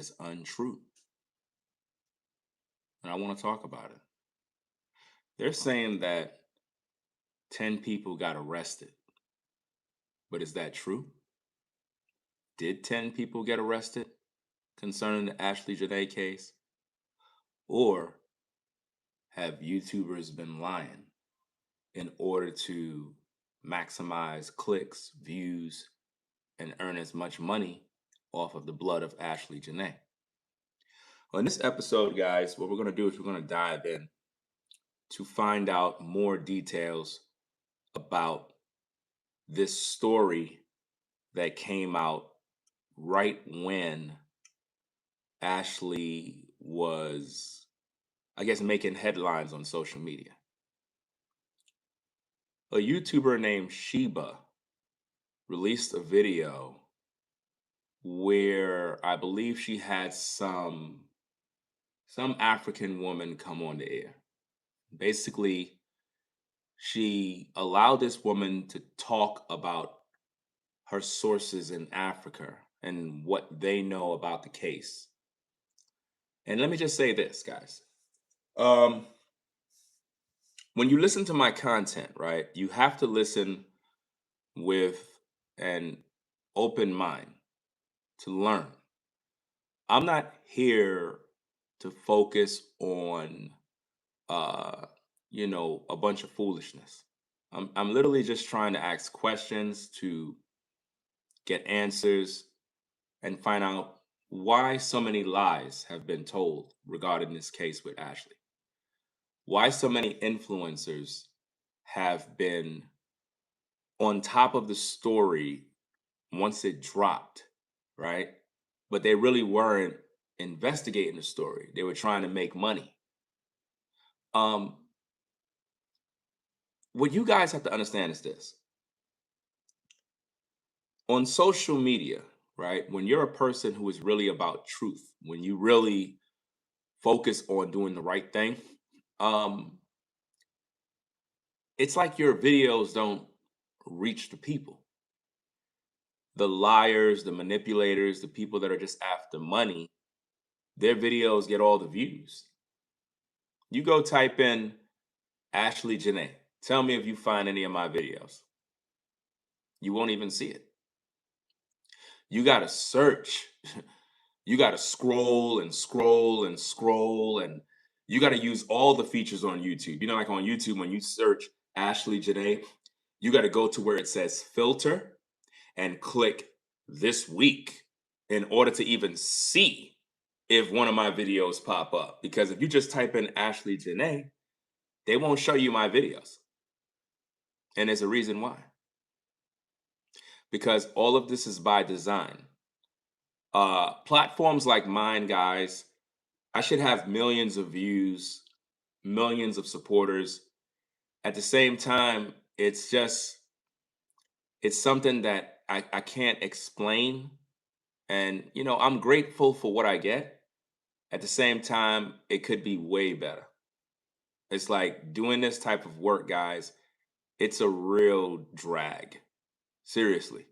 is untrue. And I want to talk about it. They're saying that 10 people got arrested. But is that true? Did 10 people get arrested concerning the Ashlee Jenae case? Or have YouTubers been lying in order to maximize clicks, views, and earn as much money off of the blood of Ashlee Jenae? Well, in this episode, guys, what we're going to do is we're going to dive in to find out more details about this story that came out right when Ashlee was, I guess, making headlines on social media. A YouTuber named Sheba released a video where I believe she had some African woman come on the air. Basically, she allowed this woman to talk about her sources in Africa and what they know about the case. And let me just say this, guys. Um, when you listen to my content, right, you have to listen with an open mind to learn. I'm not here to focus on, uh, a bunch of foolishness. I'm literally just trying to ask questions to get answers and find out why so many lies have been told regarding this case with Ashlee. Why so many influencers have been on top of the story once it dropped, right? But they really weren't investigating the story. They were trying to make money. Um, what you guys have to understand is this. On social media, right? When you're a person who is really about truth, when you really focus on doing the right thing, um, it's like your videos don't reach the people. The liars, the manipulators, the people that are just after money, their videos get all the views. You go type in Ashlee Jenae. Tell me if you find any of my videos. You won't even see it. You got to search. You got to scroll and scroll and scroll, and you got to use all the features on YouTube. Like on YouTube, when you search Ashlee Jenae, you got to go to where it says filter and click this week in order to even see if one of my videos pop up. Because if you just type in Ashlee Jenae, they won't show you my videos. And there's a reason why. Because all of this is by design. Platforms like mine, guys, I should have millions of views, millions of supporters. At the same time, it's something that I can't explain. And, I'm grateful for what I get. At the same time, it could be way better. It's like doing this type of work, guys, it's a real drag. Seriously.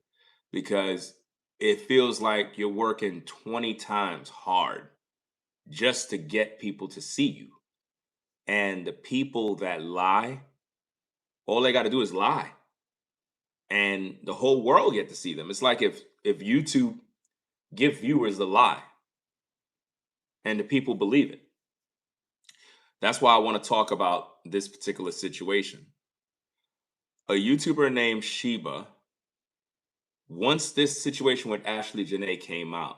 Because it feels like you're working 20 times hard just to get people to see you. And the people that lie, all they got to do is lie. And the whole world get to see them. It's like if YouTube give viewers the lie and the people believe it. That's why I want to talk about this particular situation. A YouTuber named Sheba, once this situation with Ashlee Jenae came out,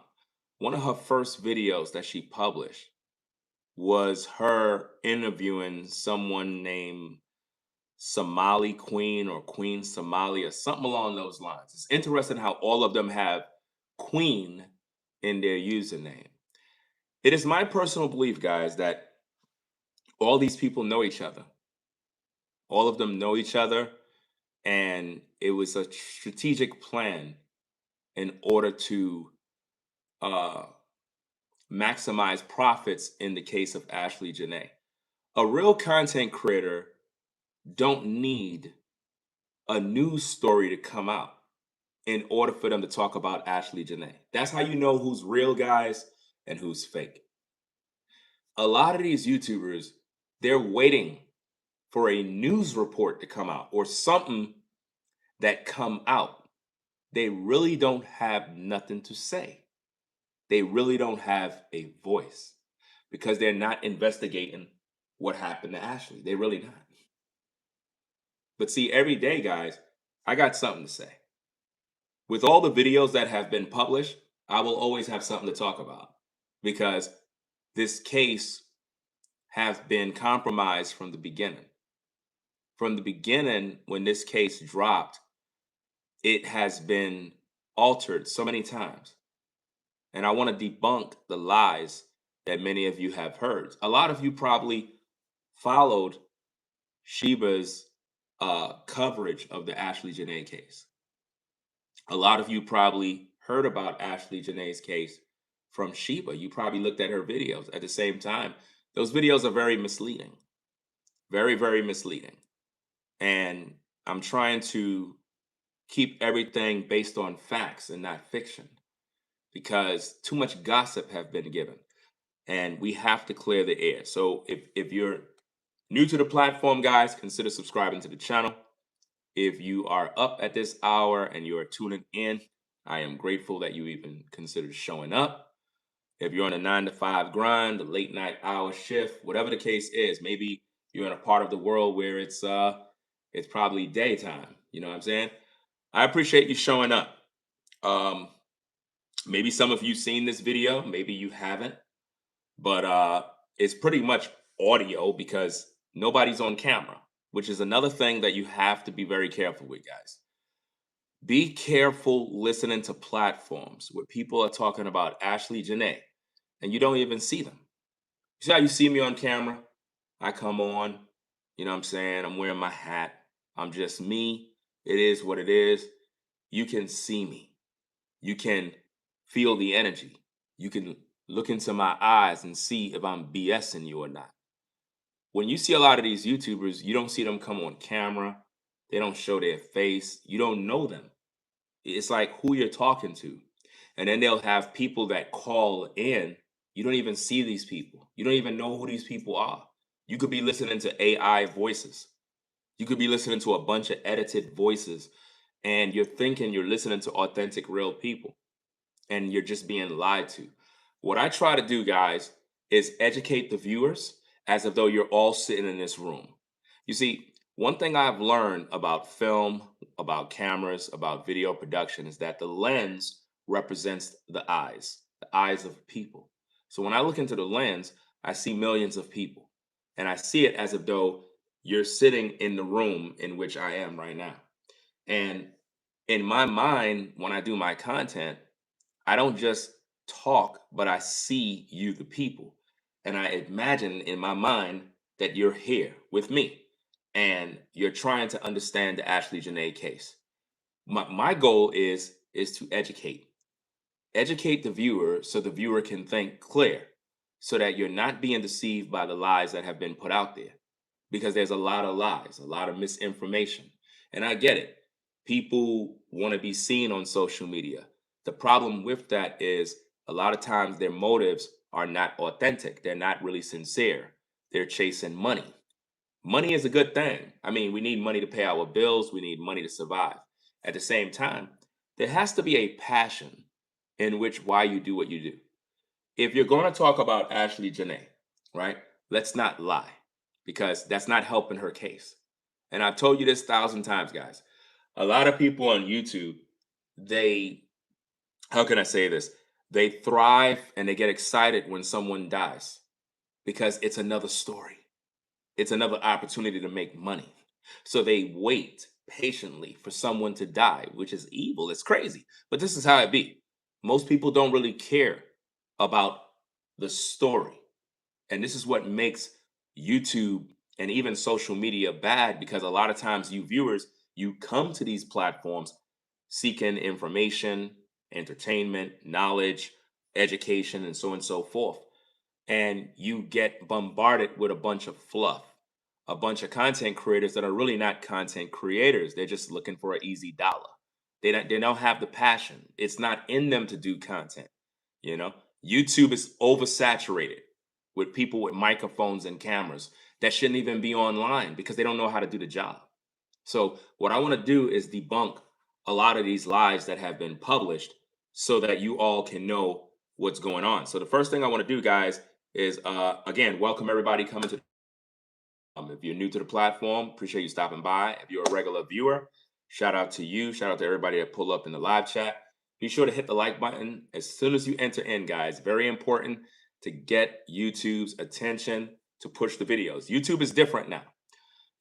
one of her first videos that she published was her interviewing someone named Somali Queen or Queen Somali or something along those lines. It's interesting how all of them have Queen in their username. It is my personal belief, guys, that all these people know each other. All of them know each other, and it was a strategic plan in order to uh, maximize profits in the case of Ashlee Jenae. A real content creator don't need a news story to come out in order for them to talk about Ashlee Jenae. That's how you know who's real, guys. and who's fake. A lot of these YouTubers, they're waiting for a news report to come out or something that come out. They really don't have nothing to say. They really don't have a voice because they're not investigating what happened to Ashley. They really not. But see, every day, guys, I got something to say. With all the videos that have been published, I will always have something to talk about because this case has been compromised from the beginning. From the beginning, when this case dropped, it has been altered so many times. And I want to debunk the lies that many of you have heard. A lot of you probably followed Sheba's coverage of the Ashlee Jenae case. A lot of you probably heard about Ashlee Jenae's case from Sheba. You probably looked at her videos. At the same time, those videos are very misleading. Very, very misleading. And I'm trying to keep everything based on facts and not fiction because too much gossip have been given and we have to clear the air. So if you're new to the platform, guys, consider subscribing to the channel. If you are up at this hour and you are tuning in, I am grateful that you even considered showing up. If you're on a 9 to 5 grind, the late night hour shift, whatever the case is, maybe you're in a part of the world where it's probably daytime. You know what I'm saying? I appreciate you showing up. Maybe some of you seen this video, maybe you haven't, but it's pretty much audio because nobody's on camera, which is another thing that you have to be very careful with, guys. Be careful listening to platforms where people are talking about Ashlee Jenae and you don't even see them. You see how you see me on camera? I come on, you know what I'm saying? I'm wearing my hat. I'm just me. It is what it is. You can see me. You can feel the energy. You can look into my eyes and see if I'm BSing you or not. When you see a lot of these YouTubers, you don't see them come on camera. They don't show their face. You don't know them. It's like who you're talking to. And then they'll have people that call in. You don't even see these people. You don't even know who these people are. You could be listening to AI voices. You could be listening to a bunch of edited voices and you're thinking you're listening to authentic, real people and you're just being lied to. What I try to do, guys, is educate the viewers as if though you're all sitting in this room. You see, one thing I've learned about film, about cameras, about video production is that the lens represents the eyes of people. So when I look into the lens, I see millions of people. And I see it as if though you're sitting in the room in which I am right now. And in my mind, when I do my content, I don't just talk, but I see you, the people. And I imagine in my mind that you're here with me and you're trying to understand the Ashlee Jenae case. My goal is to educate the viewer so the viewer can think clear so that you're not being deceived by the lies that have been put out there because there's a lot of lies, a lot of misinformation. And I get it. People want to be seen on social media. The problem with that is a lot of times their motives are not authentic. They're not really sincere. They're chasing money. Money is a good thing. I mean, we need money to pay our bills. We need money to survive. At the same time, there has to be a passion in which why you do what you do. If you're going to talk about Ashlee Jenae, right, let's not lie because that's not helping her case. And I've told you this 1,000 times, guys. A lot of people on YouTube, they, how can I say this? They thrive and they get excited when someone dies because it's another story. It's another opportunity to make money. So they wait patiently for someone to die, which is evil. It's crazy. But this is how it be. Most people don't really care about the story. And this is what makes YouTube and even social media bad because a lot of times you viewers, you come to these platforms seeking information, entertainment, knowledge, education, and so on and so forth. And you get bombarded with a bunch of fluff, a bunch of content creators that are really not content creators. They're just looking for an easy dollar. They don't have the passion. It's not in them to do content, you know? YouTube is oversaturated with people with microphones and cameras that shouldn't even be online because they don't know how to do the job. So, what I want to do is debunk a lot of these lies that have been published so that you all can know what's going on. So, the first thing I want to do, guys, is again, welcome everybody coming to. If you're new to the platform, appreciate you stopping by. If you're a regular viewer, shout out to you. Shout out to everybody that pull up in the live chat. Be sure to hit the like button as soon as you enter in, guys. Very important to get YouTube's attention to push the videos. YouTube is different now.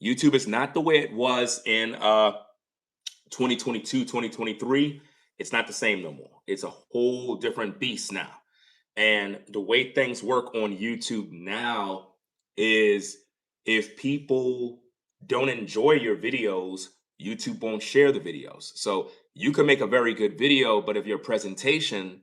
YouTube is not the way it was in 2022, 2023. It's not the same no more. It's a whole different beast now. And the way things work on YouTube now is if people don't enjoy your videos, YouTube won't share the videos. So you can make a very good video, but if your presentation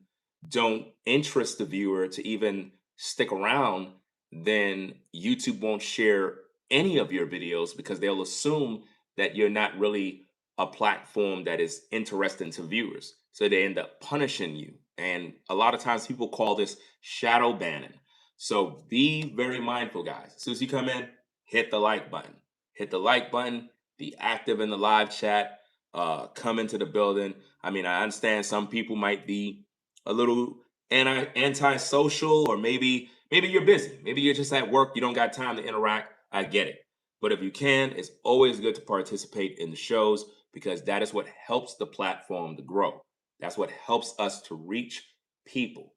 don't interest the viewer to even stick around, then YouTube won't share any of your videos because they'll assume that you're not really a platform that is interesting to viewers. So they end up punishing you. And a lot of times people call this shadow banning. So be very mindful, guys. As soon as you come in, hit the like button. Hit the like button, be active in the live chat, come into the building. I mean, I understand some people might be a little anti-social, or maybe you're busy. Maybe you're just at work, you don't got time to interact. I get it. But if you can, it's always good to participate in the shows because that is what helps the platform to grow. That's what helps us to reach people.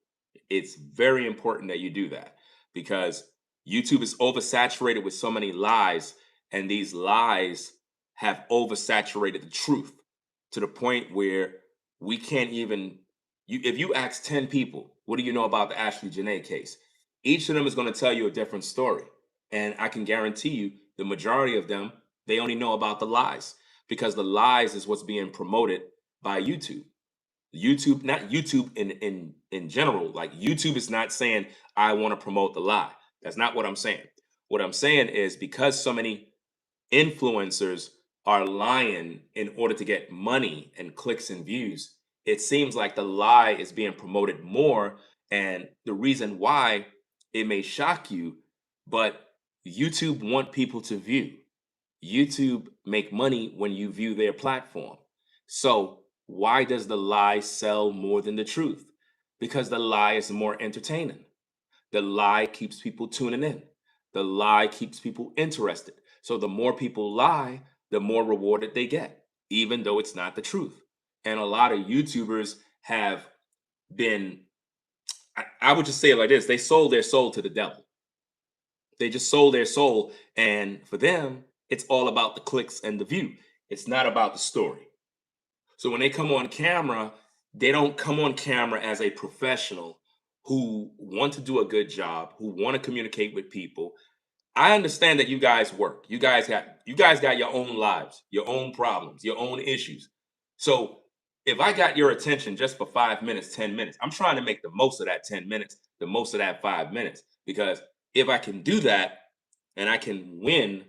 It's very important that you do that because YouTube is oversaturated with so many lies, and these lies have oversaturated the truth to the point where we can't even. If you ask 10 people, what do you know about the Ashlee Jenae case? Each of them is going to tell you a different story. And I can guarantee you, the majority of them, they only know about the lies because the lies is what's being promoted by YouTube. YouTube, not YouTube in general. Like YouTube is not saying I want to promote the lie. That's not what I'm saying. What I'm saying is because so many influencers are lying in order to get money and clicks and views, it seems like the lie is being promoted more. And the reason why, it may shock you, but YouTube want people to view. YouTube make money when you view their platform. So why does the lie sell more than the truth? Because the lie is more entertaining. The lie keeps people tuning in. The lie keeps people interested. So the more people lie, the more rewarded they get, even though it's not the truth. And a lot of YouTubers have been, I would just say it like this, they sold their soul to the devil. They just sold their soul. And for them, it's all about the clicks and the view. It's not about the story. So when they come on camera, they don't come on camera as a professional who want to do a good job, who want to communicate with people. I understand that you guys work. You guys got your own lives, your own problems, your own issues. So if I got your attention just for 5 minutes, 10 minutes, I'm trying to make the most of that 10 minutes, the most of that 5 minutes. Because if I can do that and I can win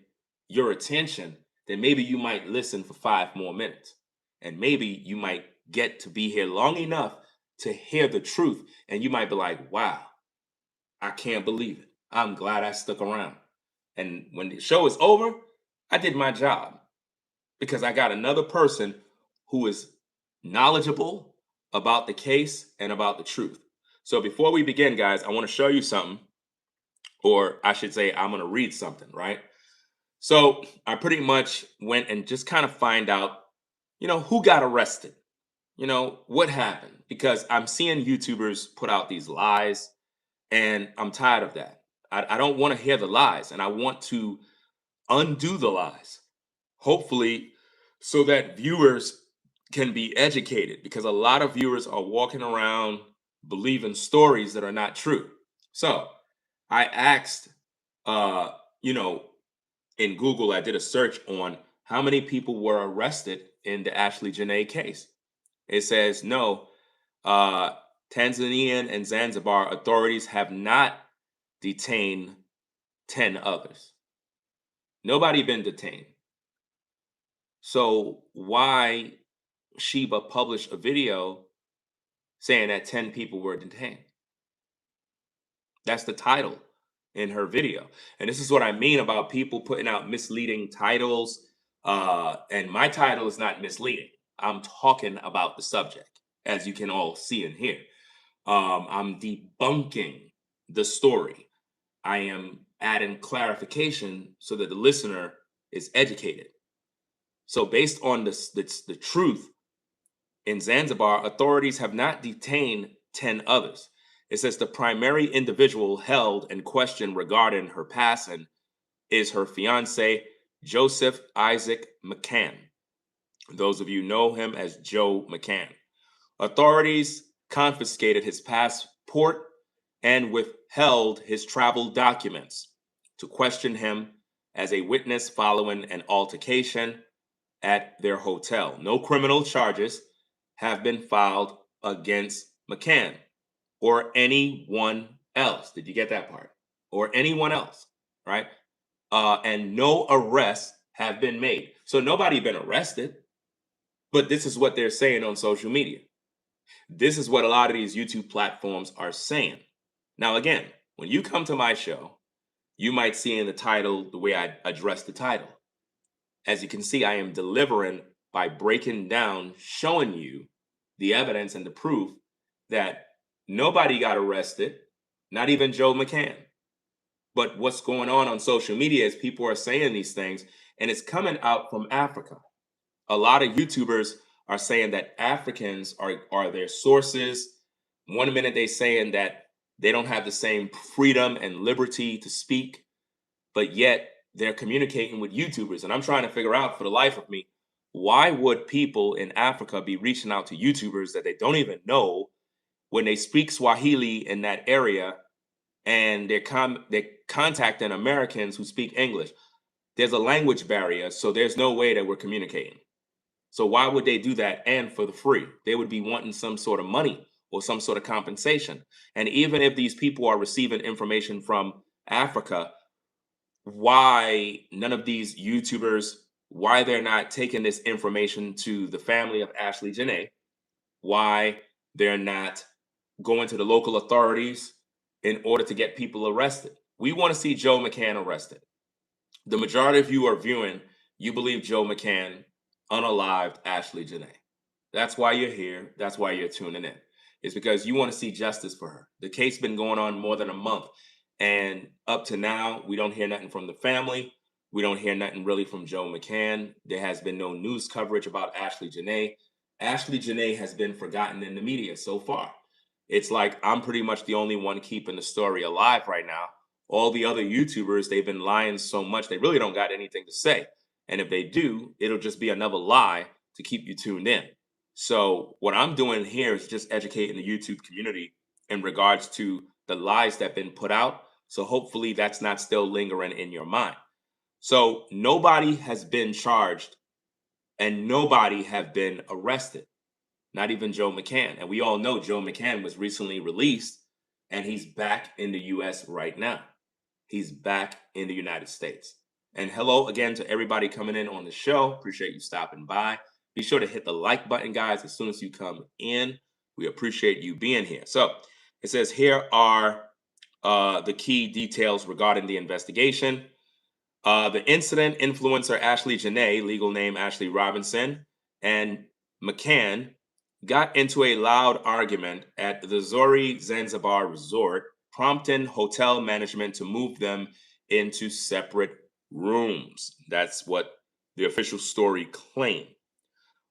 your attention, then maybe you might listen for 5 more minutes. And maybe you might get to be here long enough to hear the truth. And you might be like, wow, I can't believe it. I'm glad I stuck around. And when the show is over, I did my job because I got another person who is knowledgeable about the case and about the truth. So before we begin, guys, I want to show you something, or I should say, I'm going to read something, right? So I pretty much went and just kind of find out, who got arrested, what happened, because I'm seeing YouTubers put out these lies and I'm tired of that. I don't want to hear the lies and I want to undo the lies, hopefully, so that viewers can be educated because a lot of viewers are walking around believing stories that are not true. So I asked, uh, you know, in Google, I did a search on how many people were arrested in the Ashlee Jenae case. It says no, uh, Tanzanian and Zanzibar authorities have not detained 10 others. Nobody been detained. So why Sheba published a video saying that 10 people were detained? That's the title in her video. And this is what I mean about people putting out misleading titles. And my title is not misleading. I'm talking about the subject, as you can all see and hear. I'm debunking the story. I am adding clarification so that the listener is educated. So based on the truth, in Zanzibar, authorities have not detained 10 others. It says the primary individual held in question regarding her passing is her fiance, Joseph Isaac McCann. Those of you know him as Joe McCann. Authorities confiscated his passport and withheld his travel documents to question him as a witness following an altercation at their hotel. No criminal charges have been filed against McCann or anyone else. Did you get that part? Or anyone else, right? And no arrests have been made. So nobody been arrested, but this is what they're saying on social media. This is what a lot of these YouTube platforms are saying. Now, again, when you come to my show, you might see in the title the way I address the title. As you can see, I am delivering by breaking down, showing you the evidence and the proof that nobody got arrested, not even Joe McCann. But what's going on social media is people are saying these things, and it's coming out from Africa. A lot of YouTubers are saying that Africans are their sources. One minute they saying that they don't have the same freedom and liberty to speak, but yet they're communicating with YouTubers. And I'm trying to figure out for the life of me, why would people in Africa be reaching out to YouTubers that they don't even know when they speak Swahili in that area, and they're contacting Americans who speak English? There's a language barrier, so there's no way that we're communicating. So why would they do that and for the free? They would be wanting some sort of money or some sort of compensation. And even if these people are receiving information from Africa, why none of these YouTubers, why they're not taking this information to the family of Ashlee Jenae, why they're not going to the local authorities in order to get people arrested. We want to see Joe McCann arrested. The majority of you are viewing, you believe Joe McCann unalived Ashlee Jenae. That's why you're here. That's why you're tuning in. It's because you want to see justice for her. The case been going on more than a month. And up to now, we don't hear nothing from the family. We don't hear nothing really from Joe McCann. There has been no news coverage about Ashlee Jenae. Ashlee Jenae has been forgotten in the media so far. It's like I'm pretty much the only one keeping the story alive right now. All the other YouTubers, they've been lying so much, they really don't got anything to say. And if they do, it'll just be another lie to keep you tuned in. So what I'm doing here is just educating the YouTube community in regards to the lies that have been put out. So hopefully that's not still lingering in your mind. So nobody has been charged and nobody have been arrested, not even Joe McCann. And we all know Joe McCann was recently released and he's back in the US right now. He's back in the United States. And hello again to everybody coming in on the show. Appreciate you stopping by. Be sure to hit the like button, guys, as soon as you come in. We appreciate you being here. So it says here are the key details regarding the investigation. The incident, influencer Ashlee Jenae, legal name Ashley Robinson, and McCann got into a loud argument at the Zori Zanzibar resort, prompting hotel management to move them into separate rooms. That's what the official story claimed.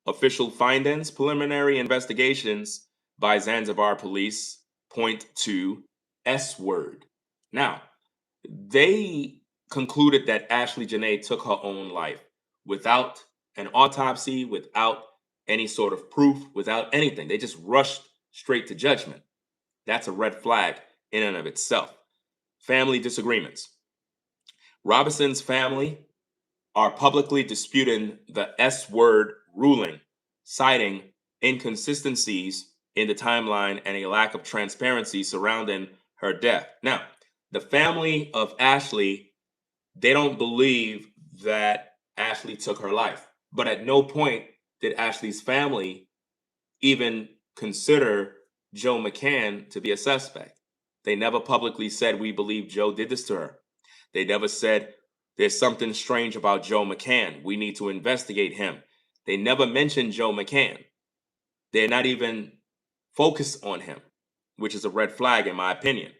Official findings, preliminary investigations by Zanzibar police point to S word. Now, they concluded that Ashlee Jenae took her own life without an autopsy, without any sort of proof, without anything. They just rushed straight to judgment. That's a red flag in and of itself. Family disagreements. Robinson's family are publicly disputing the S word ruling, citing inconsistencies in the timeline and a lack of transparency surrounding her death. Now, the family of Ashlee, they don't believe that Ashlee took her life. But at no point did Ashlee's family even consider Joe McCann to be a suspect. They never publicly said we believe Joe did this to her. They never said there's something strange about Joe McCann. We need to investigate him. They never mentioned Joe McCann. They're not even focused on him, which is a red flag in my opinion.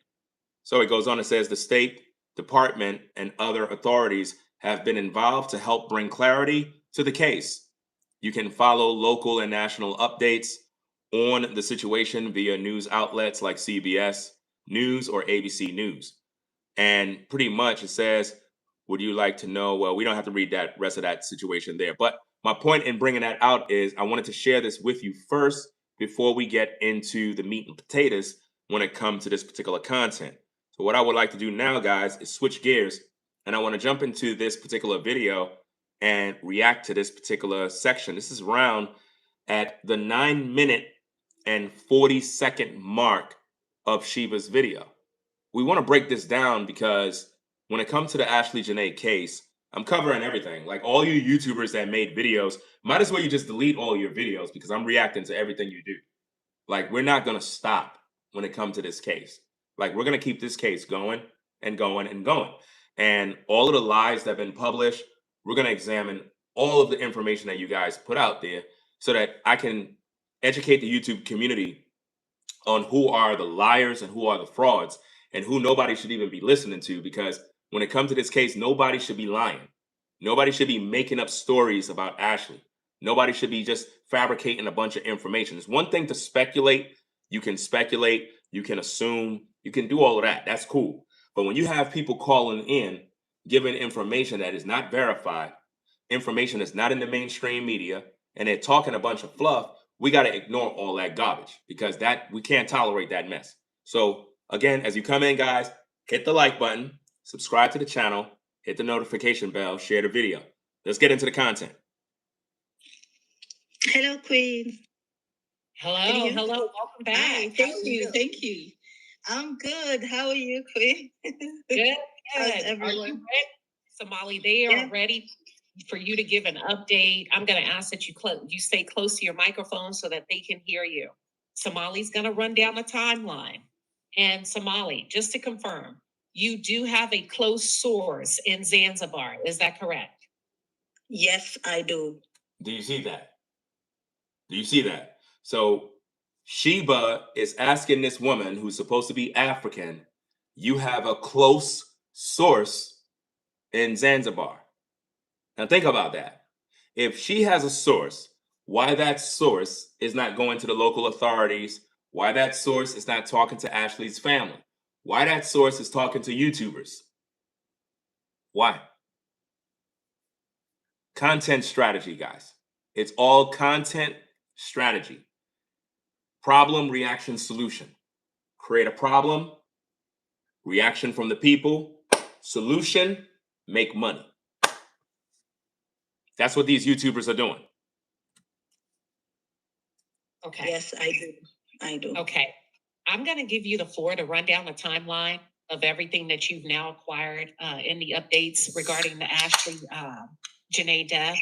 So it goes on and says the State Department and other authorities have been involved to help bring clarity to the case. You can follow local and national updates on the situation via news outlets like CBS News or ABC News. And pretty much it says, would you like to know? Well, we don't have to read that rest of that situation there. But my point in bringing that out is I wanted to share this with you first before we get into the meat and potatoes when it comes to this particular content. So what I would like to do now, guys, is switch gears, and I want to jump into this particular video and react to this particular section. This is around at the 9-minute and 40-second mark of Sheba's video. We want to break this down because when it comes to the Ashlee Jenae case, I'm covering everything. Like all you YouTubers that made videos, might as well you just delete all your videos because I'm reacting to everything you do. Like we're not going to stop when it comes to this case. Like we're going to keep this case going and going and going. And all of the lies that have been published, we're going to examine all of the information that you guys put out there so that I can educate the YouTube community on who are the liars and who are the frauds and who nobody should even be listening to, because when it comes to this case, nobody should be lying. Nobody should be making up stories about Ashlee. Nobody should be just fabricating a bunch of information. It's one thing to speculate. You can speculate, you can assume, you can do all of that. That's cool. But when you have people calling in, giving information that is not verified, information that's not in the mainstream media, and they're talking a bunch of fluff, we got to ignore all that garbage because that we can't tolerate that mess. So again, as you come in, guys, hit the like button, subscribe to the channel, hit the notification bell, share the video. Let's get into the content. Hello, Queen. Hello, welcome back. Hi, thank you. I'm good. How are you, Queen? Good. How's Are everyone? you ready? Somali, they are ready for you to give an update. I'm going to ask that you stay close to your microphone so that they can hear you. Somali's going to run down the timeline. And Somali, just to confirm, you do have a close source in Zanzibar. Is that correct? Yes, I do. Do you see that? Do you see that? So Sheba is asking this woman who's supposed to be African, you have a close source in Zanzibar. Now think about that. If she has a source, why that source is not going to the local authorities, why that source is not talking to Ashlee's family, why that source is talking to YouTubers. Why? Content strategy, guys. It's all content strategy. Problem, reaction, solution. Create a problem, reaction from the people, solution, make money. That's what these YouTubers are doing. Okay. Yes, I do. Okay. I'm going to give you the floor to run down the timeline of everything that you've now acquired in the updates regarding the Ashlee Jenae death.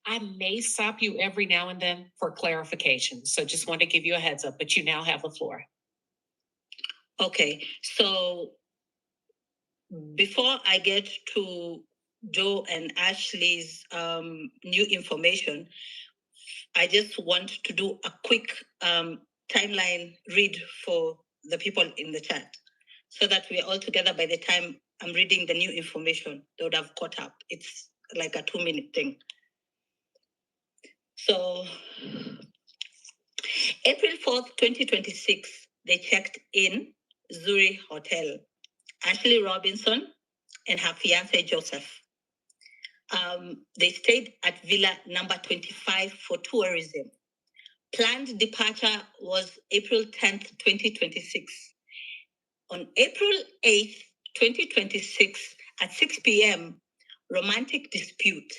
I may stop you every now and then for clarification. So just want to give you a heads up, but you now have the floor. Okay, so before I get to Joe and Ashlee's new information, I just want to do a quick timeline read for the people in the chat so that we're all together by the time I'm reading the new information. They would have caught up. It's like a 2-minute thing. So, April 4th, 2026, they checked in Zurich Hotel. Ashlee Robinson and her fiance Joseph. They stayed at Villa number 25 for tourism. Planned departure was April 10th, 2026. On April 8th, 2026, at 6 p.m., romantic dispute.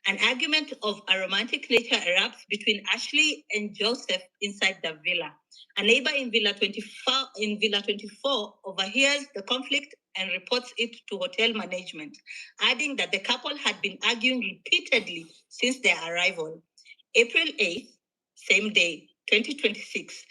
An argument of a romantic nature erupts between Ashlee and Joseph inside the villa. A neighbor in Villa 24 overhears the conflict and reports it to hotel management, adding that the couple had been arguing repeatedly since their arrival. April 8th, same day, 2026,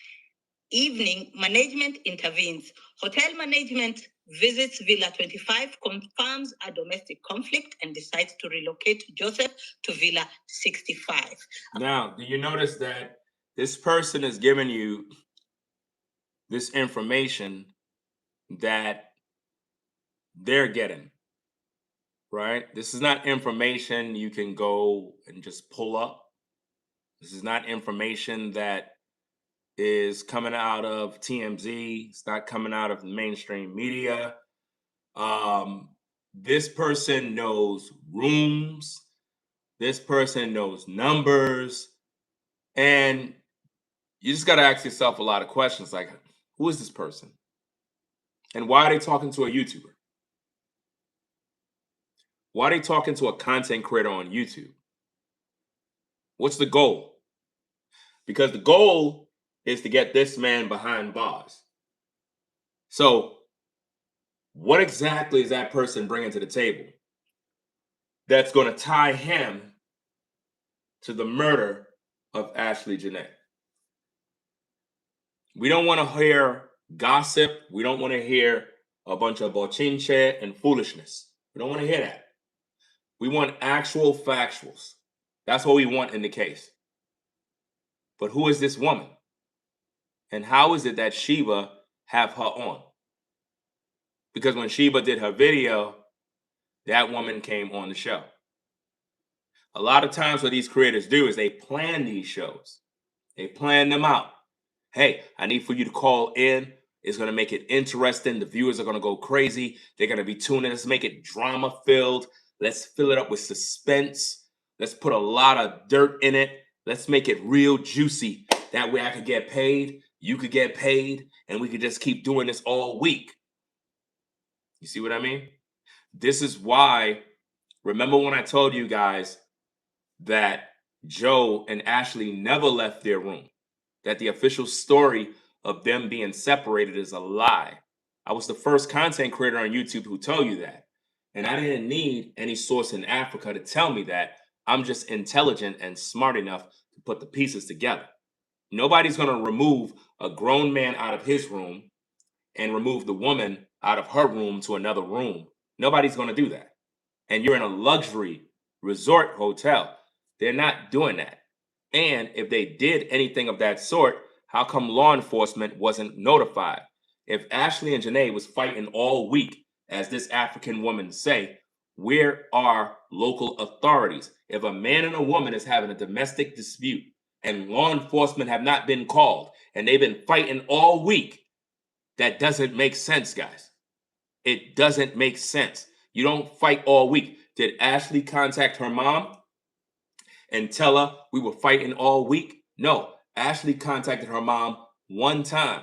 evening, management intervenes. Hotel management visits Villa 25, confirms a domestic conflict, and decides to relocate Joseph to Villa 65. Now, do you notice that this person is giving you this information that they're getting, right? This is not information you can go and just pull up. This is not information that is coming out of TMZ. It's not coming out of the mainstream media. This person knows rooms. This person knows numbers. And you just got to ask yourself a lot of questions like, who is this person? And why are they talking to a YouTuber? Why are they talking to a content creator on YouTube? What's the goal? Because the goal is to get this man behind bars. So, what exactly is that person bringing to the table that's going to tie him to the murder of Ashlee Jenae? We don't want to hear gossip. We don't want to hear a bunch of bochinche and foolishness. We don't want to hear that. We want actual factuals. That's what we want in the case. But who is this woman? And how is it that Sheba have her on? Because when Sheba did her video, that woman came on the show. A lot of times what these creators do is they plan these shows. They plan them out. Hey, I need for you to call in. It's going to make it interesting. The viewers are going to go crazy. They're going to be tuning. Let's make it drama filled. Let's fill it up with suspense. Let's put a lot of dirt in it. Let's make it real juicy. That way I could get paid. You could get paid. And we could just keep doing this all week. You see what I mean? This is why, remember when I told you guys that Joe and Ashlee never left their room, that the official story of them being separated is a lie. I was the first content creator on YouTube who told you that. And I didn't need any source in Africa to tell me that. I'm just intelligent and smart enough to put the pieces together. Nobody's going to remove a grown man out of his room and remove the woman out of her room to another room. Nobody's going to do that. And you're in a luxury resort hotel. They're not doing that. And if they did anything of that sort, how come law enforcement wasn't notified? If Ashlee and Jenae was fighting all week, as this African woman say, where are local authorities? If a man and a woman is having a domestic dispute and law enforcement have not been called and they've been fighting all week, that doesn't make sense, guys. It doesn't make sense. You don't fight all week. Did Ashlee contact her mom and tell her we were fighting all week? No, Ashlee contacted her mom one time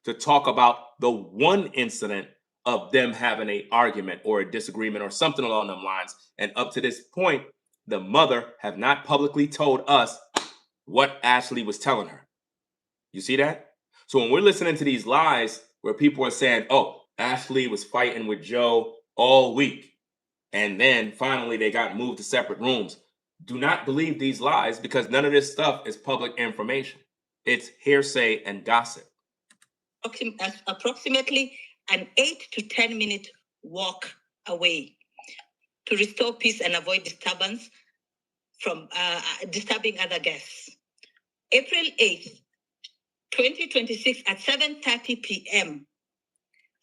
to talk about the one incident of them having an argument or a disagreement or something along them lines. And up to this point, the mother have not publicly told us what Ashlee was telling her. You see that? So when we're listening to these lies where people are saying, oh, Ashlee was fighting with Joe all week, and then finally they got moved to separate rooms. Do not believe these lies because none of this stuff is public information. It's hearsay and gossip. Approximately an 8 to 10 minute walk away to restore peace and avoid disturbance from disturbing other guests. April 8th, 2026 at 7:30 p.m.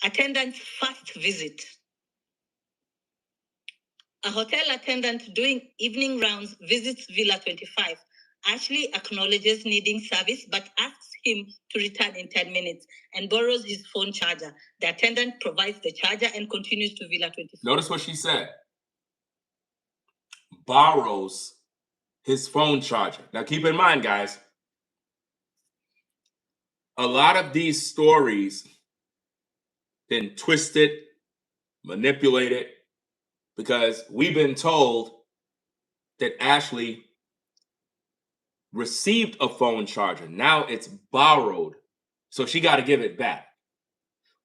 Attendant's first visit. A hotel attendant doing evening rounds visits Villa 25. Ashlee acknowledges needing service but asks him to return in 10 minutes and borrows his phone charger. The attendant provides the charger and continues to Villa 25. Notice what she said. Borrows his phone charger. Now keep in mind, guys, a lot of these stories been twisted, manipulated, because we've been told that Ashlee received a phone charger. Now it's borrowed, so she got to give it back.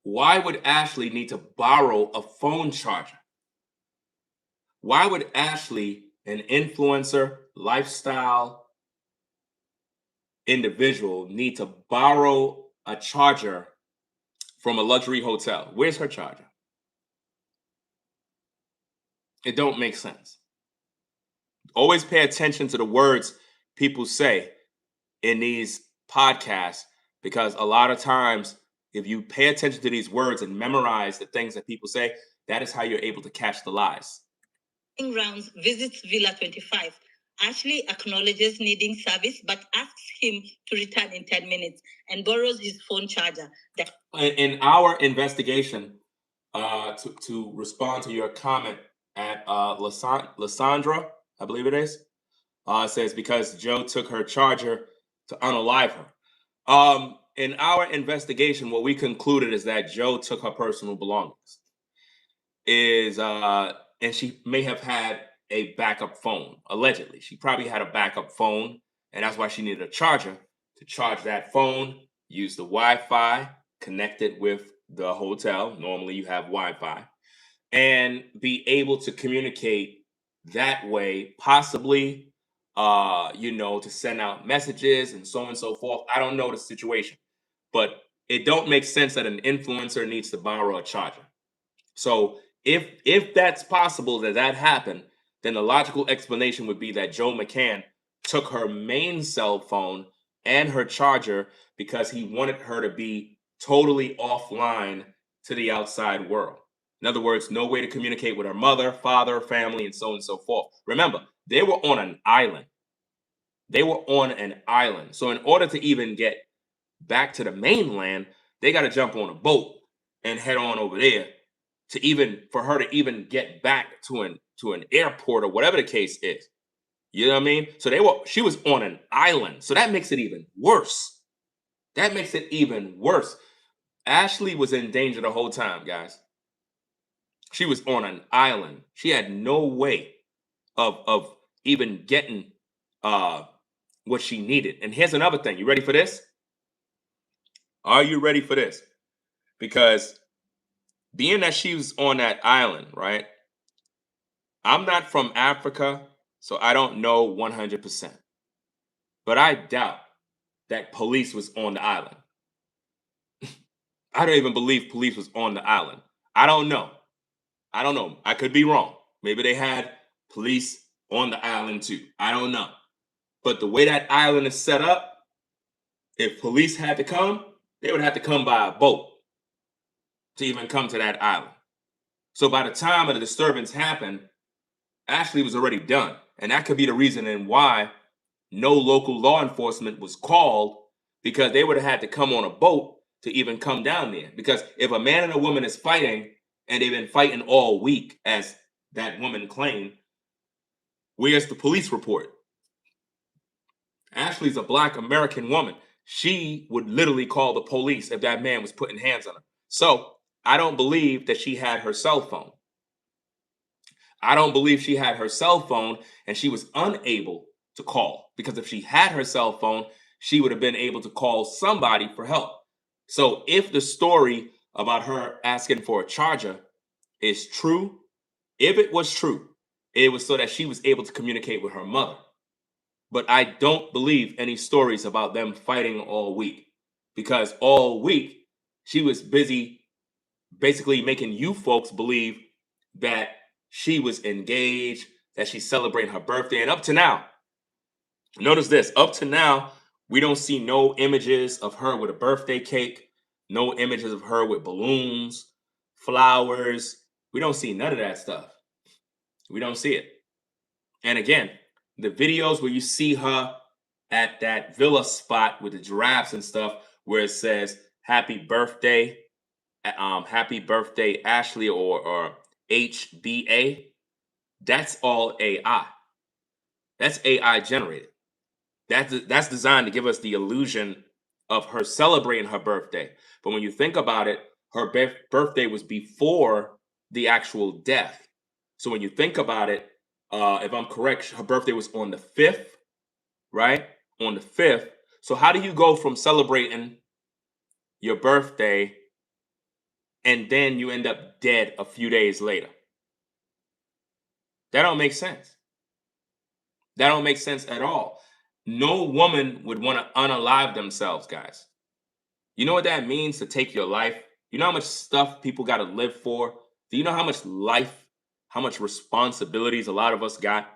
Why would Ashlee need to borrow a phone charger? Why would Ashlee, an influencer, lifestyle individual, need to borrow a charger from a luxury hotel. Where's her charger? It don't make sense. Always pay attention to the words people say in these podcasts, because a lot of times, if you pay attention to these words and memorize the things that people say, that is how you're able to catch the lies. Rounds visits Villa 25. Ashlee acknowledges needing service but asks him to return in 10 minutes and borrows his phone charger. In our investigation, to respond to your comment at Lysandra, I believe it is, says because Joe took her charger to unalive her. In our investigation, what we concluded is that Joe took her personal belongings. And she may have had a backup phone. Allegedly, she probably had a backup phone, and that's why she needed a charger to charge that phone. Use the Wi-Fi connected with the hotel. Normally, you have Wi-Fi, and be able to communicate that way, possibly, to send out messages and so on and so forth. I don't know the situation, but it don't make sense that an influencer needs to borrow a charger. So if that's possible that happened, then the logical explanation would be that Joe McCann took her main cell phone and her charger because he wanted her to be totally offline to the outside world. In other words, no way to communicate with her mother, father, family, and so on and so forth. Remember, they were on an island. So in order to even get back to the mainland, they got to jump on a boat and head on over there for her to even get back to an airport or whatever the case is. You know what I mean? So she was on an island. So that makes it even worse. Ashlee was in danger the whole time, guys. She was on an island. She had no way of even getting what she needed. And here's another thing. You ready for this? Are you ready for this? Because being that she was on that island, right? I'm not from Africa, so I don't know 100%. But I doubt that police was on the island. I don't even believe police was on the island. I don't know. I could be wrong. Maybe they had police on the island too. I don't know. But the way that island is set up, if police had to come, they would have to come by a boat to even come to that island. So by the time of the disturbance happened, Ashlee was already done. And that could be the reason and why no local law enforcement was called, because they would have had to come on a boat to even come down there. Because if a man and a woman is fighting, and they've been fighting all week, as that woman claimed, where's the police report? Ashlee's a Black American woman. She would literally call the police if that man was putting hands on her. So I don't believe that she had her cell phone. I don't believe she had her cell phone and she was unable to call, because if she had her cell phone, she would have been able to call somebody for help. So if the story about her asking for a charger is true, if it was true, it was so that she was able to communicate with her mother. But I don't believe any stories about them fighting all week, because all week she was busy basically making you folks believe that she was engaged, that she's celebrating her birthday. And up to now, notice this, up to now, we don't see no images of her with a birthday cake, no images of her with balloons, flowers. We don't see none of that stuff. We don't see it. And again, the videos where you see her at that villa spot with the giraffes and stuff, where it says happy birthday Ashlee, or HBA, that's all AI. That's AI generated. That's designed to give us the illusion of her celebrating her birthday. But when you think about it, her birthday was before the actual death. So when you think about it, if I'm correct, her birthday was on the 5th, right? On the 5th. So how do you go from celebrating your birthday and then you end up dead a few days later? That don't make sense. That don't make sense at all. No woman would want to unalive themselves, guys. You know what that means to take your life? You know how much stuff people got to live for? Do you know how much life, how much responsibilities a lot of us got?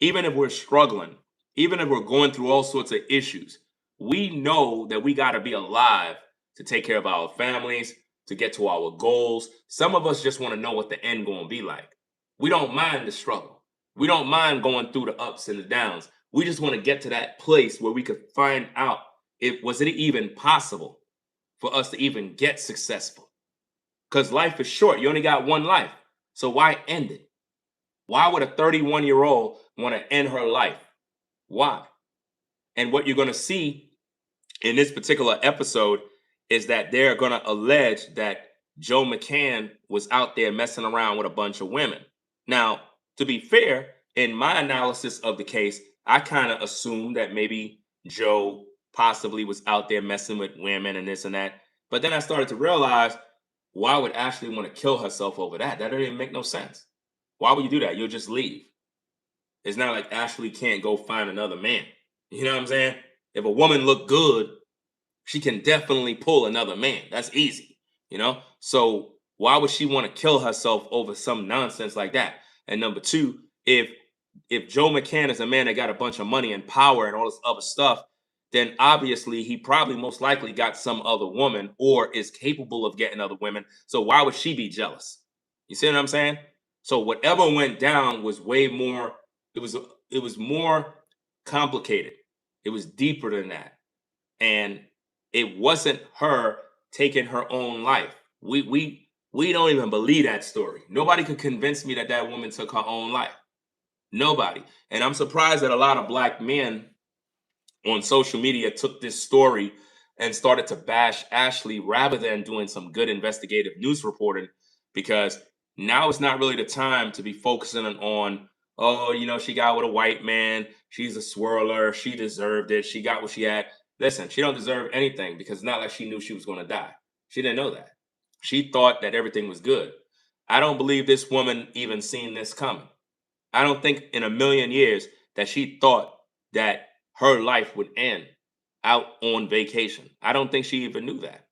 Even if we're struggling, even if we're going through all sorts of issues, we know that we got to be alive to take care of our families, to get to our goals. Some of us just want to know what the end going to be like. We don't mind the struggle. We don't mind going through the ups and the downs. We just want to get to that place where we could find out if was it even possible for us to even get successful. Because life is short. You only got one life. So why end it? Why would a 31-year-old want to end her life? Why? And what you're going to see in this particular episode is that they're going to allege that Joe McCann was out there messing around with a bunch of women. Now, to be fair, in my analysis of the case, I kind of assumed that maybe Joe possibly was out there messing with women and this and that. But then I started to realize, why would Ashlee want to kill herself over that? That doesn't even make no sense. Why would you do that? You'll just leave. It's not like Ashlee can't go find another man. You know what I'm saying? If a woman look good, she can definitely pull another man. That's easy, you know? So why would she want to kill herself over some nonsense like that? And number two, if Joe McCann is a man that got a bunch of money and power and all this other stuff, then obviously he probably most likely got some other woman or is capable of getting other women. So why would she be jealous? You see what I'm saying? So whatever went down was way more, it was more complicated. It was deeper than that. And it wasn't her taking her own life. We don't even believe that story. Nobody could convince me that that woman took her own life. Nobody. And I'm surprised that a lot of black men on social media took this story and started to bash Ashlee rather than doing some good investigative news reporting, because now it's not really the time to be focusing on, oh, you know, she got with a white man, she's a swirler, she deserved it, she got what she had. Listen, she don't deserve anything, because it's not like she knew she was going to die. She didn't know that. She thought that everything was good. I don't believe this woman even seen this coming. I don't think in a million years that she thought that her life would end out on vacation. I don't think she even knew that.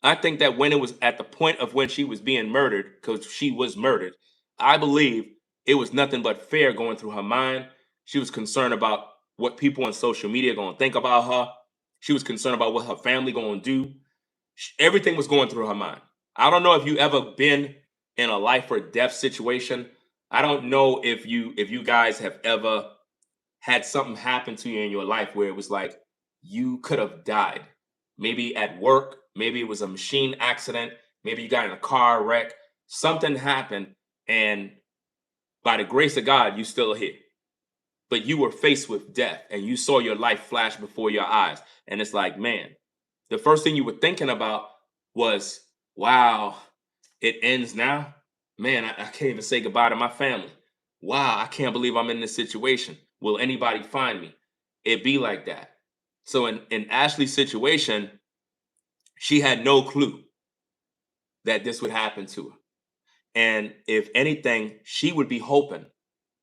I think that when it was at the point of when she was being murdered, because she was murdered, I believe it was nothing but fear going through her mind. She was concerned about what people on social media are going to think about her. She was concerned about what her family going to do. Everything was going through her mind. I don't know if you ever been in a life or death situation. I don't know if you guys have ever had something happen to you in your life where it was like you could have died. Maybe at work, maybe it was a machine accident, maybe you got in a car wreck, something happened, and by the grace of God, you still here. But you were faced with death and you saw your life flash before your eyes. And it's like, man, the first thing you were thinking about was, wow, it ends now. Man, I can't even say goodbye to my family. Wow, I can't believe I'm in this situation. Will anybody find me? It be like that. So in Ashlee's situation, she had no clue that this would happen to her. And if anything, she would be hoping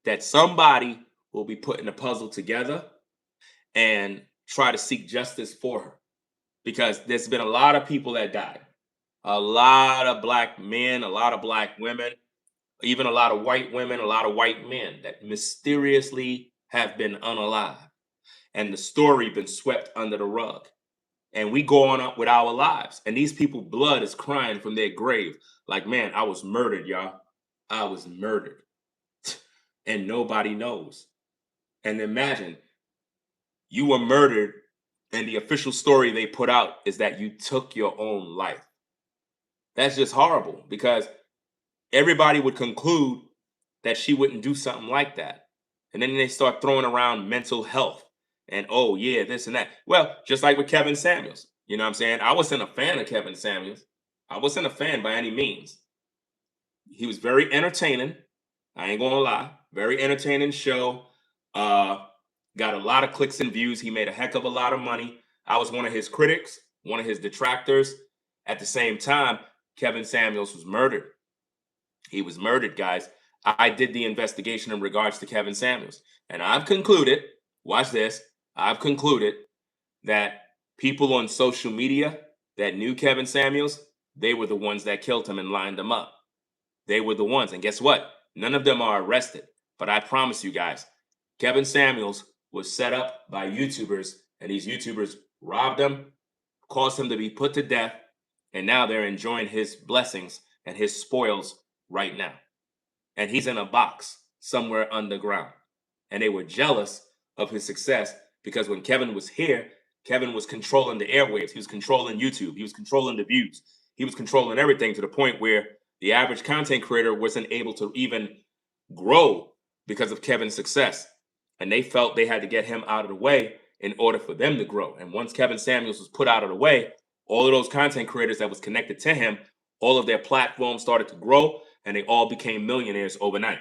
that somebody will be putting the puzzle together and try to seek justice for her. Because there's been a lot of people that died. A lot of black men, a lot of black women, even a lot of white women, a lot of white men that mysteriously have been unalive. And the story been swept under the rug. And we go on up with our lives. And these people, blood is crying from their grave. Like, man, I was murdered, y'all. I was murdered. And nobody knows. And imagine you were murdered, and the official story they put out is that you took your own life. That's just horrible, because everybody would conclude that she wouldn't do something like that. And then they start throwing around mental health and, oh, yeah, this and that. Well, just like with Kevin Samuels. You know what I'm saying? I wasn't a fan of Kevin Samuels. I wasn't a fan by any means. He was very entertaining. I ain't gonna lie. Very entertaining show. Got a lot of clicks and views. He made a heck of a lot of money. I was one of his critics, one of his detractors. At the same time, Kevin Samuels was murdered. He was murdered, guys. I did the investigation in regards to Kevin Samuels. And I've concluded, watch this, I've concluded that People on social media that knew Kevin Samuels, they were the ones that killed him and lined him up. They were the ones. And guess what? None of them are arrested. But I promise you guys, Kevin Samuels was set up by YouTubers, and these YouTubers robbed him, caused him to be put to death, and now they're enjoying his blessings and his spoils right now. And he's in a box somewhere underground. And they were jealous of his success because when Kevin was here, Kevin was controlling the airwaves. He was controlling YouTube. He was controlling the views. He was controlling everything to the point where the average content creator wasn't able to even grow because of Kevin's success. And they felt they had to get him out of the way in order for them to grow. And once Kevin Samuels was put out of the way, all of those content creators that was connected to him, all of their platforms started to grow, and they all became millionaires overnight.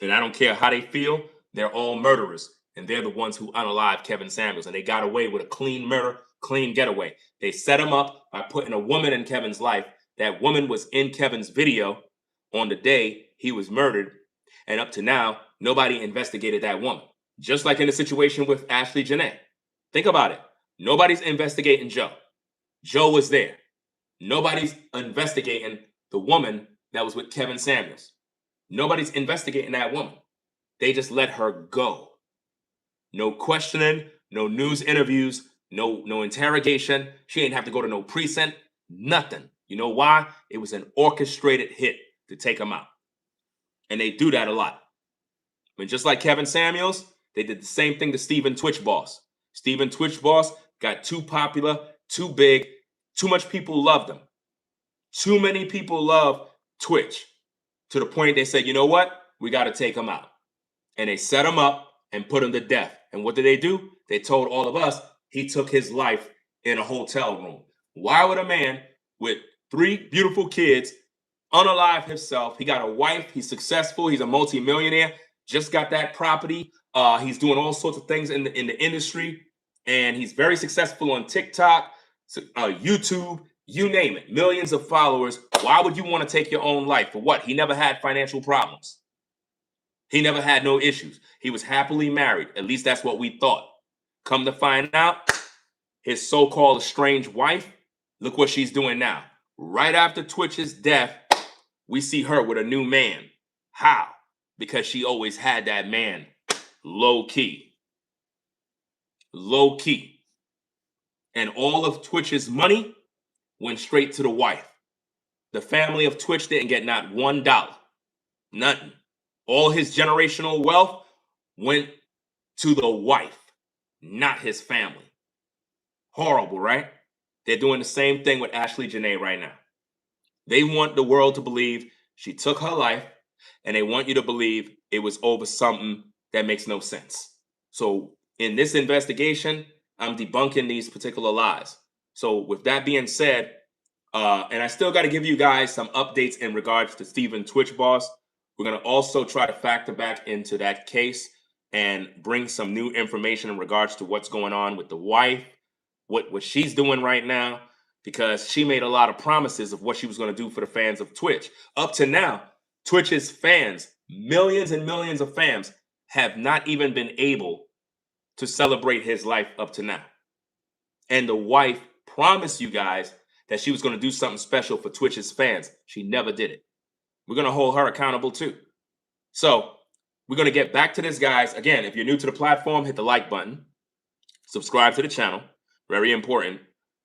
And I don't care how they feel, they're all murderers. And they're the ones who unalived Kevin Samuels. And they got away with a clean murder, clean getaway. They set him up by putting a woman in Kevin's life. That woman was in Kevin's video on the day he was murdered. And up to now, nobody investigated that woman. Just like in the situation with Ashlee Jenae. Think about it. Nobody's investigating Joe. Joe was there. Nobody's investigating the woman that was with Kevin Samuels. Nobody's investigating that woman. They just let her go. No questioning, no news interviews, no interrogation. She ain't have to go to no precinct, nothing. You know why? It was an orchestrated hit to take him out. And they do that a lot. I mean, just like Kevin Samuels, they did the same thing to Steven Twitch Boss. Steven Twitch Boss got too popular, too big, too much people loved him. Too many people love Twitch to the point they said, you know what? We got to take him out. And they set him up and put him to death. And what did they do? They told all of us he took his life in a hotel room. Why would a man with 3 beautiful kids unalive himself? He got a wife. He's successful. He's a multimillionaire. Just got that property. He's doing all sorts of things in the industry. And he's very successful on TikTok, YouTube, you name it. Millions of followers. Why would you want to take your own life? For what? He never had financial problems. He never had no issues. He was happily married. At least that's what we thought. Come to find out, his so-called estranged wife, look what she's doing now. Right after Twitch's death, we see her with a new man. How? Because she always had that man low-key. Low-key. And all of Twitch's money went straight to the wife. The family of Twitch didn't get not $1. Nothing. All his generational wealth went to the wife, not his family. Horrible, right? They're doing the same thing with Ashlee Jenae right now. They want the world to believe she took her life, and they want you to believe it was over something that makes no sense. So in this investigation, I'm debunking these particular lies. So with that being said, and I still got to give you guys some updates in regards to Steven Twitch Boss. We're going to also try to factor back into that case and bring some new information in regards to what's going on with the wife, what she's doing right now, because she made a lot of promises of what she was going to do for the fans of Twitch. Up to now, Twitch's fans, millions and millions of fans, have not even been able to celebrate his life up to now. And the wife promised you guys that she was going to do something special for Twitch's fans. She never did it. We're going to hold her accountable too. So we're going to get back to this, guys. Again, if you're new to the platform, hit the like button. Subscribe to the channel. Very important.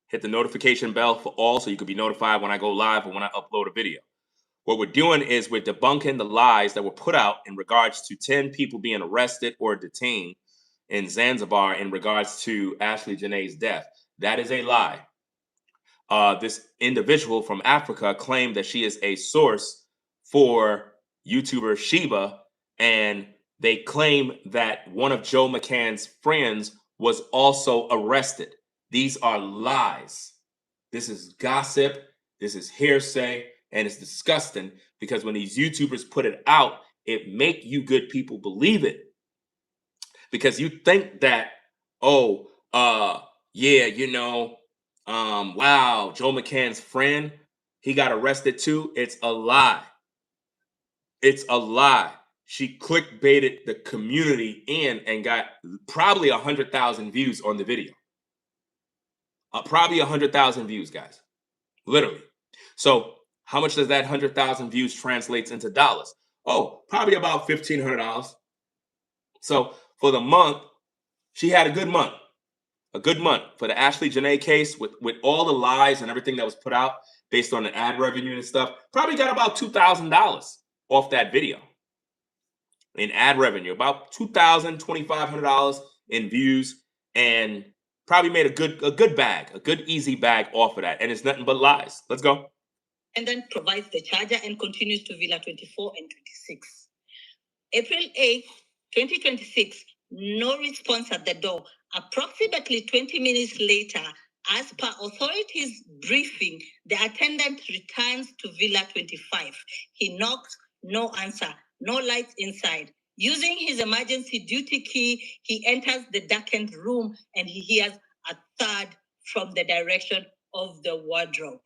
Hit the notification bell for all so you can be notified when I go live or when I upload a video. What we're doing is we're debunking the lies that were put out in regards to 10 people being arrested or detained in Zanzibar in regards to Ashlee Jenae's death. That is a lie. This individual from Africa claimed that she is a source for YouTuber Sheba, and they claim that one of Joe McCann's friends was also arrested. These are lies. This is gossip. This is hearsay, and it's disgusting because when these YouTubers put it out, it make you good people believe it. Because you think that, oh, yeah, you know, wow, Joe McCann's friend, he got arrested too. It's a lie. It's a lie. She clickbaited the community in and got probably 100,000 views on the video. Probably 100,000 views, guys. Literally. So how much does that 100,000 views translates into dollars? Oh, probably about $1,500. So for the month, she had a good month. A good month for the Ashlee Jenae case with all the lies and everything that was put out based on the ad revenue and stuff. Probably got about $2,000 off that video in ad revenue, about $2,000, $2,500 in views, and probably made a good bag, a good easy bag off of that. And it's nothing but lies. Let's go. And then provides the charger and continues to Villa 24 and 26. April 8th, 2026, no response at the door. Approximately 20 minutes later, as per authorities briefing, the attendant returns to Villa 25. He knocks, no answer, no lights inside. Using his emergency duty key, he enters the darkened room and he hears a thud from the direction of the wardrobe.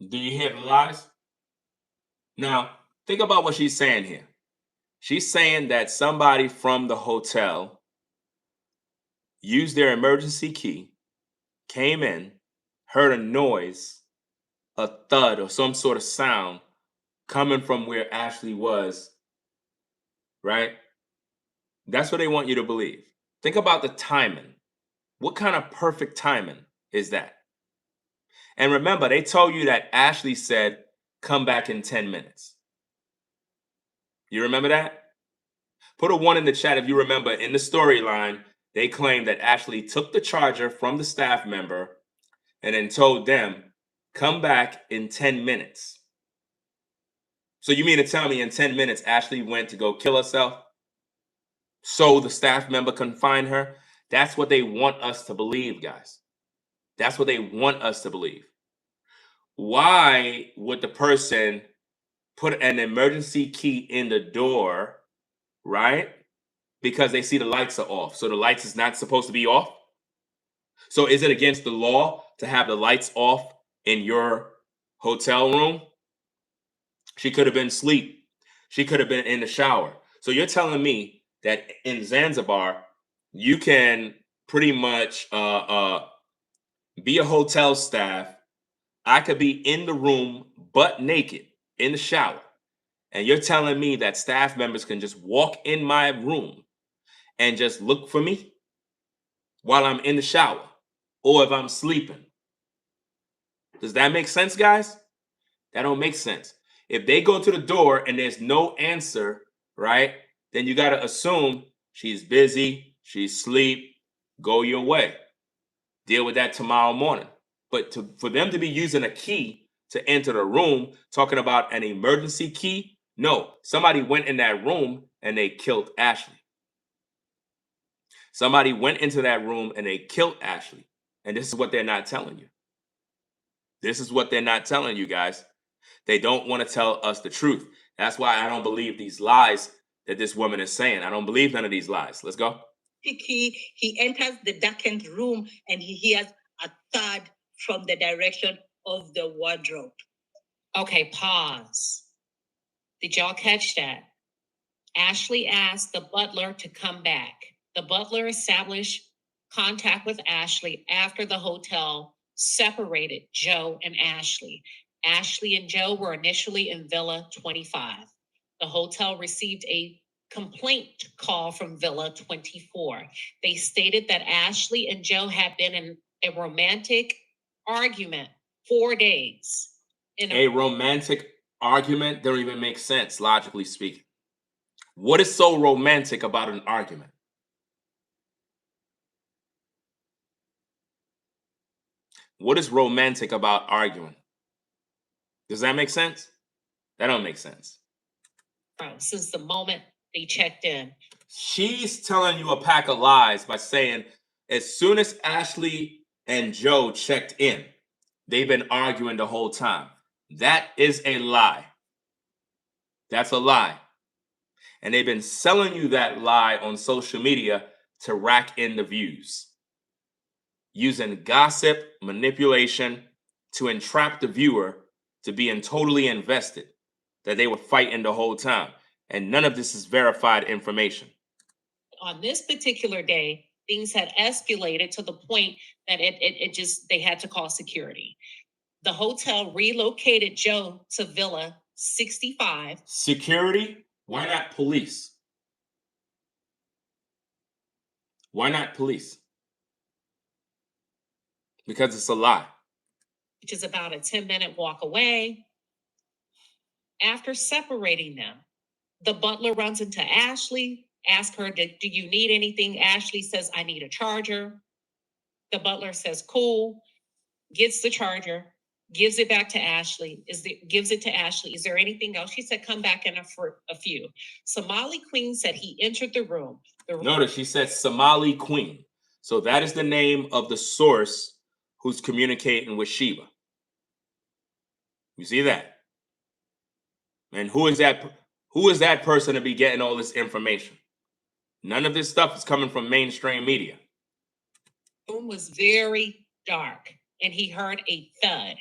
Do you hear the lies? Now, think about what she's saying here. She's saying that somebody from the hotel used their emergency key, came in, heard a noise, a thud or some sort of sound coming from where Ashlee was, right? That's what they want you to believe. Think about the timing. What kind of perfect timing is that? And remember, they told you that Ashlee said, come back in 10 minutes. You remember that? Put a 1 in the chat if you remember. In the storyline, they claimed that Ashlee took the charger from the staff member and then told them, come back in 10 minutes. So you mean to tell me in 10 minutes, Ashlee went to go kill herself so the staff member can find her? That's what they want us to believe, guys. That's what they want us to believe. Why would the person put an emergency key in the door, right? Because they see the lights are off. So the lights is not supposed to be off. So is it against the law to have the lights off in your hotel room? She could have been asleep. She could have been in the shower. So you're telling me that in Zanzibar, you can pretty much be a hotel staff. I could be in the room butt naked in the shower. And you're telling me that staff members can just walk in my room and just look for me while I'm in the shower or if I'm sleeping. Does that make sense, guys? That don't make sense. If they go to the door and there's no answer, right, then you got to assume she's busy, she's asleep, go your way. Deal with that tomorrow morning. But for them to be using a key to enter the room, talking about an emergency key, no, somebody went in that room and they killed Ashlee. Somebody went into that room and they killed Ashlee. And this is what they're not telling you. This is what they're not telling you, guys. They don't want to tell us the truth. That's why I don't believe these lies that this woman is saying. I don't believe none of these lies. Let's go. He enters the darkened room and he hears a thud from the direction of the wardrobe. Okay, pause. Did y'all catch that? Ashlee asked the butler to come back. The butler established contact with Ashlee after the hotel separated Joe and Ashlee. Ashlee and Joe were initially in Villa 25. The hotel received a complaint call from Villa 24. They stated that Ashlee and Joe had been in a romantic argument 4 days. A romantic argument don't even make sense, logically speaking. What is so romantic about an argument? What is romantic about arguing? Does that make sense? That don't make sense. Since the moment they checked in. She's telling you a pack of lies by saying as soon as Ashlee and Joe checked in, they've been arguing the whole time. That is a lie. That's a lie. And they've been selling you that lie on social media to rack in the views. Using gossip, manipulation to entrap the viewer to being totally invested, that they were fighting the whole time. And none of this is verified information. On this particular day, things had escalated to the point that they had to call security. The hotel relocated Joe to Villa 65. Security? Why not police? Why not police? Because it's a lie. Which is about a 10-minute walk away. After separating them, the butler runs into Ashlee, asks her, do you need anything? Ashlee says, I need a charger. The butler says, cool, gets the charger, gives it back to Ashlee. Gives it to Ashlee. Is there anything else? She said, come back in for a few. Somali Queen said he entered the room. Notice she said Somali Queen. So that is the name of the source who's communicating with Sheba. You see that? And who is that? Who is that person to be getting all this information? None of this stuff is coming from mainstream media. The room was very dark, and he heard a thud.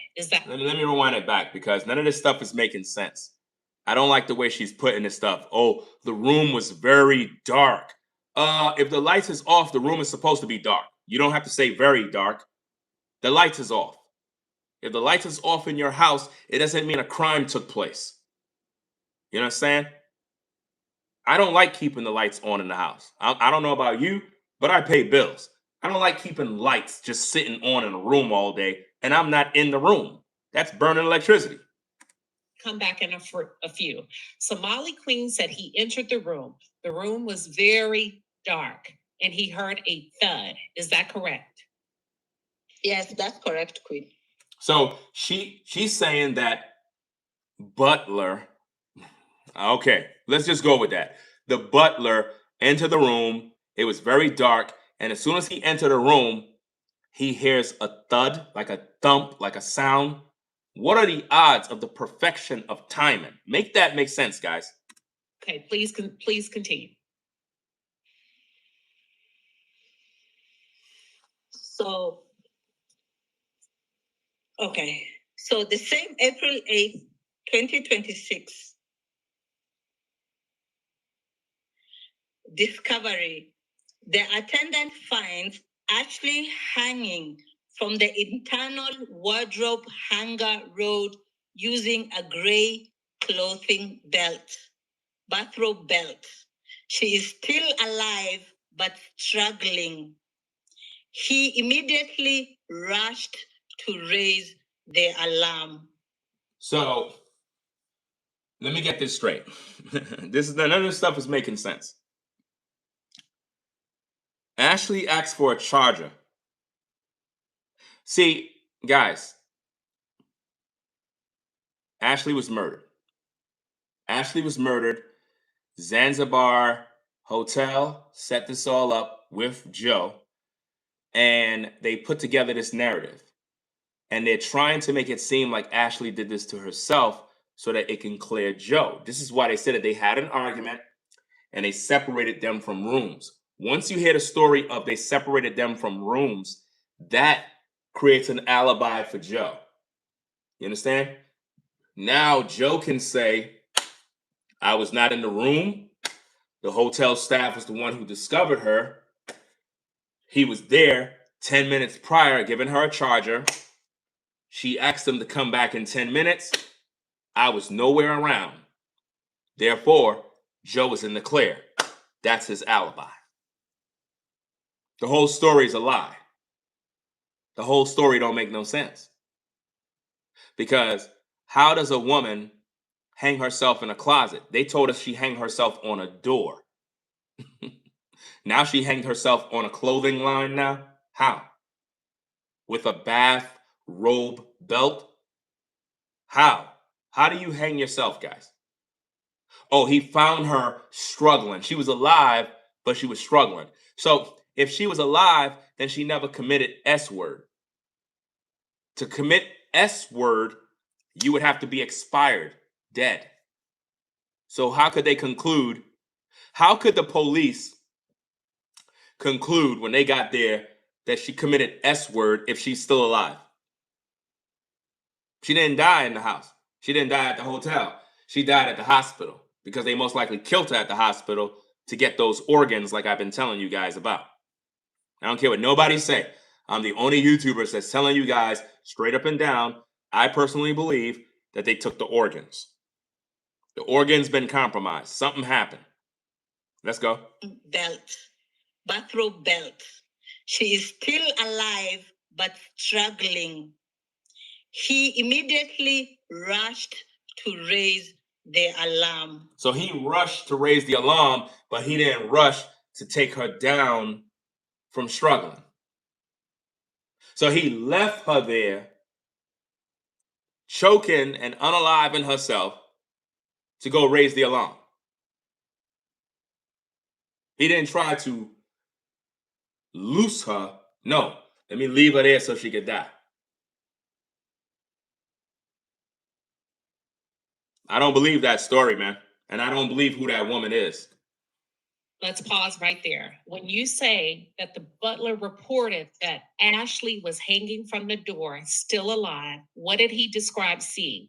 Let me rewind it back, because none of this stuff is making sense. I don't like the way she's putting this stuff. Oh, the room was very dark. If the lights is off, the room is supposed to be dark. You don't have to say very dark. The lights is off. If the lights is off in your house, it doesn't mean a crime took place. You understand? I don't like keeping the lights on in the house. I don't know about you, but I pay bills. I don't like keeping lights just sitting on in a room all day, and I'm not in the room. That's burning electricity. Come back in for a few. Somali Queen said he entered the room. The room was very dark, and he heard a thud. Is that correct? Yes, that's correct, Queen. So she's saying that butler. Okay, let's just go with that. The butler entered the room. It was very dark, and as soon as he entered the room, he hears a thud, like a thump, like a sound. What are the odds of the perfection of timing? Make that make sense, guys. Okay, please continue. So the same April 8th, 2026, discovery, the attendant finds Ashlee hanging from the internal wardrobe hanger rod using a gray clothing belt, bathrobe belt. She is still alive but struggling. He immediately rushed to raise the alarm. So let me get this straight. None of this stuff is making sense. Ashlee asked for a charger. See, guys, Ashlee was murdered. Ashlee was murdered. Zanzibar Hotel set this all up with Joe, and they put together this narrative. And they're trying to make it seem like Ashlee did this to herself so that it can clear Joe. This is why they said that they had an argument and they separated them from rooms. Once you hear the story of they separated them from rooms, that creates an alibi for Joe. You understand? Now Joe can say, I was not in the room. The hotel staff was the one who discovered her. He was there 10 minutes prior, giving her a charger. She asked him to come back in 10 minutes. I was nowhere around. Therefore, Joe was in the clear. That's his alibi. The whole story is a lie. The whole story don't make no sense. Because how does a woman hang herself in a closet? They told us she hung herself on a door. Now she hanged herself on a clothing line now? How? With a bath robe belt? How? How do you hang yourself, guys? Oh, he found her struggling. She was alive, but she was struggling. So if she was alive, then she never committed S-word. To commit S-word, you would have to be expired, dead. So how could they conclude? How could the police conclude when they got there that she committed S-word if she's still alive? She didn't die in the house. She didn't die at the hotel. She died at the hospital because they most likely killed her at the hospital to get those organs like I've been telling you guys about. I don't care what nobody say. I'm the only YouTuber that's telling you guys straight up and down, I personally believe that they took the organs. The organ's been compromised. Something happened. Let's go. Belt, bathrobe belt. She is still alive but struggling. He immediately rushed to raise the alarm. So he rushed to raise the alarm, but he didn't rush to take her down from struggling. So he left her there, choking and unaliving herself, to go raise the alarm. He didn't try to loose her. No, let me leave her there so she could die. I don't believe that story, man. And I don't believe who that woman is. Let's pause right there. When you say that the butler reported that Ashlee was hanging from the door, still alive, what did he describe seeing?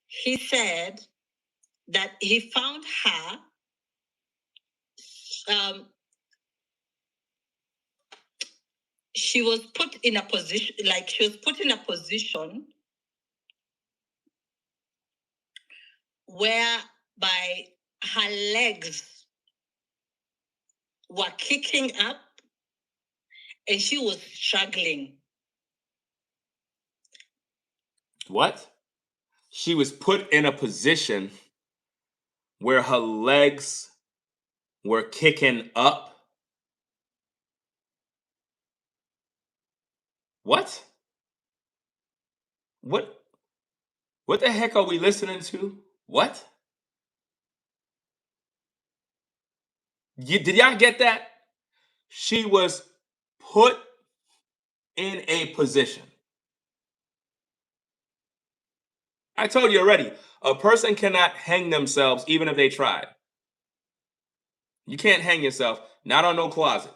He said that he found her she was put in a position, whereby her legs were kicking up and she was struggling. What? She was put in a position where her legs were kicking up. What? What the heck are we listening to? What? Did y'all get that? She was put in a position. I told you already, a person cannot hang themselves even if they tried. You can't hang yourself, not on no closet.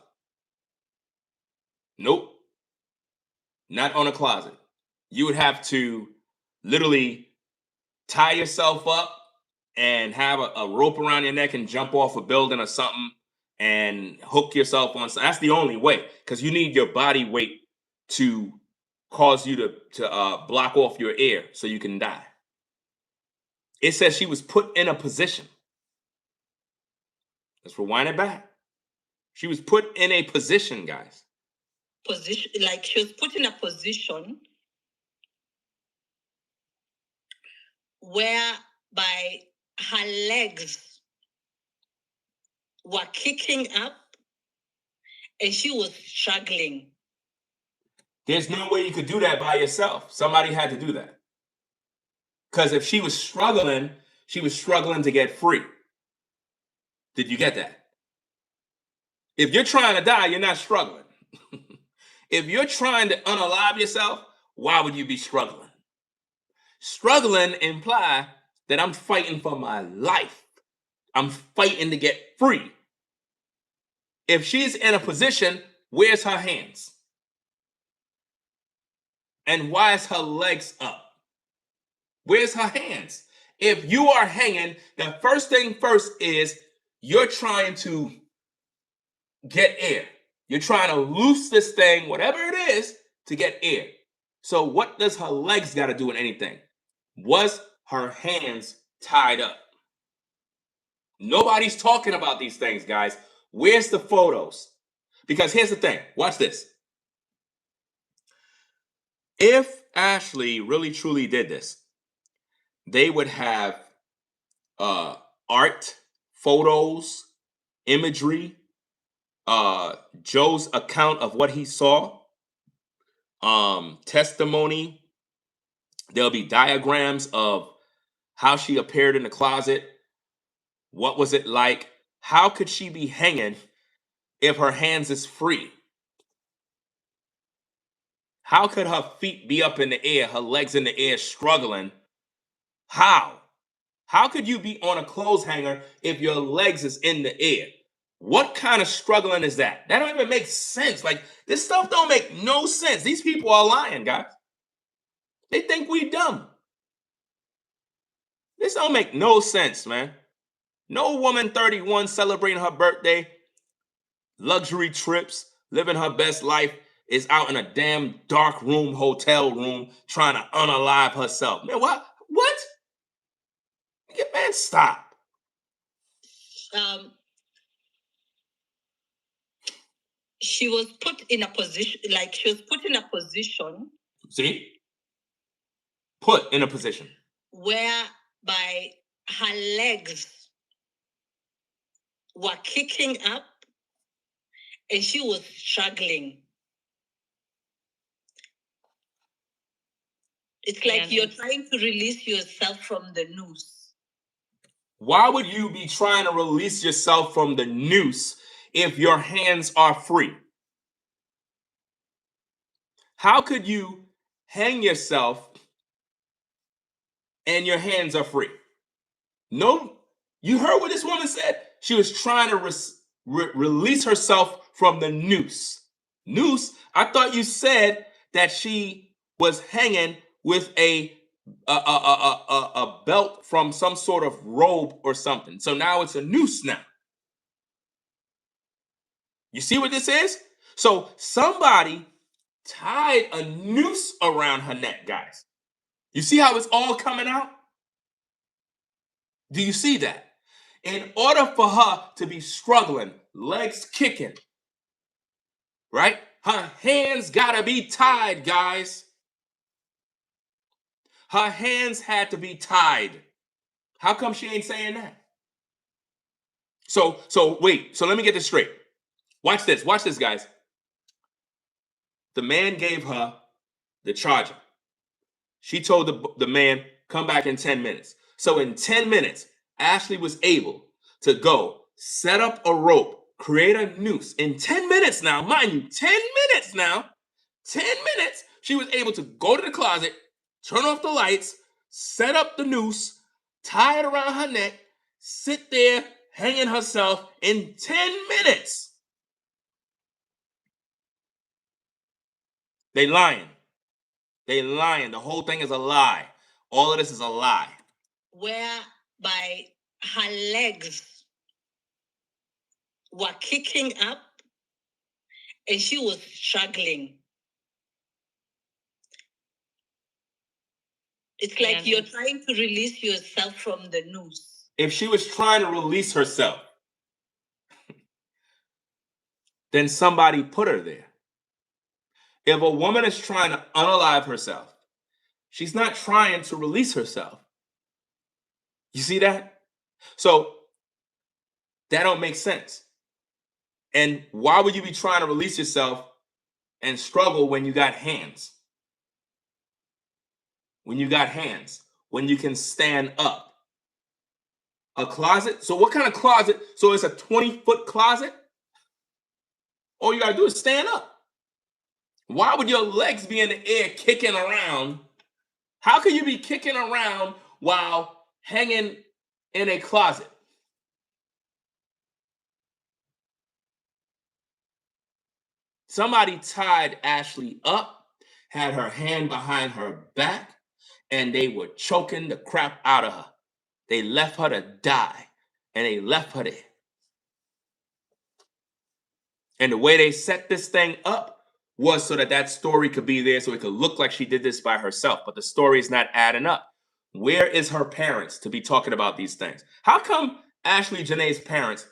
Nope. Not on a closet. You would have to literally tie yourself up and have a rope around your neck and jump off a building or something and hook yourself on. That's the only way, because you need your body weight to cause you to block off your air so you can die. It says she was put in a position. Let's rewind it back. She was put in a position, guys. Position, like she was put in a position whereby her legs were kicking up and she was struggling. There's no way you could do that by yourself. Somebody had to do that. Because if she was struggling to get free. Did you get that? If you're trying to die, you're not struggling. If you're trying to unalive yourself, why would you be struggling? Struggling implies that I'm fighting for my life. I'm fighting to get free. If she's in a position, where's her hands? And why is her legs up? Where's her hands? If you are hanging, the first thing first is you're trying to get air. You're trying to loose this thing, whatever it is, to get air. So what does her legs got to do with anything? Was her hands tied up? Nobody's talking about these things, guys. Where's the photos? Because here's the thing. Watch this. If Ashlee really truly did this, they would have art, photos, imagery, Joe's account of what he saw, testimony. There'll be diagrams of how she appeared in the closet. What was it like? How could she be hanging if her hands is free? How could her feet be up in the air, her legs in the air struggling? How? How could you be on a clothes hanger if your legs is in the air? What kind of struggling is that? That don't even make sense. Like, this stuff don't make no sense. These people are lying, guys. They think we dumb. This don't make no sense, man. No woman 31 celebrating her birthday luxury trips, living her best life, is out in a damn dark room, hotel room, trying to unalive herself. Man, what? What? Man, stop. She was put in a position, See? Put in a position. Whereby her legs were kicking up and she was struggling. It's like you're trying to release yourself from the noose. Why would you be trying to release yourself from the noose if your hands are free? How could you hang yourself and your hands are free? No, you heard what this woman said? She was trying to release herself from the noose. Noose? I thought you said that she was hanging with a belt from some sort of robe or something. So now it's a noose now. You see what this is? So somebody tied a noose around her neck, guys. You see how it's all coming out? Do you see that? In order for her to be struggling, legs kicking, right? Her hands gotta be tied, guys. Her hands had to be tied. How come she ain't saying that? So wait, so let me get this straight. Watch this, guys. The man gave her the charger. She told the man, come back in 10 minutes. So in 10 minutes, Ashlee was able to go set up a rope, create a noose. In 10 minutes now, mind you, 10 minutes now, 10 minutes, she was able to go to the closet, turn off the lights, set up the noose, tie it around her neck, sit there hanging herself in 10 minutes. They lying. They lying. The whole thing is a lie. All of this is a lie. Whereby her legs were kicking up and she was struggling. It's like you're trying to release yourself from the noose. If she was trying to release herself, then somebody put her there. If a woman is trying to unalive herself, she's not trying to release herself. You see that? So that don't make sense. And why would you be trying to release yourself and struggle when you got hands? When you got hands, when you can stand up. A closet? So what kind of closet? So it's a 20-foot closet? All you gotta do is stand up. Why would your legs be in the air kicking around? How can you be kicking around while hanging in a closet? Somebody tied Ashlee up, had her hand behind her back, and they were choking the crap out of her. They left her to die, and they left her there. And the way they set this thing up was so that story could be there, so it could look like she did this by herself. But the story is not adding up. Where is her parents to be talking about these things? How come Ashlee Jenae's parents,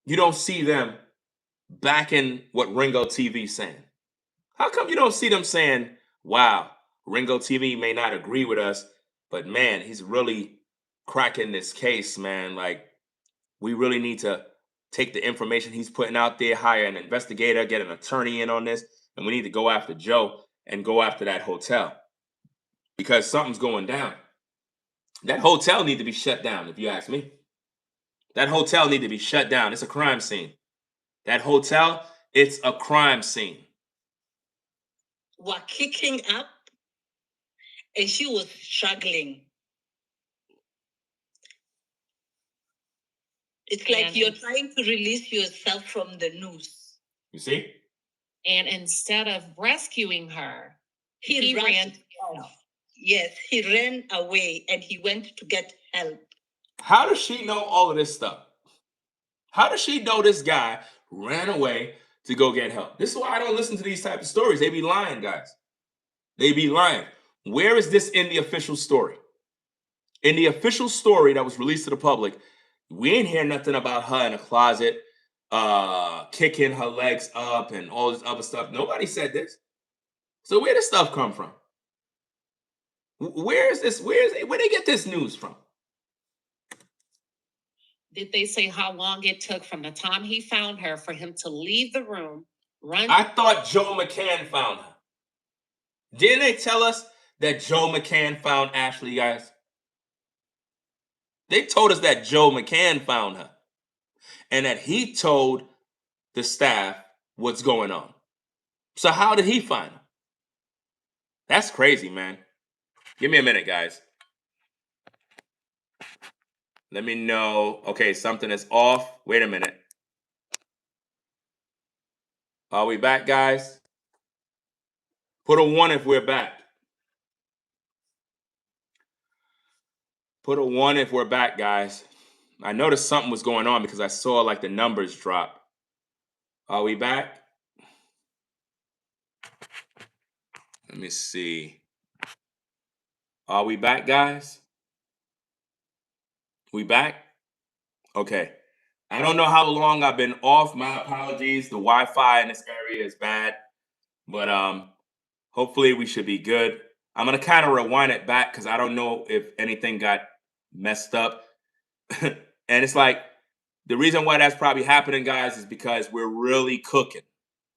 you don't see them backing what Ringo TV's saying? How come you don't see them saying, wow, Ringo TV may not agree with us, but man, he's really cracking this case, man. Like, we really need to take the information he's putting out there, hire an investigator, get an attorney in on this, and we need to go after Joe and go after that hotel because something's going down. That hotel need to be shut down, if you ask me. That hotel need to be shut down. It's a crime scene. That hotel, it's a crime scene. Were kicking up and she was struggling. It's like you're trying to release yourself from the noose. You see? And instead of rescuing her, he ran. Yes, he ran away and he went to get help. How does she know all of this stuff? How does she know this guy ran away to go get help. This is why I don't listen to these type of stories. They be lying, guys. They be lying. Where is this in the official story? In the official story that was released to the public, we ain't hear nothing about her in a closet, kicking her legs up and all this other stuff. Nobody said this. So where does stuff come from? Where is this? Where they get this news from? Did they say how long it took from the time he found her for him to leave the room, run? I thought Joe McCann found her. Didn't they tell us that Joe McCann found Ashlee, guys? They told us that Joe McCann found her and that he told the staff what's going on. So how did he find her? That's crazy, man. Give me a minute, guys. Let me know. Okay, something is off. Wait a minute. Are we back, guys? Put a 1 if we're back. Put a 1 if we're back, guys. I noticed something was going on because I saw like the numbers drop. Are we back? Let me see. Are we back, guys? We back? Okay. I don't know how long I've been off. My apologies. The Wi-Fi in this area is bad. But hopefully we should be good. I'm going to kind of rewind it back because I don't know if anything got messed up. And it's like, the reason why that's probably happening, guys, is because we're really cooking.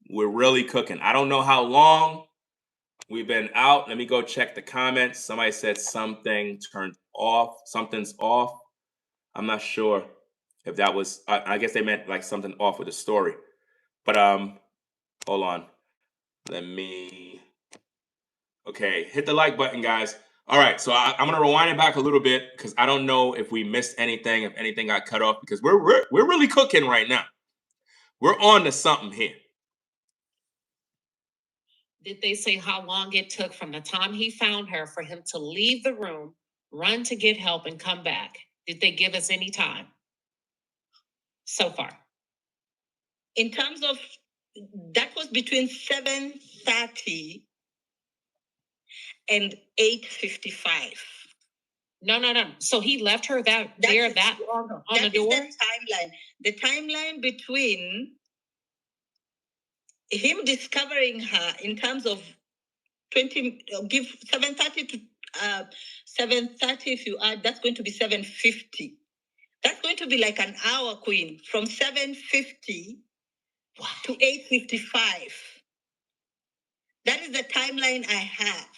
We're really cooking. I don't know how long we've been out. Let me go check the comments. Somebody said something turned off. Something's off. I'm not sure if that was, I guess they meant like something off with the story. But hold on. Let me, okay, hit the like button, guys. All right, so I'm gonna rewind it back a little bit because I don't know if we missed anything, if anything got cut off, because we're really cooking right now. We're on to something here. Did they say how long it took from the time he found her for him to leave the room, run to get help, and come back? Did they give us any time so far? In terms of, that was between 7:30 and 8:55. No. So he left her on the door? The timeline. The timeline between him discovering her in terms of 7:30 to 7:30, if you add, that's going to be 7:50. That's going to be like an hour, Queen, from 7:50 to 8:55. That is the timeline I have.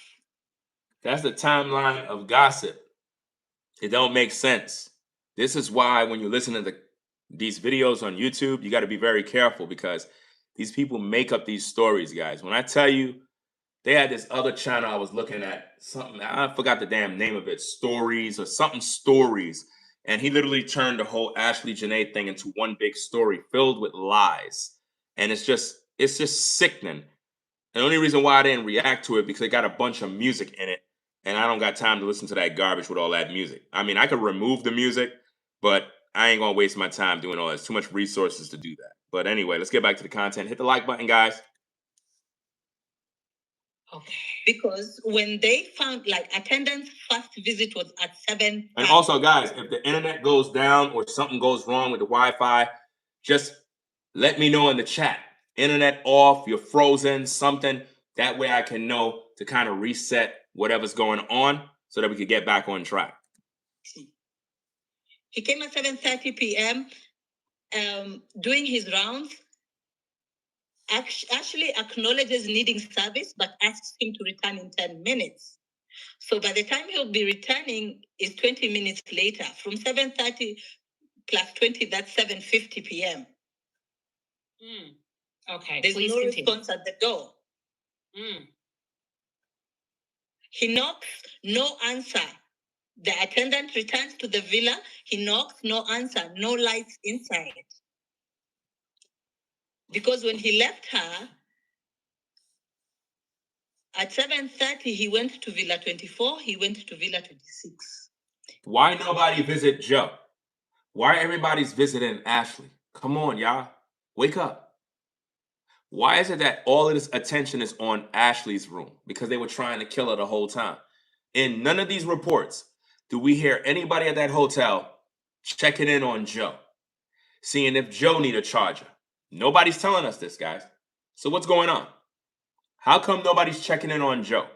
That's the timeline of gossip. It don't make sense. This is why when you're listening to these videos on YouTube, you got to be very careful because these people make up these stories, guys. When I tell you, they had this other channel I was looking at, something, I forgot the damn name of it, Stories or something Stories. And he literally turned the whole Ashlee Jenae thing into one big story filled with lies. And it's just sickening. And the only reason why I didn't react to it because it got a bunch of music in it. And I don't got time to listen to that garbage with all that music. I mean, I could remove the music, but I ain't gonna waste my time doing all that. It's too much resources to do that. But anyway, let's get back to the content. Hit the like button, guys. Okay. Because when they found, like, attendance first visit was at 7. And also, guys, if the internet goes down or something goes wrong with the Wi-Fi, just let me know in the chat. Internet off, you're frozen, something. That way I can know to kind of reset whatever's going on so that we could get back on track. He came at 7:30 p.m. Doing his rounds. Actually acknowledges needing service, but asks him to return in 10 minutes. So by the time he'll be returning is 20 minutes later. From 7:30 plus 20, that's 7:50 p.m. Okay. There's no response at the door. He knocks, no answer. The attendant returns to the villa. He knocks, no answer, no lights inside. Because when he left her, at 7:30, he went to Villa 24, he went to Villa 26. Why nobody visit Joe? Why everybody's visiting Ashlee? Come on, y'all. Wake up. Why is it that all of this attention is on Ashlee's room? Because they were trying to kill her the whole time. In none of these reports do we hear anybody at that hotel checking in on Joe, seeing if Joe need a charger. Nobody's telling us this, guys. So what's going on? How come nobody's checking in on Joe?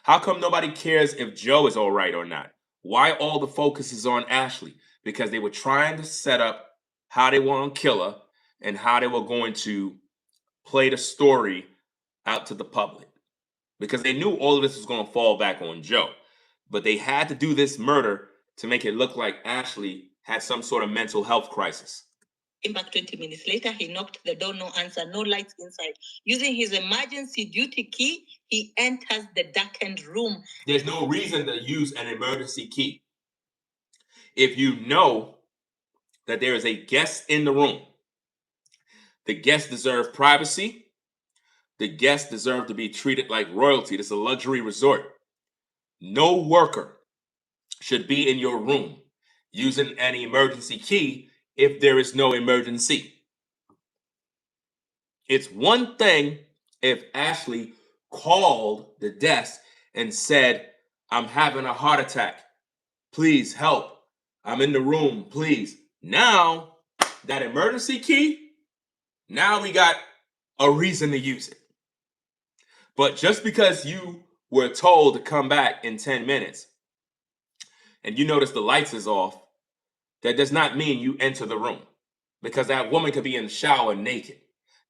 How come nobody cares if Joe is all right or not? Why all the focus is on Ashlee? Because they were trying to set up how they were going to kill her and how they were going to play the story out to the public. Because they knew all of this was going to fall back on Joe. But they had to do this murder to make it look like Ashlee had some sort of mental health crisis. Came back 20 minutes later, he knocked the door, no answer, no lights inside. Using his emergency duty key, he enters the darkened room. There's no reason to use an emergency key. If you know that there is a guest in the room, the guest deserves privacy. The guests deserve to be treated like royalty. This is a luxury resort. No worker should be in your room using an emergency key if there is no emergency. It's one thing if Ashlee called the desk and said, I'm having a heart attack. Please help. I'm in the room, please. Now, that emergency key, now we got a reason to use it. But just because you were told to come back in 10 minutes and you notice the lights is off, that does not mean you enter the room. Because that woman could be in the shower naked.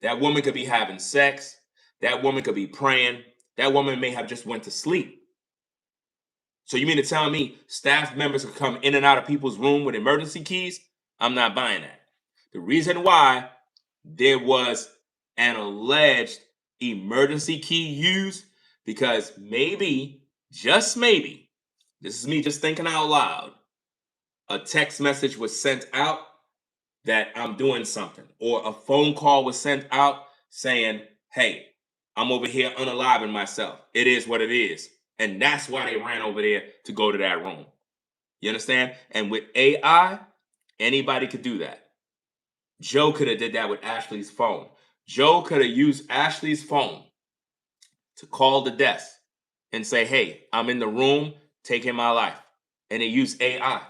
That woman could be having sex. That woman could be praying. That woman may have just went to sleep. So you mean to tell me staff members could come in and out of people's room with emergency keys? I'm not buying that. The reason why there was an alleged emergency key used, because maybe, just maybe, this is me just thinking out loud, a text message was sent out that I'm doing something, or a phone call was sent out saying, hey, I'm over here unaliving myself. It is what it is. And that's why they ran over there to go to that room. You understand? And with AI, anybody could do that. Joe could have did that with Ashlee's phone. Joe could have used Ashlee's phone to call the desk and say, hey, I'm in the room taking my life. And they use AI.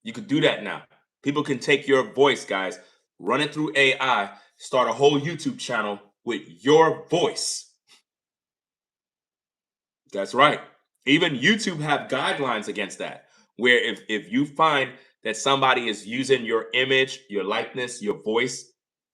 You could do that now. People can take your voice, guys, run it through AI, start a whole YouTube channel with your voice. That's right. Even YouTube have guidelines against that, where if you find that somebody is using your image, your likeness, your voice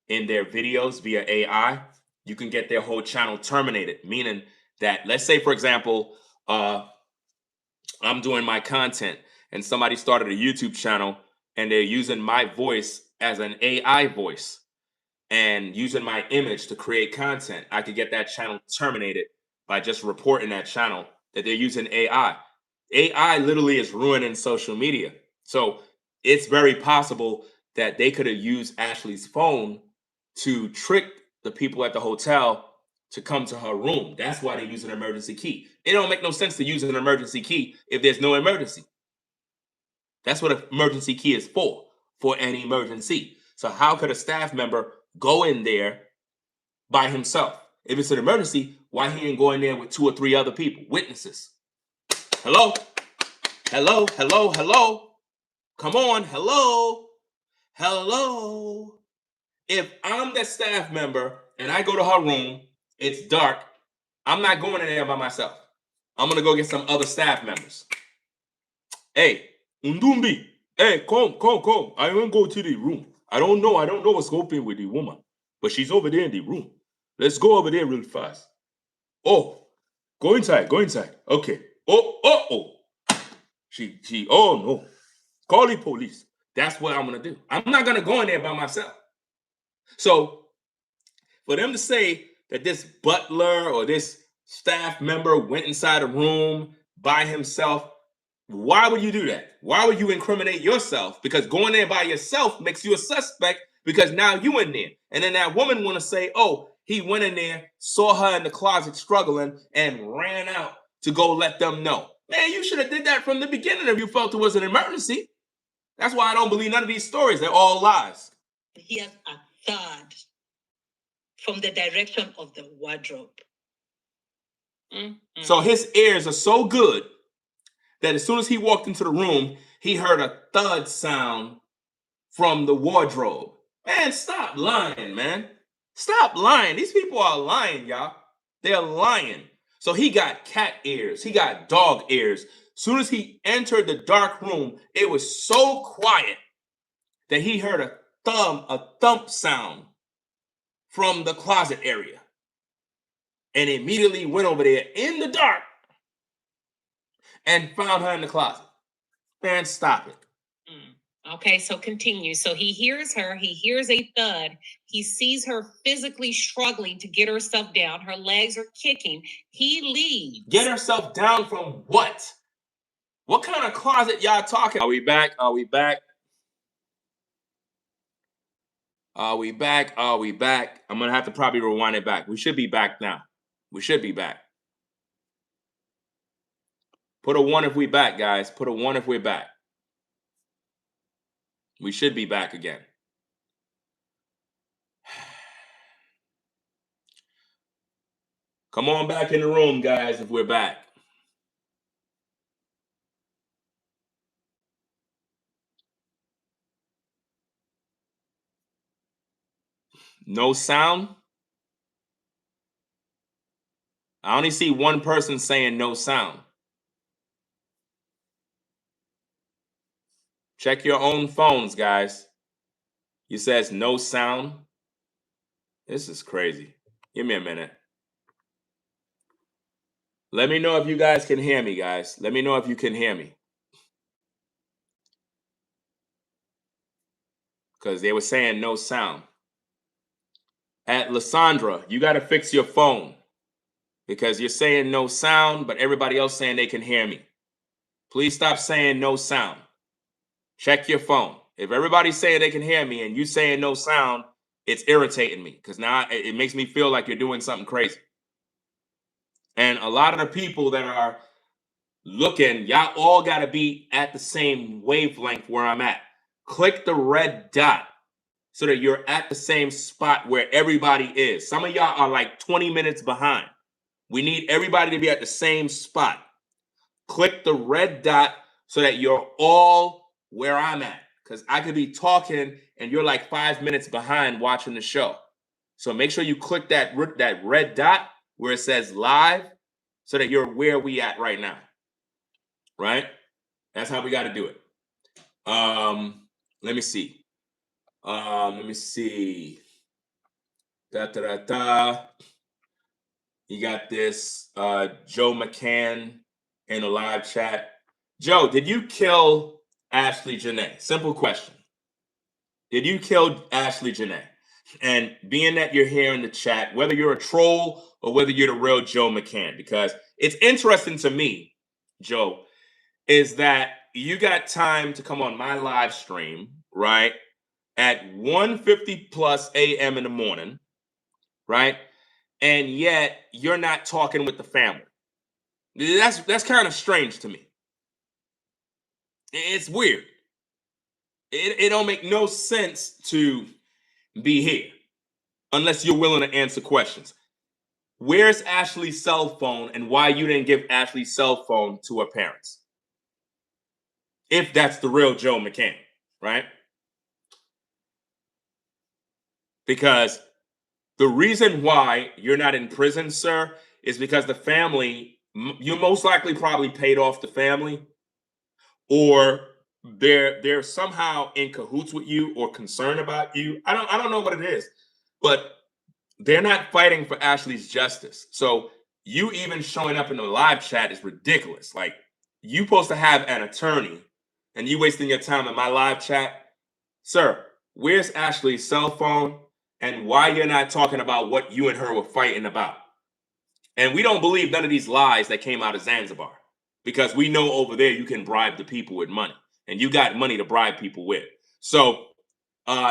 in their videos via AI, you can get their whole channel terminated. Meaning that, let's say, for example, I'm doing my content and somebody started a YouTube channel and they're using my voice as an AI voice and using my image to create content, I could get that channel terminated by just reporting that channel that they're using AI. AI literally is ruining social media. So it's very possible that they could have used Ashlee's phone to trick the people at the hotel to come to her room. That's why they use an emergency key. It don't make no sense to use an emergency key if there's no emergency. That's what an emergency key is for an emergency. So how could a staff member go in there by himself? If it's an emergency, why he ain't going there with 2 or 3 other people, witnesses? Hello? Hello? Hello? Hello? Come on, hello? Hello? If I'm the staff member and I go to her room, it's dark, I'm not going in there by myself. I'm going to go get some other staff members. Hey, Undumbi, hey, come. I won't go to the room. I don't know what's open with the woman, but she's over there in the room. Let's go over there real fast. Oh, go inside. Okay. Oh. She, oh no. Call the police. That's what I'm going to do. I'm not going to go in there by myself. So for them to say that this butler or this staff member went inside a room by himself, why would you do that? Why would you incriminate yourself? Because going there by yourself makes you a suspect because now you in there. And then that woman want to say, oh, he went in there, saw her in the closet struggling and ran out to go let them know. Man, you should have did that from the beginning if you felt it was an emergency. That's why I don't believe none of these stories. They're all lies. Here's a third from the direction of the wardrobe. So his ears are so good that as soon as he walked into the room, he heard a thud sound from the wardrobe. Man, stop lying, man. Stop lying. These people are lying, y'all. They're lying. So he got cat ears. He got dog ears. As soon as he entered the dark room, it was so quiet that he heard a thump sound from the closet area. And immediately went over there in the dark and found her in the closet. Man, stop it. Okay, so continue. So he hears her, he hears a thud, he sees her physically struggling to get herself down, her legs are kicking, he leaves. Get herself down from what? What kind of closet y'all talking? Are we back? Are we back? Are we back? Are we back? I'm gonna have to probably rewind it back. We should be back now. We should be back. Put a 1 if we back, guys. Put a 1 if we're back. We should be back again. Come on back in the room, guys, if we're back. No sound? I only see one person saying no sound. Check your own phones, guys. He says no sound. This is crazy. Give me a minute. Let me know if you guys can hear me, guys. Let me know if you can hear me. Because they were saying no sound. At Lysandra, you got to fix your phone. Because you're saying no sound, but everybody else saying they can hear me. Please stop saying no sound. Check your phone. If everybody's saying they can hear me and you saying no sound, it's irritating me. Because now it makes me feel like you're doing something crazy. And a lot of the people that are looking, y'all all got to be at the same wavelength where I'm at. Click the red dot so that you're at the same spot where everybody is. Some of y'all are like 20 minutes behind. We need everybody to be at the same spot. Click the red dot so that you're all where I'm at. Because I could be talking and you're like 5 minutes behind watching the show. So make sure you click that red dot where it says live so that you're where we at right now. Right? That's how we got to do it. Let me see. You got this Joe McCann in a live chat. Joe, did you kill Ashlee Jenae? Simple question. Did you kill Ashlee Jenae? And being that you're here in the chat, whether you're a troll or whether you're the real Joe McCann, because it's interesting to me, Joe, is that you got time to come on my live stream, right, at 1:50 plus a.m. in the morning, right? And yet you're not talking with the family. That's kind of strange to me. It's weird. It don't make no sense to be here unless you're willing to answer questions. Where's Ashlee's cell phone and why you didn't give Ashlee's cell phone to her parents? If that's the real Joe McCann, right? Because the reason why you're not in prison, sir, is because the family, you most likely probably paid off the family, or they're somehow in cahoots with you or concerned about you. I don't know what it is, but they're not fighting for Ashlee's justice. So you even showing up in the live chat is ridiculous. Like, you supposed to have an attorney and you wasting your time in my live chat. Sir, where's Ashlee's cell phone and why you're not talking about what you and her were fighting about? And we don't believe none of these lies that came out of Zanzibar, because we know over there you can bribe the people with money, and you got money to bribe people with. So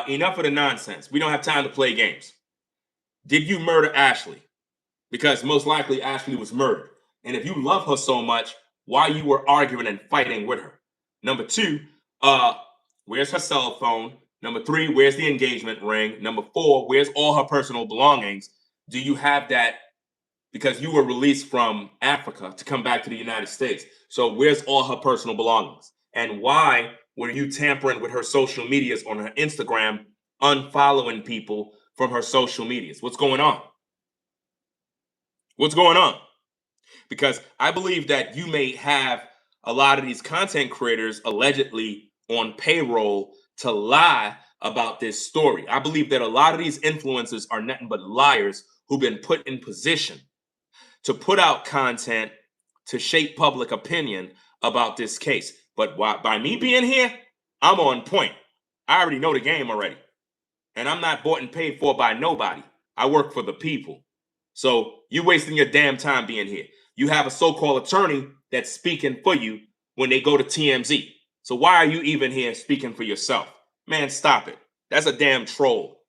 enough of the nonsense. We don't have time to play games. Did you murder Ashlee? Because most likely Ashlee was murdered. And if you love her so much, why you were arguing and fighting with her? Number two, where's her cell phone? Number 3, where's the engagement ring? Number 4, where's all her personal belongings? Do you have that? Because you were released from Africa to come back to the United States. So where's all her personal belongings? And why were you tampering with her social medias on her Instagram, unfollowing people from her social medias? What's going on? What's going on? Because I believe that you may have a lot of these content creators allegedly on payroll to lie about this story. I believe that a lot of these influencers are nothing but liars who've been put in position to put out content to shape public opinion about this case. But by me being here, I'm on point. I already know the game already. And I'm not bought and paid for by nobody. I work for the people. So you're wasting your damn time being here. You have a so-called attorney that's speaking for you when they go to TMZ. So why are you even here speaking for yourself? Man, stop it. That's a damn troll.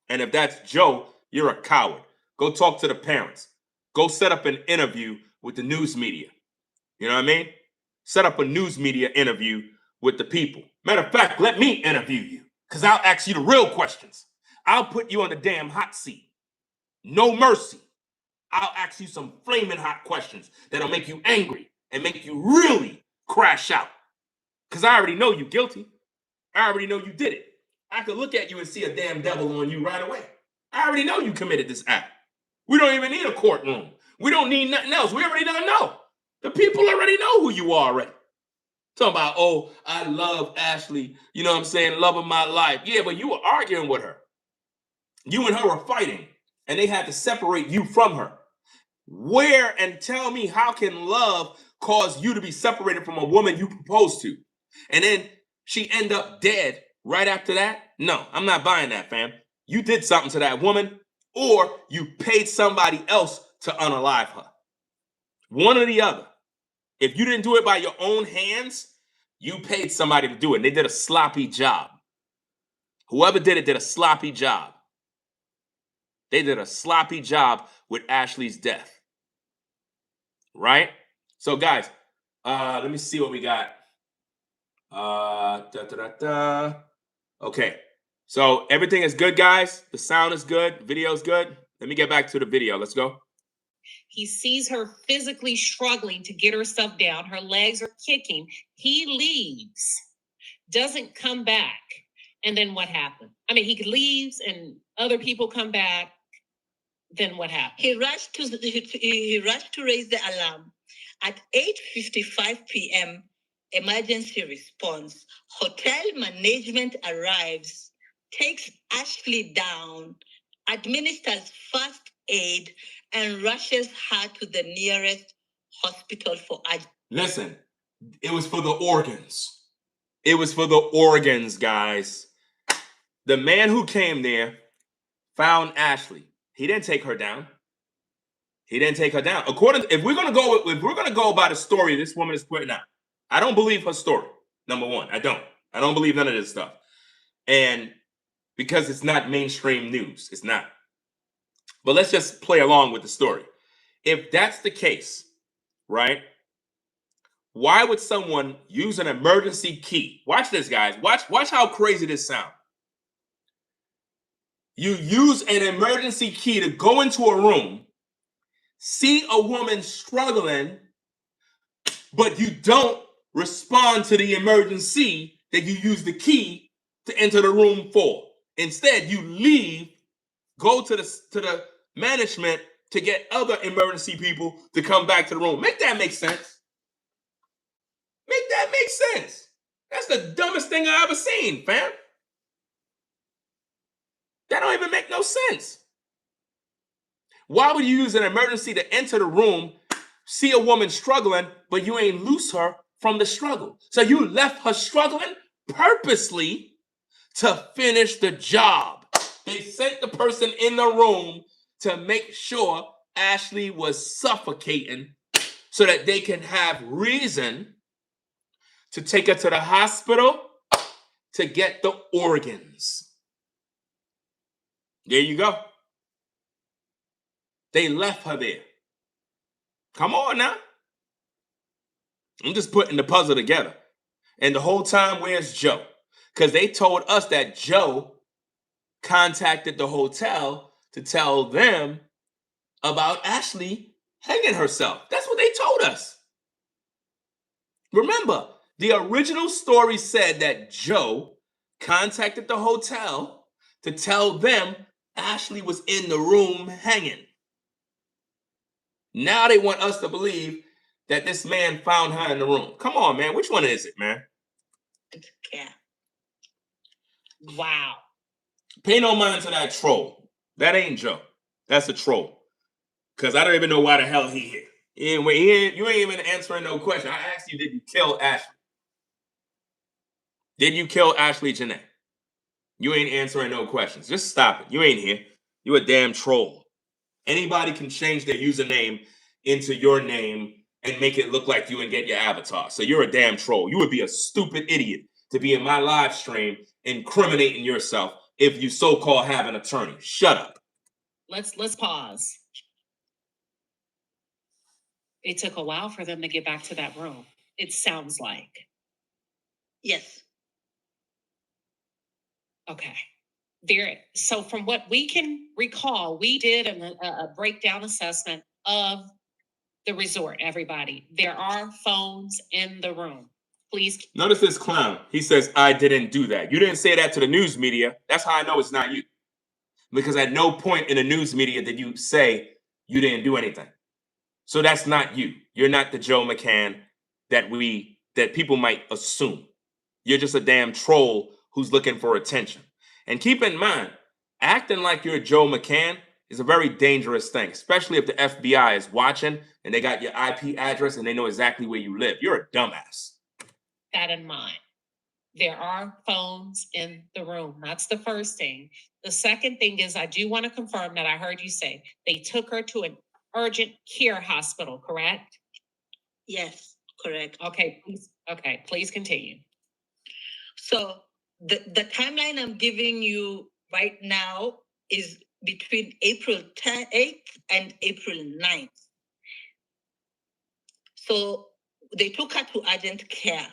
And if that's Joe, you're a coward. Go talk to the parents. Go set up an interview with the news media. You know what I mean? Set up a news media interview with the people. Matter of fact, let me interview you because I'll ask you the real questions. I'll put you on the damn hot seat. No mercy. I'll ask you some flaming hot questions that'll make you angry and make you really crash out. Because I already know you're guilty. I already know you did it. I could look at you and see a damn devil on you right away. I already know you committed this act. We don't even need a courtroom. We don't need nothing else. We already don't know. The people already know who you are already. Talking about, oh, I love Ashlee. You know what I'm saying? Love of my life. Yeah, but you were arguing with her. You and her were fighting. And they had to separate you from her. Where and tell me, how can love cause you to be separated from a woman you proposed to? And then she end up dead right after that? No, I'm not buying that, fam. You did something to that woman, or you paid somebody else to unalive her. One or the other. If you didn't do it by your own hands, you paid somebody to do it. And they did a sloppy job. Whoever did it did a sloppy job. They did a sloppy job with Ashlee's death. Right? So, guys, let me see what we got. Okay. So everything is good, guys. The sound is good. Video is good. Let me get back to the video. Let's go. He sees her physically struggling to get herself down. Her legs are kicking. He leaves, doesn't come back. And then what happened? I mean, he leaves and other people come back. Then what happened? He rushed to raise the alarm. At 8:55 p.m., emergency response. Hotel management arrives, takes Ashlee down, administers first aid, and rushes her to the nearest hospital for urgent. Listen, it was for the organs. It was for the organs, guys. The man who came there found Ashlee. He didn't take her down. He didn't take her down. If we're gonna go by the story this woman is putting out, I don't believe her story. Number one, I don't believe none of this stuff. And because it's not mainstream news, it's not. But let's just play along with the story. If that's the case, right? Why would someone use an emergency key? Watch this, guys. Watch how crazy this sounds. You use an emergency key to go into a room, see a woman struggling, but you don't respond to the emergency that you use the key to enter the room for. Instead, you leave, go to the management to get other emergency people to come back to the room. Make that make sense. Make that make sense. That's the dumbest thing I ever seen, fam. That don't even make no sense. Why would you use an emergency to enter the room, see a woman struggling, but you ain't loose her from the struggle? So you left her struggling purposely to finish the job. They sent the person in the room to make sure Ashlee was suffocating so that they can have reason to take her to the hospital to get the organs. There you go. They left her there. Come on now. I'm just putting the puzzle together. And the whole time, where's Joe? because they told us that Joe contacted the hotel to tell them about Ashlee hanging herself. That's what they told us. Remember, the original story said that Joe contacted the hotel to tell them Ashlee was in the room hanging. Now they want us to believe that this man found her in the room. Come on, man. Which one is it, man? Yeah. Wow. Pay no mind to that troll. That ain't Joe. That's a troll. Because I don't even know why the hell he here. You ain't even answering no question. I asked you, did you kill Ashlee? Did you kill Ashlee Jenae? You ain't answering no questions. Just stop it. You ain't here. You a damn troll. Anybody can change their username into your name and make it look like you and get your avatar. So you're a damn troll. You would be a stupid idiot to be in my live stream incriminating yourself if you so-called have an attorney. Shut up. Let's pause. It took a while for them to get back to that room. It sounds like. Yes. Okay. So from what we can recall, we did a breakdown assessment of the resort, everybody. There are phones in the room. Please. Notice this clown. He says, I didn't do that. You didn't say that to the news media. That's how I know it's not you. Because at no point in the news media did you say you didn't do anything. So that's not you. You're not the Joe McCann that people might assume. You're just a damn troll who's looking for attention. And keep in mind, acting like you're Joe McCann is a very dangerous thing, especially if the FBI is watching and they got your IP address and they know exactly where you live. You're a dumbass. That in mind. There are phones in the room. That's the first thing. The second thing is I do want to confirm that I heard you say they took her to an urgent care hospital, correct? Yes, correct. Okay, please continue. So the timeline I'm giving you right now is between April 8th and April 9th. So they took her to urgent care.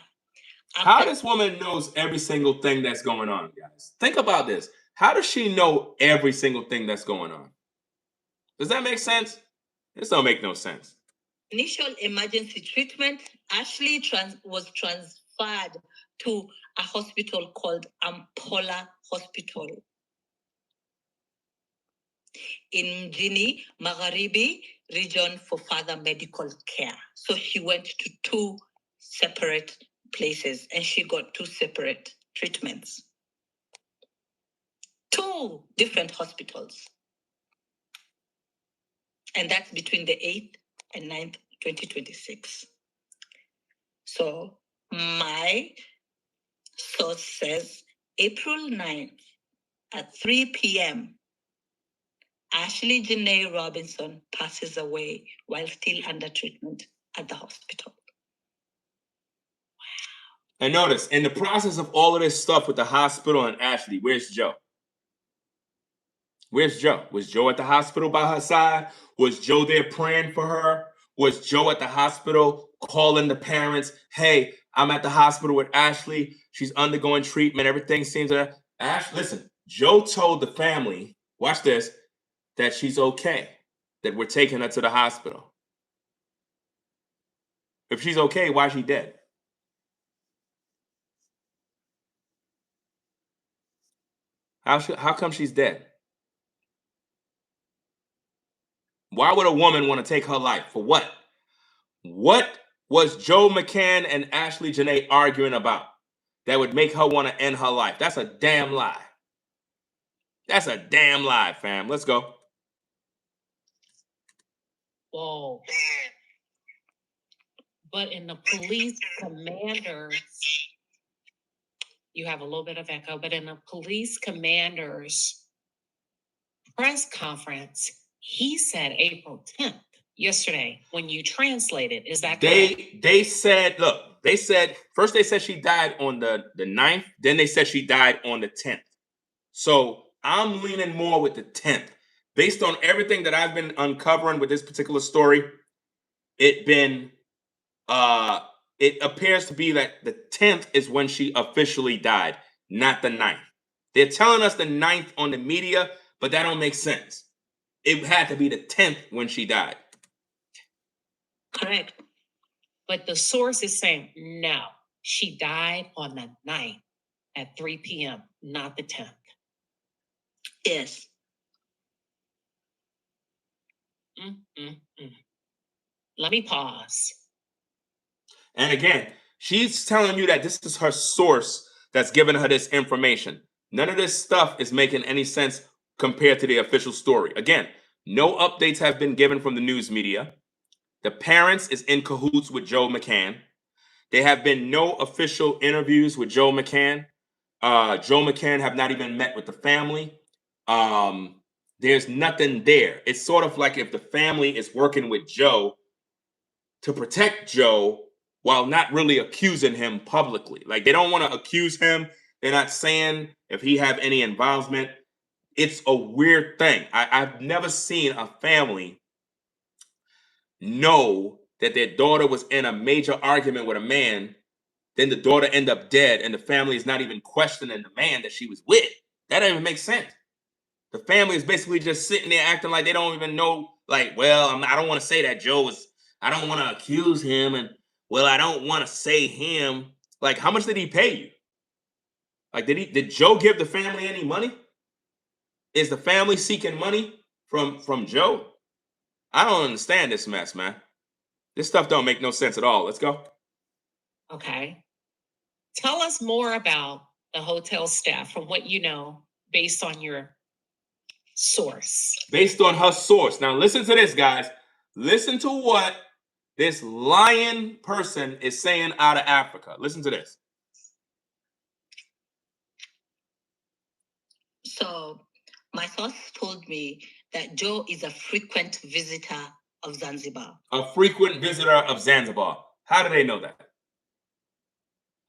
How this woman knows every single thing that's going on, guys? Think about this. How does she know every single thing that's going on? Does that make sense? This don't make no sense. Initial emergency treatment, Ashlee was transferred to a hospital called Ampola Hospital in Mjini Magharibi region for further medical care. So she went to 2 separate places and she got 2 separate treatments. 2 different hospitals. And that's between the 8th and 9th, 2026. So my source says April 9th at 3 p.m., Ashlee Jenae Robinson passes away while still under treatment at the hospital. And notice, in the process of all of this stuff with the hospital and Ashlee, where's Joe? Where's Joe? Was Joe at the hospital by her side? Was Joe there praying for her? Was Joe at the hospital calling the parents, hey, I'm at the hospital with Ashlee. She's undergoing treatment. Everything seems to... Listen, Joe told the family, watch this, that she's okay, that we're taking her to the hospital. If she's okay, why is she dead? How come she's dead? Why would a woman want to take her life? For what? What was Joe McCann and Ashlee Jenae arguing about that would make her want to end her life? That's a damn lie. That's a damn lie, fam. Let's go. Whoa. But in the police commanders, you have a little bit of echo, but in the police commander's press conference, he said April 10th yesterday when you translated. Is that correct? They said, look, they said, first they said she died on the 9th, then they said she died on the 10th. So I'm leaning more with the 10th. Based on everything that I've been uncovering with this particular story, it appears to be that the 10th is when she officially died, not the 9th. They're telling us the 9th on the media, but that don't make sense. It had to be the 10th when she died. Correct. But the source is saying, no, she died on the 9th at 3 p.m., not the 10th. Yes. Let me pause. And again, she's telling you that this is her source that's giving her this information. None of this stuff is making any sense compared to the official story. Again, no updates have been given from the news media. The parents is in cahoots with Joe McCann. There have been no official interviews with Joe McCann. Joe McCann have not even met with the family. There's nothing there. It's sort of like if the family is working with Joe to protect Joe while not really accusing him publicly. Like they don't want to accuse him. They're not saying if he have any involvement. It's a weird thing. I've never seen a family know that their daughter was in a major argument with a man, then the daughter end up dead, and the family is not even questioning the man that she was with. That doesn't even make sense. The family is basically just sitting there acting like they don't even know, like, well, I don't want to say that Joe was, I don't want to accuse him, and, well, I don't want to say him. Like, how much did he pay you? Like, did Joe give the family any money? Is the family seeking money from Joe? I don't understand this mess, man. This stuff don't make no sense at all. Let's go. Okay. Tell us more about the hotel staff from what you know based on your source. Based on her source. Now listen to this, guys. Listen to what this lying person is saying out of Africa. Listen to this. So my source told me that Joe is a frequent visitor of Zanzibar. A frequent visitor of Zanzibar. How do they know that?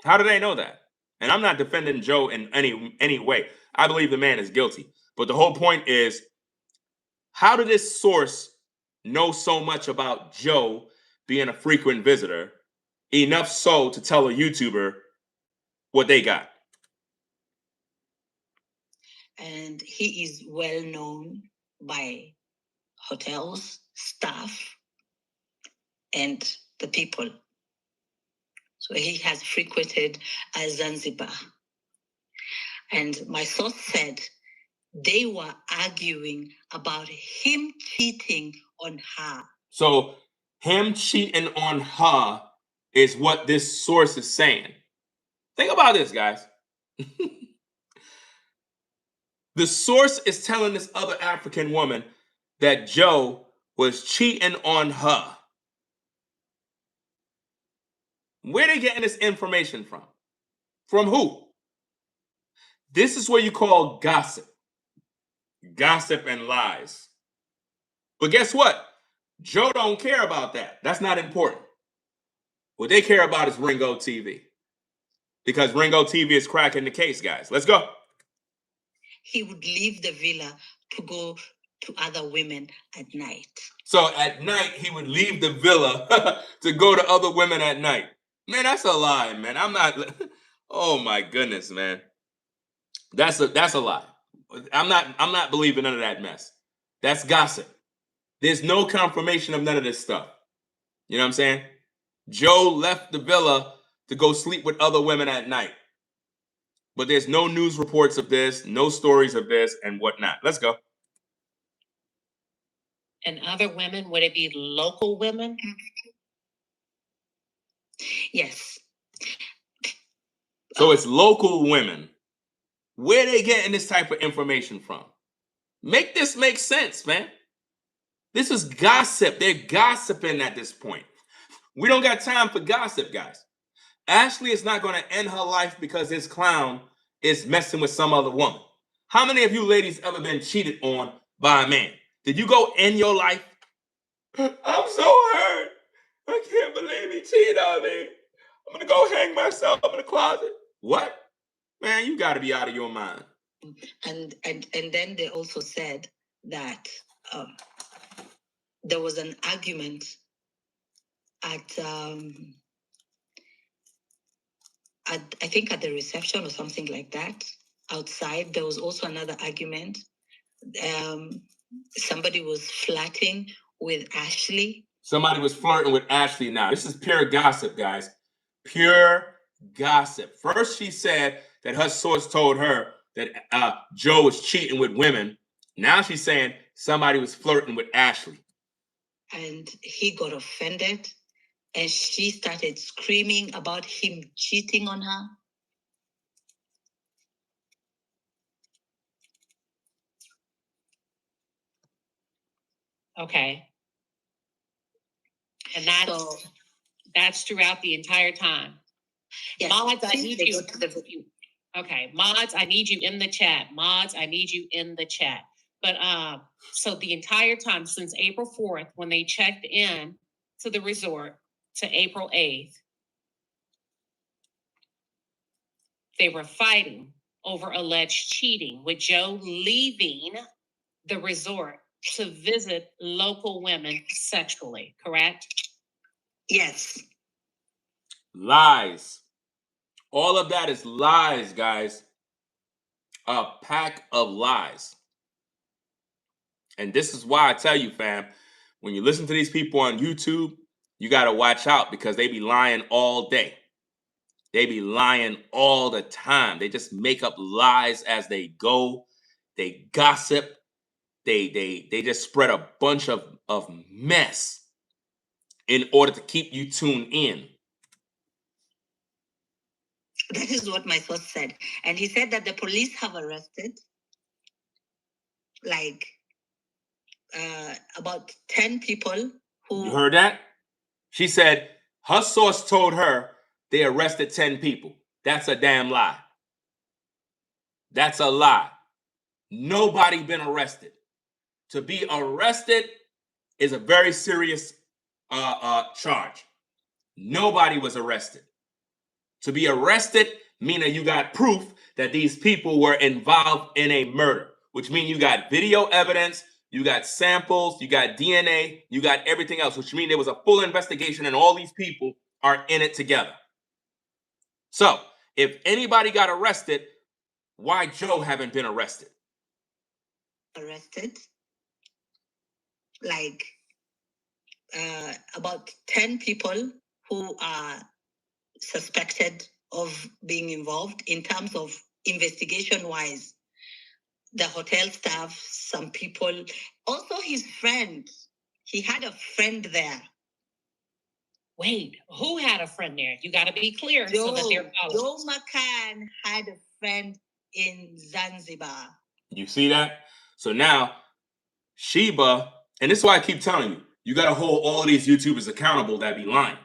How do they know that? And I'm not defending Joe in any way. I believe the man is guilty. But the whole point is, how did this source know so much about Joe being a frequent visitor, enough so to tell a YouTuber what they got? And he is well known by hotels, staff, and the people. So he has frequented Zanzibar. And my source said they were arguing about him cheating on her. So him cheating on her is what this source is saying. Think about this, guys. The source is telling this other African woman that Joe was cheating on her. Where are they getting this information from? From who? This is what you call gossip. Gossip and lies. But guess what? Joe don't care about that. That's not important. What they care about is Ringo TV. Because Ringo TV is cracking the case, guys. Let's go. He would leave the villa to go to other women at night. So at night, he would leave the villa to go to other women at night. Man, that's a lie, man. I'm not. Oh my goodness, man. That's a lie. I'm not believing none of that mess. That's gossip. There's no confirmation of none of this stuff. You know what I'm saying? Joe left the villa to go sleep with other women at night. But there's no news reports of this, no stories of this, and whatnot. Let's go. And other women, would it be local women? Yes. So it's local women. Where are they getting this type of information from? Make this make sense, man. This is gossip. They're gossiping at this point. We don't got time for gossip, guys. Ashlee is not going to end her life because this clown is messing with some other woman. How many of you ladies ever been cheated on by a man? Did you go end your life? I'm so hurt. I can't believe he cheated on me. I'm going to go hang myself up in the closet. What? Man, you got to be out of your mind. And then they also said that there was an argument at I think at the reception or something like that. Outside, there was also another argument. Somebody was flirting with Ashlee. Somebody was flirting with Ashlee. Now, this is pure gossip, guys. Pure gossip. First, she said that her source told her that Joe was cheating with women. Now she's saying somebody was flirting with Ashlee. And he got offended, and she started screaming about him cheating on her. Okay. And that's throughout the entire time. Yes, Mods, I need you. Okay, Mods, I need you in the chat. Mods, I need you in the chat. But so the entire time since April 4th, when they checked in to the resort, to April 8th, they were fighting over alleged cheating, with Joe leaving the resort to visit local women sexually, correct? Yes. Lies. All of that is lies, guys. A pack of lies. And this is why I tell you, fam, when you listen to these people on YouTube, you got to watch out, because they be lying all day. They be lying all the time. They just make up lies as they go. They gossip. They just spread a bunch of mess in order to keep you tuned in. That is what my source said. And he said that the police have arrested like about 10 people who... You heard that? She said her source told her they arrested 10 people. That's a damn lie. That's a lie. Nobody been arrested. To be arrested is a very serious charge. Nobody was arrested. To be arrested meaning you got proof that these people were involved in a murder, which means you got video evidence, you got samples, you got DNA, you got everything else, which means there was a full investigation and all these people are in it together. So if anybody got arrested, why Joe haven't been arrested? Arrested like about 10 people who are suspected of being involved in terms of investigation wise. The hotel staff, some people, also his friend. He had a friend there. Wait, who had a friend there? You got to be clear so that they're Joe McCann had a friend in Zanzibar. You see that? So now Sheba, and this is why I keep telling you, you got to hold all of these YouTubers accountable that be lying.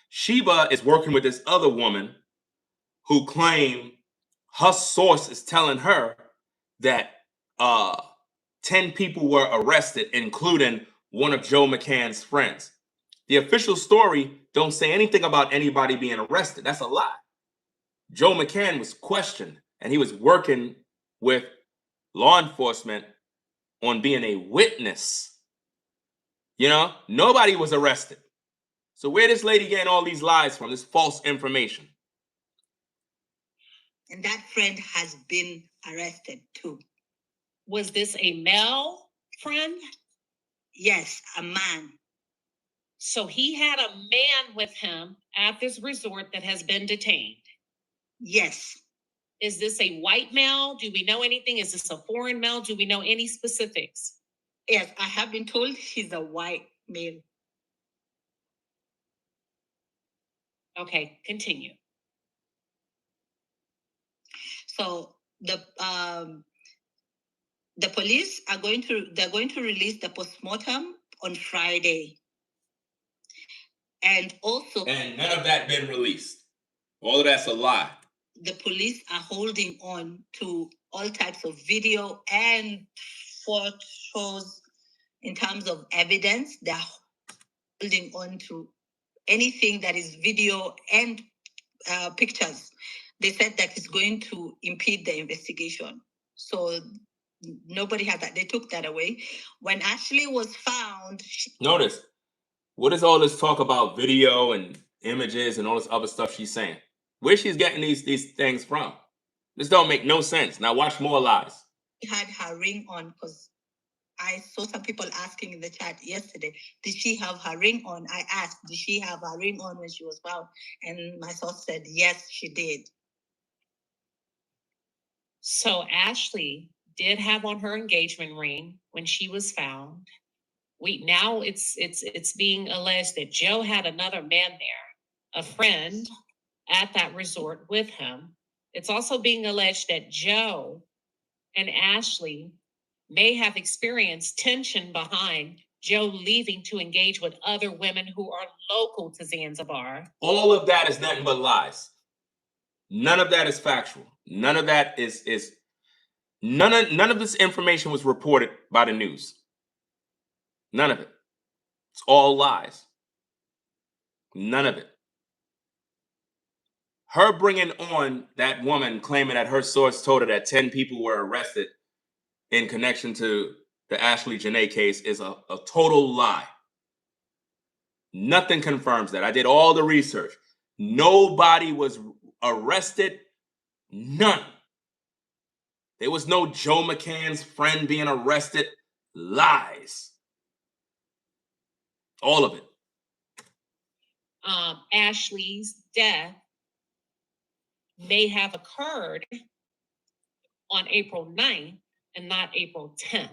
Sheba is working with this other woman who claim her source is telling her that 10 people were arrested, including one of Joe McCann's friends. The official story don't say anything about anybody being arrested. That's a lie. Joe McCann was questioned, and he was working with law enforcement on being a witness. You know, nobody was arrested. So where this lady getting all these lies from, this false information? And that friend has been arrested too. Was this a male friend? Yes, a man. So he had a man with him at this resort that has been detained? Yes. Is this a white male? Do we know anything? Is this a foreign male? Do we know any specifics? Yes, I have been told he's a white male. Okay, continue. So the police are going to release the postmortem on Friday. And none of that been released. All of that's a lie. The police are holding on to all types of video and photos in terms of evidence. They're holding on to anything that is video and pictures. They said that it's going to impede the investigation. So nobody had that. They took that away. When Ashlee was found... Notice, what is all this talk about video and images and all this other stuff she's saying? Where she's getting these things from? This don't make no sense. Now watch more lies. She had her ring on because I saw some people asking in the chat yesterday, did she have her ring on? I asked, did she have her ring on when she was found? And my source said, yes, she did. So Ashlee did have on her engagement ring when she was found. Now it's being alleged that Joe had another man there, a friend at that resort with him. It's also being alleged that Joe and Ashlee may have experienced tension behind Joe leaving to engage with other women who are local to Zanzibar. All of that is nothing but lies. None of that is factual. None of that is none of this information was reported by the news. None of it. It's all lies. None of it. Her bringing on that woman claiming that her source told her that 10 people were arrested in connection to the Ashlee Jenae case is a total lie. Nothing confirms that. I did all the research. Nobody was arrested. None. There was no Joe McCann's friend being arrested. Lies. All of it. Ashlee's death may have occurred on April 9th and not April 10th,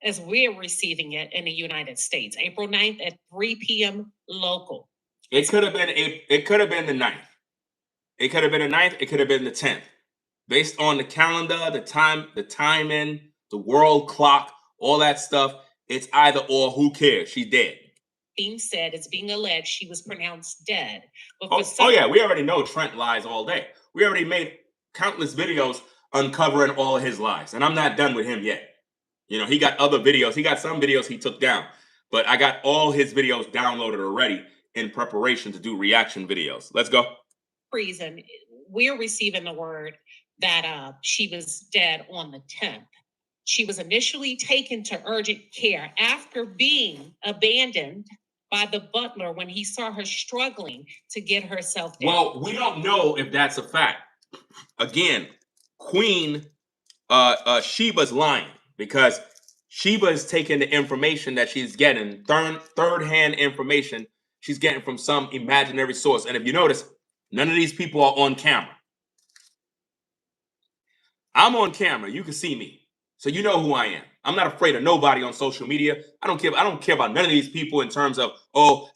as we're receiving it in the United States. April 9th at 3 p.m. local. It could have been the 9th. It could have been the 9th. It could have been the 10th. Based on the calendar, the timing, the world clock, all that stuff, it's either or. Who cares? She's dead. Being said, it's being alleged she was pronounced dead. Yeah, we already know Trent lies all day. We already made countless videos uncovering all of his lies, and I'm not done with him yet. You know, he got other videos. He got some videos he took down, but I got all his videos downloaded already in preparation to do reaction videos. Let's go. Reason we're receiving the word that she was dead on the 10th. She was initially taken to urgent care after being abandoned by the butler when he saw her struggling to get herself down. Well, we don't know if that's a fact. Again, Queen Sheba's lying because Sheba is taking the information that she's getting, third-hand information she's getting from some imaginary source. And if you notice, none of these people are on camera. I'm on camera. You can see me. So you know who I am. I'm not afraid of nobody on social media. I don't care about none of these people in terms of,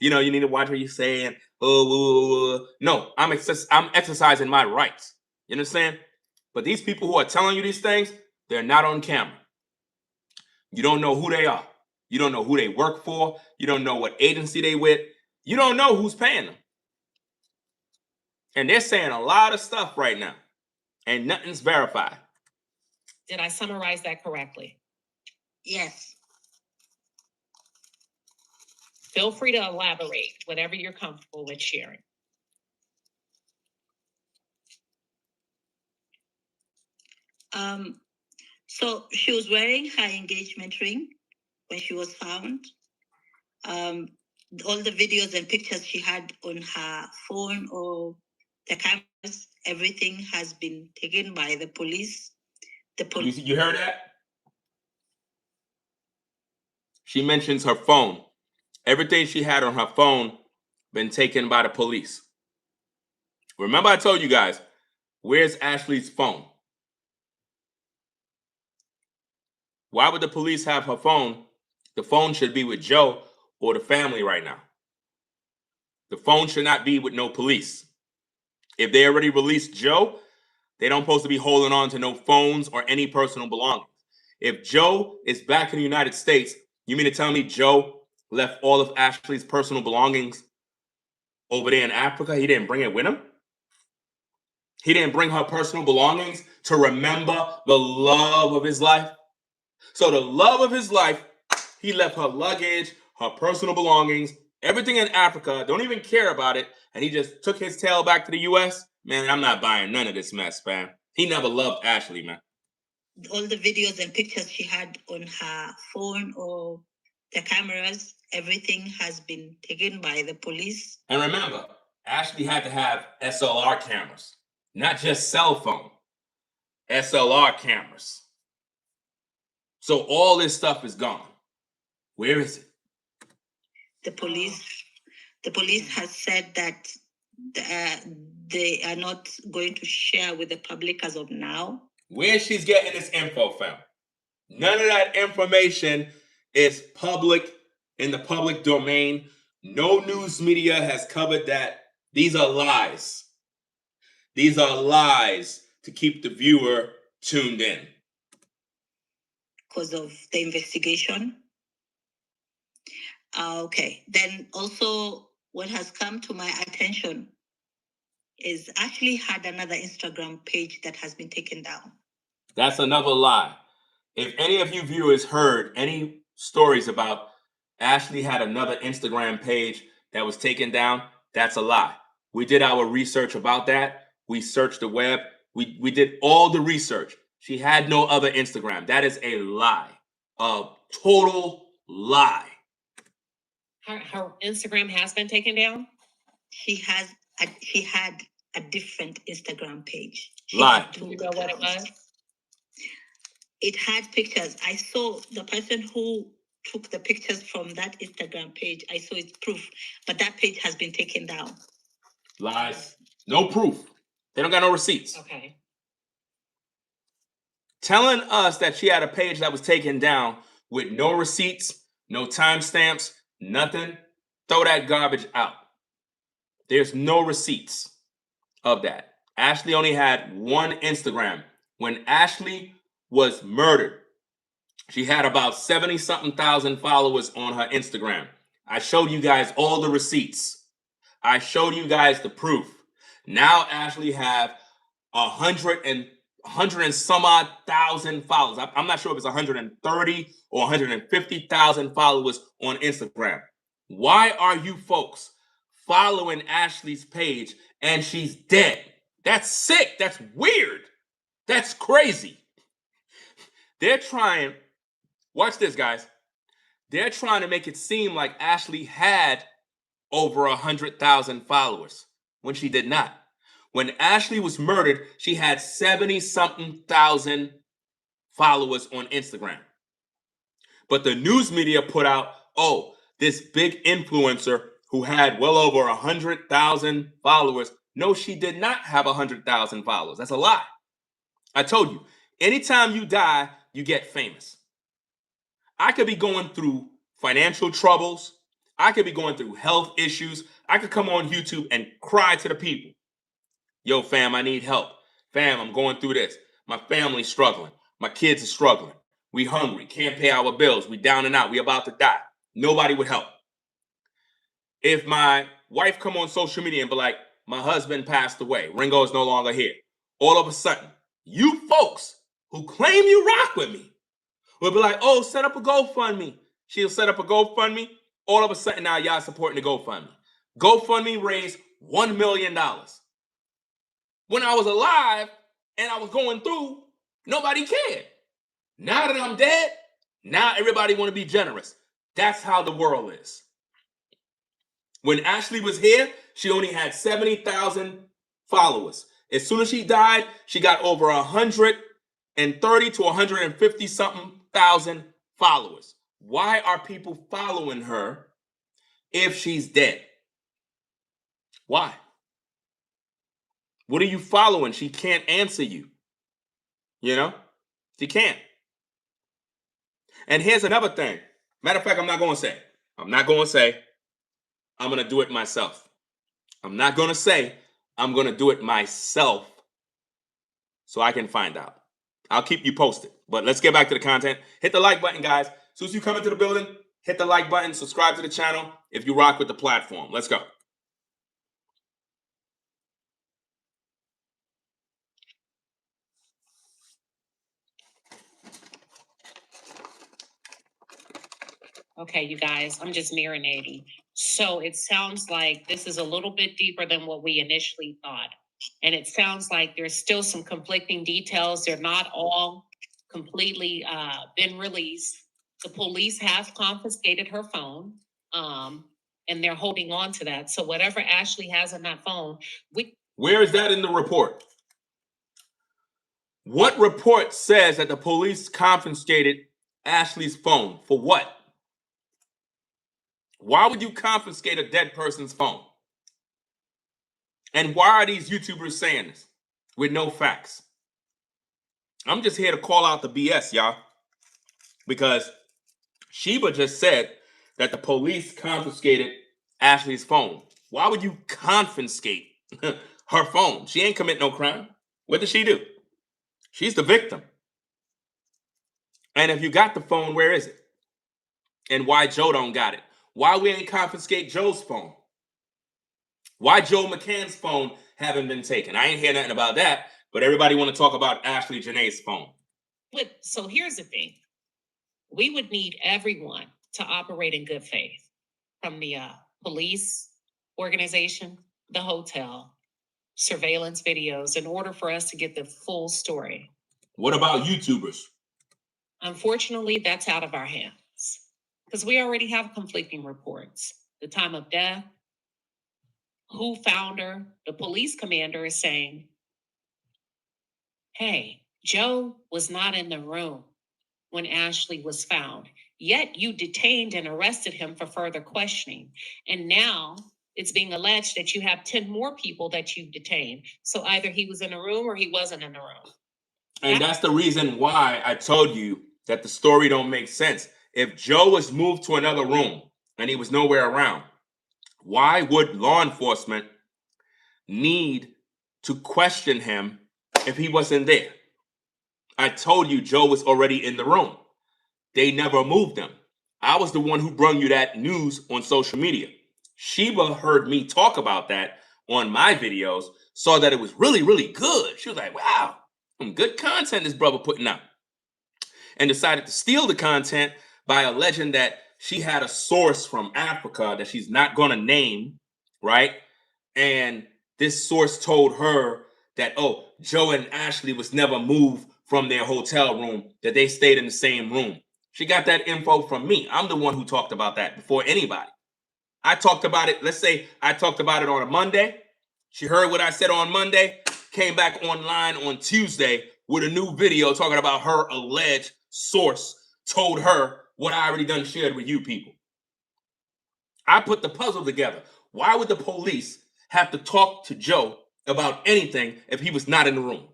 you need to watch what you're saying. No, I'm exercising my rights. You understand? But these people who are telling you these things, they're not on camera. You don't know who they are. You don't know who they work for. You don't know what agency they with. You don't know who's paying them. And they're saying a lot of stuff right now. And nothing's verified. Did I summarize that correctly? Yes. Feel free to elaborate, whatever you're comfortable with sharing. So she was wearing her engagement ring when she was found. All the videos and pictures she had on her phone or the cameras, everything has been taken by the police. You heard that? She mentions her phone. Everything she had on her phone been taken by the police. Remember I told you guys, where's Ashlee's phone? Why would the police have her phone? The phone should be with Joe or the family right now. The phone should not be with no police. If they already released Joe, they don't supposed to be holding on to no phones or any personal belongings. If Joe is back in the United States, you mean to tell me Joe left all of Ashlee's personal belongings over there in Africa? He didn't bring it with him? He didn't bring her personal belongings to remember the love of his life? So the love of his life, he left her luggage, her personal belongings, everything in Africa, don't even care about it, and he just took his tail back to the U.S.? Man, I'm not buying none of this mess, man. He never loved Ashlee, man. All the videos and pictures she had on her phone or the cameras, everything has been taken by the police. And remember, Ashlee had to have SLR cameras, not just cell phone, SLR cameras. So all this stuff is gone. Where is it? The police has said that they are not going to share with the public as of now. Where she's getting this info from? None of that information is public, in the public domain. No news media has covered that. These are lies. These are lies to keep the viewer tuned in. Because of the investigation. Okay. Then also what has come to my attention is Ashlee had another Instagram page that has been taken down. That's another lie. If any of you viewers heard any stories about Ashlee had another Instagram page that was taken down, that's a lie. We did our research about that. We searched the web. We did all the research. She had no other Instagram. That is a lie. A total lie. Her Instagram has been taken down? She had a different Instagram page. Lie. Do you know what it was? It had pictures. I saw the person who took the pictures from that Instagram page. I saw its proof, but that page has been taken down. Lies. No proof. They don't got no receipts. Okay. Telling us that she had a page that was taken down with no receipts, no timestamps, nothing, throw that garbage out. There's no receipts of that. Ashlee only had one Instagram. When Ashlee was murdered, she had about 70-something thousand followers on her Instagram. I showed you guys all the receipts. I showed you guys the proof. Now Ashlee have 100 and some odd thousand followers. I'm not sure if it's 130 or 150,000 followers on Instagram. Why are you folks following Ashlee's page and she's dead? That's sick. That's weird. That's crazy. They're trying, watch this, guys. They're trying to make it seem like Ashlee had over 100,000 followers when she did not. When Ashlee was murdered, she had 70-something thousand followers on Instagram. But the news media put out, oh, this big influencer who had well over 100,000 followers. No, she did not have 100,000 followers. That's a lie. I told you, anytime you die, you get famous. I could be going through financial troubles. I could be going through health issues. I could come on YouTube and cry to the people. Yo, fam, I need help. Fam, I'm going through this. My family's struggling. My kids are struggling. We hungry. Can't pay our bills. We down and out. We about to die. Nobody would help. If my wife come on social media and be like, my husband passed away. Ringo is no longer here. All of a sudden, you folks who claim you rock with me will be like, oh, set up a GoFundMe. She'll set up a GoFundMe. All of a sudden now y'all supporting the GoFundMe. GoFundMe raised $1 million. When I was alive and I was going through, nobody cared. Now that I'm dead, now everybody want to be generous. That's how the world is. When Ashlee was here, she only had 70,000 followers. As soon as she died, she got over 130 to 150 something thousand followers. Why are people following her if she's dead? Why? What are you following? She can't answer you. You know? She can't. And here's another thing. Matter of fact, I'm not going to say. I'm going to do it myself. I'm not going to say. I'm going to do it myself so I can find out. I'll keep you posted. But let's get back to the content. Hit the like button, guys. As soon as you come into the building, hit the like button, subscribe to the channel if you rock with the platform. Let's go. Okay, you guys, I'm just marinating. So it sounds like this is a little bit deeper than what we initially thought. And it sounds like there's still some conflicting details. They're not all completely been released. The police have confiscated her phone. and they're holding on to that. So whatever Ashlee has in that phone, where is that in the report? What report says that the police confiscated Ashlee's phone? For what? Why would you confiscate a dead person's phone? And why are these YouTubers saying this with no facts? I'm just here to call out the BS, y'all. Because Sheba just said that the police confiscated Ashlee's phone. Why would you confiscate her phone? She ain't commit no crime. What did she do? She's the victim. And if you got the phone, where is it? And why Joe don't got it? Why we ain't confiscate Joe's phone? Why Joe McCann's phone haven't been taken? I ain't hear nothing about that, but everybody want to talk about Ashlee Jenae's phone. So here's the thing. We would need everyone to operate in good faith, from the police organization, the hotel, surveillance videos, in order for us to get the full story. What about YouTubers? Unfortunately, that's out of our hands because we already have conflicting reports. The time of death, who found her, the police commander is saying, hey, Joe was not in the room when Ashlee was found, yet you detained and arrested him for further questioning. And now it's being alleged that you have 10 more people that you've detained. So either he was in the room or he wasn't in the room. And that's the reason why I told you that the story don't make sense. If Joe was moved to another room and he was nowhere around, why would law enforcement need to question him if he wasn't there? I told you Joe was already in the room. They never moved him. I was the one who brought you that news on social media. Sheba heard me talk about that on my videos, saw that it was really, really good. She was like, wow, some good content this brother putting out. And decided to steal the content by alleging that she had a source from Africa that she's not going to name, right? And this source told her that, oh, Joe and Ashlee was never moved from their hotel room, that they stayed in the same room. She got that info from me. I'm the one who talked about that before anybody. I talked about it. Let's say I talked about it on a Monday. She heard what I said on Monday, came back online on Tuesday with a new video talking about her alleged source told her what I already done shared with you people. I put the puzzle together. Why would the police have to talk to Joe about anything if he was not in the room?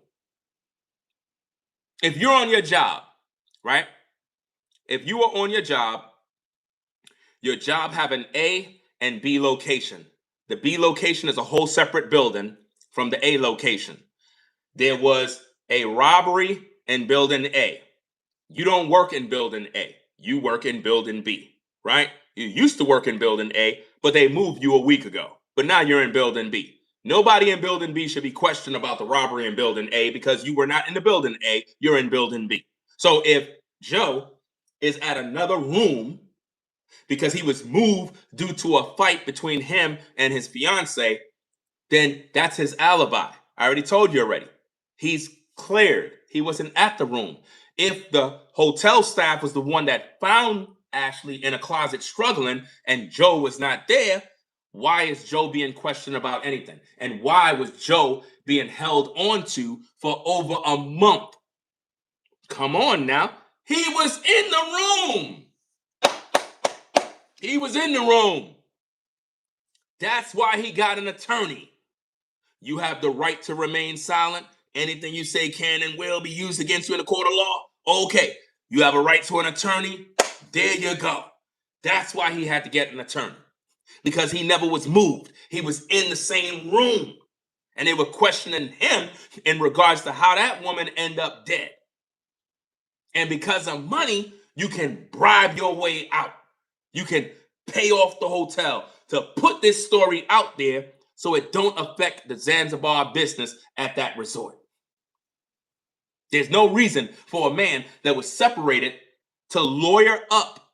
If you're on your job, right? If you are on your job have an A and B location. The B location is a whole separate building from the A location. There was a robbery in building A. You don't work in building A. You work in building B, right? You used to work in building A, but they moved you a week ago. But now you're in building B. Nobody in building B should be questioned about the robbery in building A because you were not in the building A, you're in building B. So if Joe is at another room because he was moved due to a fight between him and his fiance, then that's his alibi. I already told you already. He's cleared. He wasn't at the room. If the hotel staff was the one that found Ashlee in a closet struggling and Joe was not there, why is Joe being questioned about anything? And why was Joe being held onto for over a month? Come on now. He was in the room. He was in the room. That's why he got an attorney. You have the right to remain silent. Anything you say can and will be used against you in a court of law. Okay, you have a right to an attorney. There you go. That's why he had to get an attorney. Because he never was moved. He was in the same room. And they were questioning him in regards to how that woman ended up dead. And because of money, you can bribe your way out. You can pay off the hotel to put this story out there so it don't affect the Zanzibar business at that resort. There's no reason for a man that was separated to lawyer up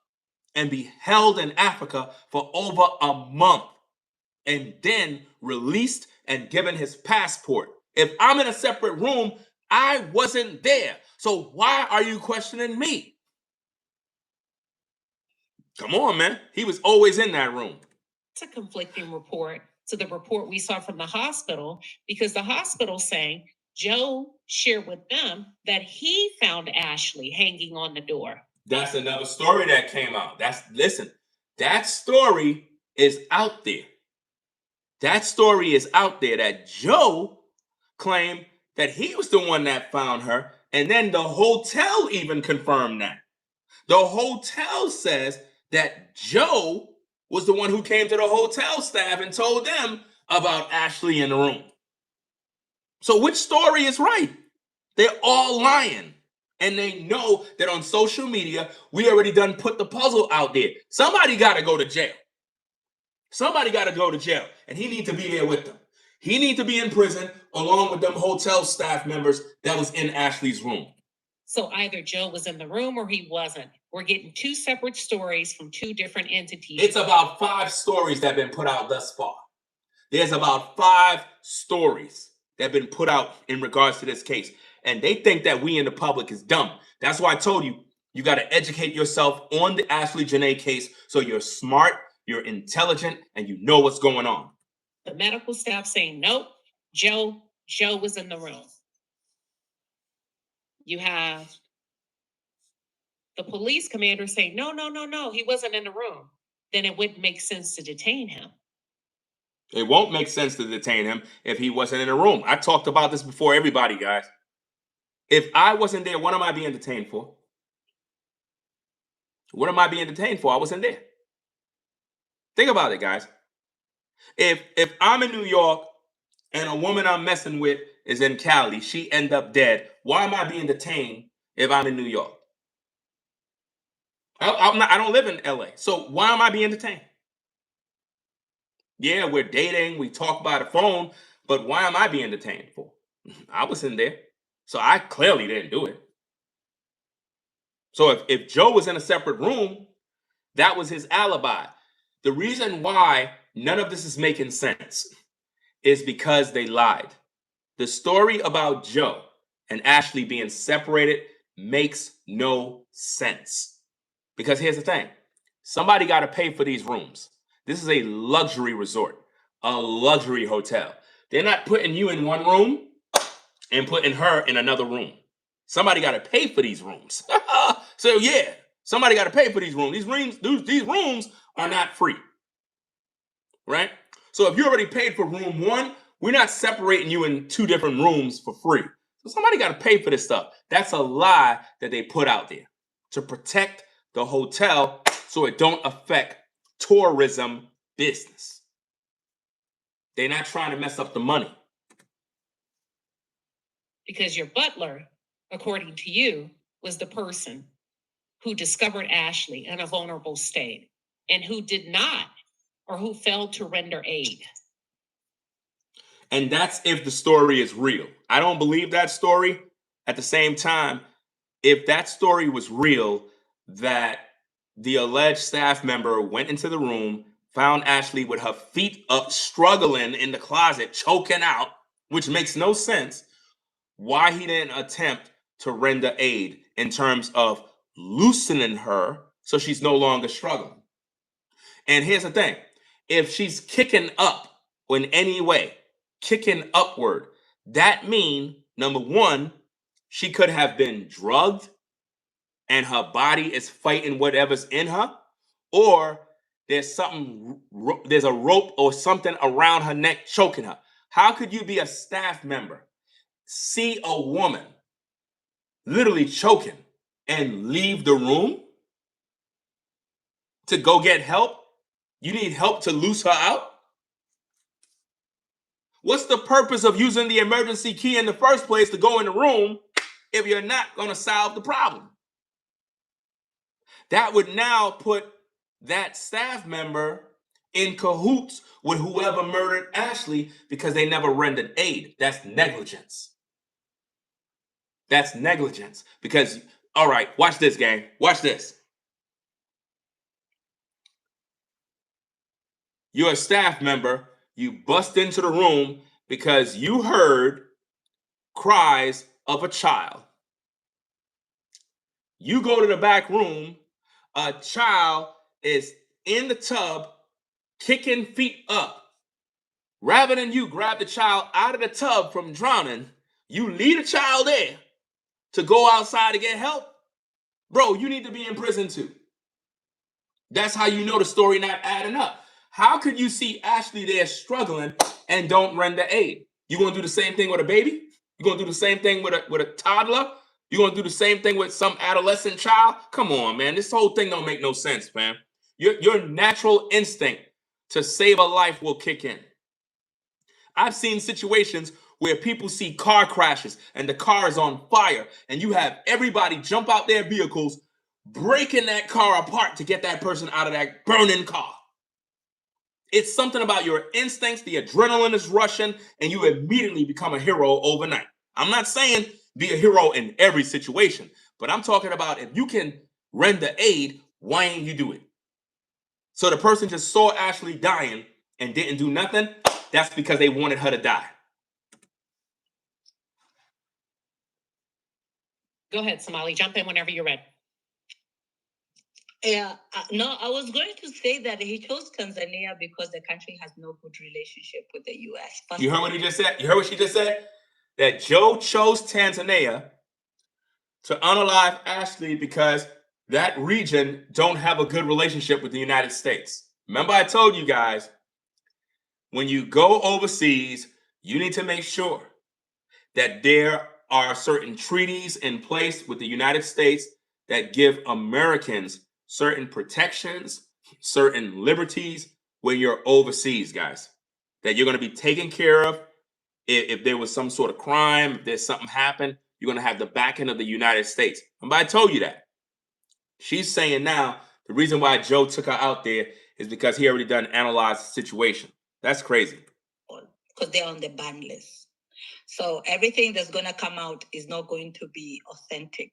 and be held in Africa for over a month and then released and given his passport. If I'm in a separate room, I wasn't there. So why are you questioning me? Come on, man. He was always in that room. It's a conflicting report to the report we saw from the hospital, because the hospital saying Joe shared with them that he found Ashlee hanging on the door. That's another story that came out. Listen, that story is out there. That story is out there that Joe claimed that he was the one that found her. And then the hotel even confirmed that. The hotel says that Joe was the one who came to the hotel staff and told them about Ashlee in the room. So which story is right? They're all lying. And they know that on social media, we already done put the puzzle out there. Somebody got to go to jail. Somebody got to go to jail. And he need to be there with them. He need to be in prison along with them hotel staff members that was in Ashlee's room. So either Joe was in the room or he wasn't. We're getting two separate stories from two different entities. It's about 5 stories that have been put out thus far. There's about 5 stories that have been put out in regards to this case. And they think that we in the public is dumb. That's why I told you, you got to educate yourself on the Ashlee Jenae case so you're smart, you're intelligent, and you know what's going on. The medical staff saying, nope, Joe was in the room. You have the police commander saying, no, he wasn't in the room. Then it wouldn't make sense to detain him. It won't make sense to detain him if he wasn't in the room. I talked about this before everybody, guys. If I wasn't there, what am I being detained for? What am I being detained for? I wasn't there. Think about it, guys. If I'm in New York and a woman I'm messing with is in Cali, she end up dead, why am I being detained if I'm in New York? I don't live in LA, so why am I being detained? Yeah, we're dating, we talk by the phone, but why am I being detained for? I was in there, so I clearly didn't do it. So if Joe was in a separate room, that was his alibi. The reason why none of this is making sense is because they lied. The story about Joe and Ashlee being separated makes no sense. Because here's the thing. Somebody got to pay for these rooms. This is a luxury resort, a luxury hotel. They're not putting you in one room and putting her in another room. Somebody got to pay for these rooms. So yeah, somebody got to pay for these rooms. These rooms are not free, right? So if you already paid for room 1, we're not separating you in 2 different rooms for free. So somebody got to pay for this stuff. That's a lie that they put out there to protect the hotel so it don't affect tourism business. They're not trying to mess up the money. Because your butler, according to you, was the person who discovered Ashlee in a vulnerable state and who did not, or who failed to render aid. And that's if the story is real. I don't believe that story. At the same time, if that story was real, that the alleged staff member went into the room, found Ashlee with her feet up, struggling in the closet, choking out, which makes no sense, why he didn't attempt to render aid in terms of loosening her so she's no longer struggling. And here's the thing. If she's kicking up in any way, kicking upward, that means, number 1, she could have been drugged and her body is fighting whatever's in her, or there's a rope or something around her neck choking her. How could you be a staff member, see a woman literally choking, and leave the room to go get help? You need help to loose her out? What's the purpose of using the emergency key in the first place to go in the room if you're not going to solve the problem? That would now put that staff member in cahoots with whoever murdered Ashlee because they never rendered aid. That's negligence. That's negligence. Because, all right, watch this, gang. Watch this. You're a staff member. You bust into the room because you heard cries of a child. You go to the back room. A child is in the tub kicking feet up. Rather than you grab the child out of the tub from drowning, you leave the child there to go outside to get help. Bro, you need to be in prison too. That's how you know the story not adding up. How could you see Ashlee there struggling and don't render aid? You gonna do the same thing with a baby? You gonna do the same thing with a toddler? You gonna do the same thing with some adolescent child? Come on, man. This whole thing don't make no sense, man. Your natural instinct to save a life will kick in. I've seen situations where people see car crashes and the car is on fire and you have everybody jump out their vehicles, breaking that car apart to get that person out of that burning car. It's something about your instincts, the adrenaline is rushing, and you immediately become a hero overnight. I'm not saying be a hero in every situation, but I'm talking about if you can render aid, why ain't you do it? So the person just saw Ashlee dying and didn't do nothing. That's because they wanted her to die. Go ahead, Somali. Jump in whenever you're ready. Yeah, no, I was going to say that he chose Tanzania because the country has no good relationship with the U.S. You heard what he just said? You heard what she just said? That Joe chose Tanzania to unalive Ashlee because that region don't have a good relationship with the United States. Remember I told you guys, when you go overseas, you need to make sure that there are certain treaties in place with the United States that give Americans certain protections, certain liberties when you're overseas, guys. That you're going to be taken care of if there was some sort of crime, if there's something happened, you're going to have the backing of the United States. But I told you that. She's saying now the reason why Joe took her out there is because he already done analyzed the situation. That's crazy. Because they're on the ban list. So everything that's going to come out is not going to be authentic.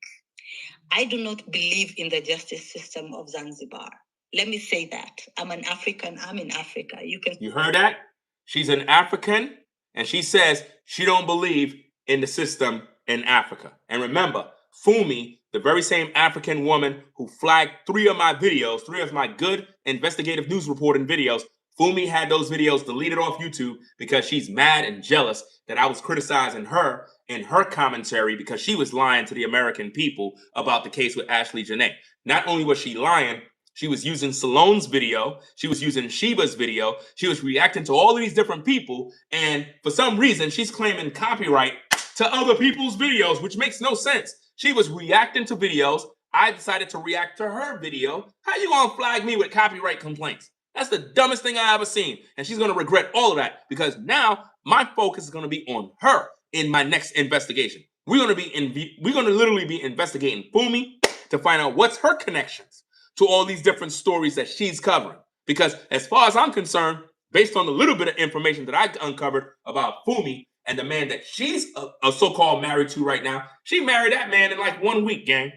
I do not believe in the justice system of Zanzibar. Let me say that. I'm an African. I'm in Africa. You heard that? She's an African, and she says she don't believe in the system in Africa. And remember, Fumi, the very same African woman who flagged three of my good investigative news reporting videos, Fumi had those videos deleted off YouTube because she's mad and jealous that I was criticizing her in her commentary because she was lying to the American people about the case with Ashlee Jenae. Not only was she lying, she was using Salone's video. She was using Sheba's video. She was reacting to all of these different people. And for some reason, she's claiming copyright to other people's videos, which makes no sense. She was reacting to videos. I decided to react to her video. How you gonna flag me with copyright complaints? That's the dumbest thing I ever seen. And she's gonna regret all of that because now my focus is gonna be on her in my next investigation. We're gonna literally be investigating Fumi to find out what's her connections to all these different stories that she's covering. Because as far as I'm concerned, based on the little bit of information that I uncovered about Fumi and the man that she's a so-called married to right now, she married that man in like 1 week, gang.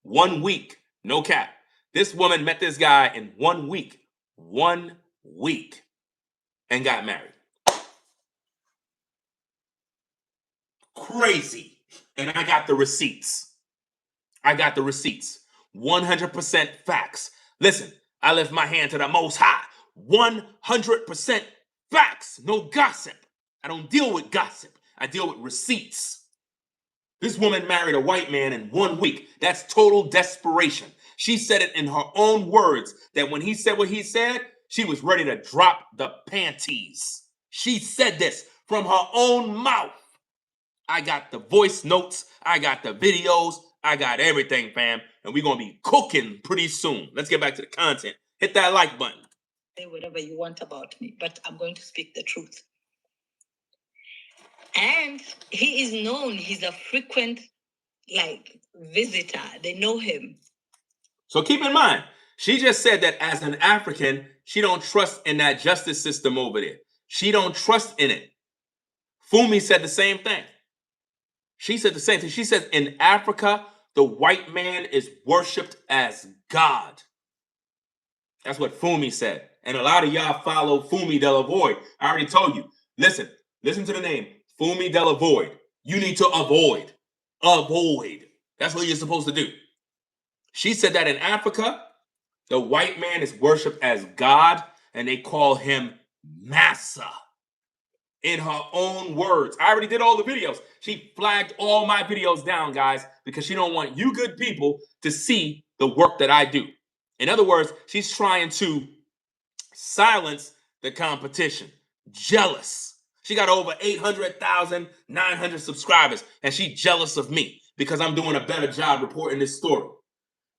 1 week, no cap. This woman met this guy in 1 week, 1 week, and got married. Crazy. And I got the receipts. 100% facts. Listen, I lift my hand to the Most High. 100% facts. No gossip. I don't deal with gossip. I deal with receipts. This woman married a white man in 1 week. That's total desperation. She said it in her own words that when he said what he said, she was ready to drop the panties. She said this from her own mouth. I got the voice notes. I got the videos. I got everything, fam. And we're going to be cooking pretty soon. Let's get back to the content. Hit that like button. Say whatever you want about me, but I'm going to speak the truth. And he is known. He's a frequent, visitor. They know him. So keep in mind, she just said that as an African, she don't trust in that justice system over there. She don't trust in it. Fumi said the same thing. She said the same thing. She says in Africa, the white man is worshipped as God. That's what Fumi said. And a lot of y'all follow Fumi de la Void. I already told you. Listen to the name. Fumi de la Void. You need to avoid. Avoid. That's what you're supposed to do. She said that in Africa, the white man is worshipped as God. and they call him Massa. In her own words. I already did all the videos. She flagged all my videos down, guys, because she don't want you good people to see the work that I do. In other words, she's trying to silence the competition. Jealous. She got over 800,900 subscribers, and she jealous of me because I'm doing a better job reporting this story.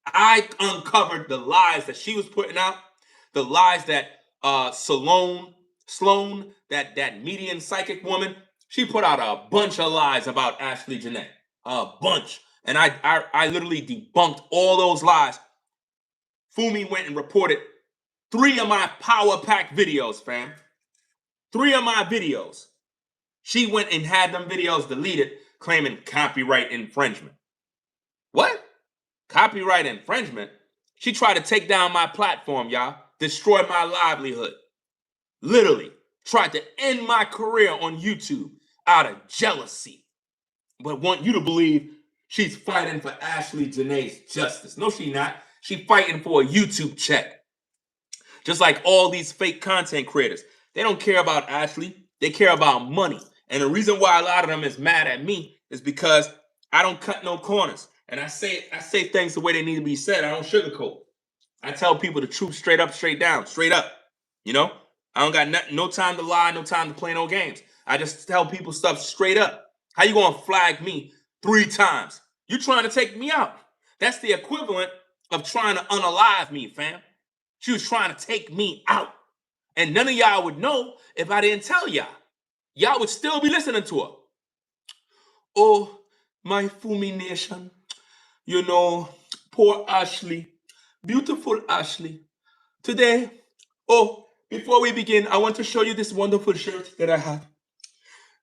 I uncovered the lies that she was putting out, the lies that Sloan, that median psychic woman, she put out a bunch of lies about Ashlee Jenae. A bunch. And I literally debunked all those lies. Fumi went and reported 3 of my Power Pack videos, fam. 3 of my videos. She went and had them videos deleted, claiming copyright infringement. What? Copyright infringement? She tried to take down my platform, y'all. Destroy my livelihood. Literally tried to end my career on YouTube out of jealousy. But want you to believe she's fighting for Ashlee Jenae's justice. No, she's not. She's fighting for a YouTube check. Just like all these fake content creators. They don't care about Ashlee. They care about money. And the reason why a lot of them is mad at me is because I don't cut no corners. And I say things the way they need to be said. I don't sugarcoat. I tell people the truth straight up, straight down, straight up. You know? I don't got no time to lie, no time to play no games. I just tell people stuff straight up. How you gonna flag me 3 times? You trying to take me out. That's the equivalent of trying to unalive me, fam. She was trying to take me out. And none of y'all would know if I didn't tell y'all. Y'all would still be listening to her. Oh, my Fumi nation. You know, poor Ashlee. Beautiful Ashlee. Today, before we begin, I want to show you this wonderful shirt that I have.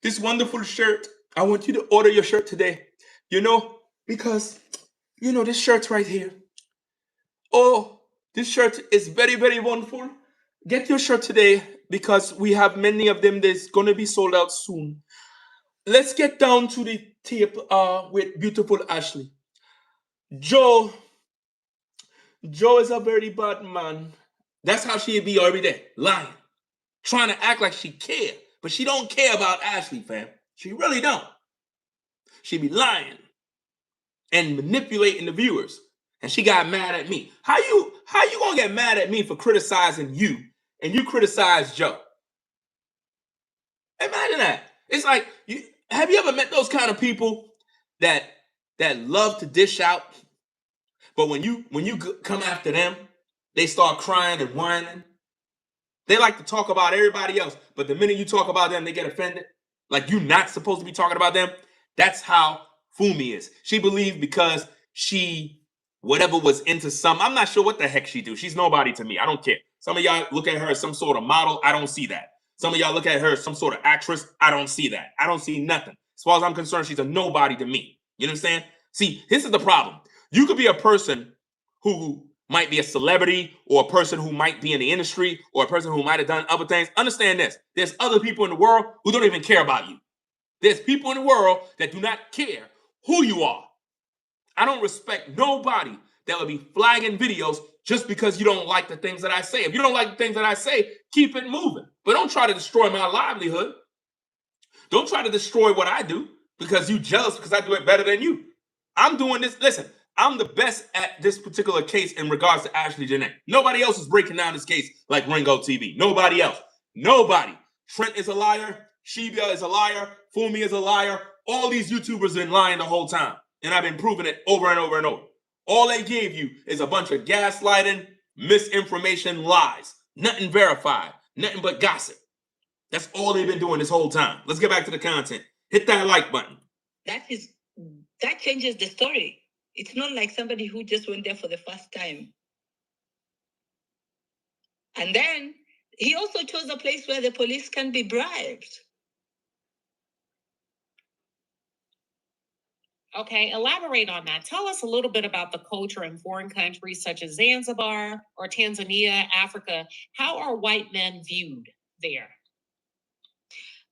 This wonderful shirt. I want you to order your shirt today. You know, because, this shirt right here. Oh, this shirt is very, very wonderful. Get your shirt today because we have many of them that's going to be sold out soon. Let's get down to the tape with beautiful Ashlee. Joe is a very bad man. That's how she'd be every day, lying, trying to act like she care, but she don't care about Ashlee, fam. She really don't. She be lying and manipulating the viewers, and she got mad at me. How you gonna get mad at me for criticizing you, and you criticize Joe? Imagine that. It's like, have you ever met those kind of people that love to dish out, but when you come after them, they start crying and whining? They like to talk about everybody else, but the minute you talk about them, they get offended. Like you're not supposed to be talking about them. That's how Fumi is. She believed because she, whatever was into I'm not sure what the heck she do. She's nobody to me. I don't care. Some of y'all look at her as some sort of model. I don't see that. Some of y'all look at her as some sort of actress. I don't see that. I don't see nothing. As far as I'm concerned, she's a nobody to me. You understand? See, this is the problem. You could be a person who might be a celebrity or a person who might be in the industry or a person who might have done other things. Understand this. There's other people in the world who don't even care about you. There's people in the world that do not care who you are. I don't respect nobody that would be flagging videos just because you don't like the things that I say. If you don't like the things that I say, keep it moving. But don't try to destroy my livelihood. Don't try to destroy what I do because you jealous because I do it better than you. I'm doing this. Listen, I'm the best at this particular case in regards to Ashlee Jenae. Nobody else is breaking down this case like Ringo TV. Nobody else. Nobody. Trent is a liar. Shiba is a liar. Fumi is a liar. All these YouTubers have been lying the whole time. And I've been proving it over and over and over. All they gave you is a bunch of gaslighting, misinformation, lies. Nothing verified. Nothing but gossip. That's all they've been doing this whole time. Let's get back to the content. Hit that like button. That changes the story. It's not like somebody who just went there for the first time. And then he also chose a place where the police can be bribed. Okay, elaborate on that. Tell us a little bit about the culture in foreign countries such as Zanzibar or Tanzania, Africa. How are white men viewed there?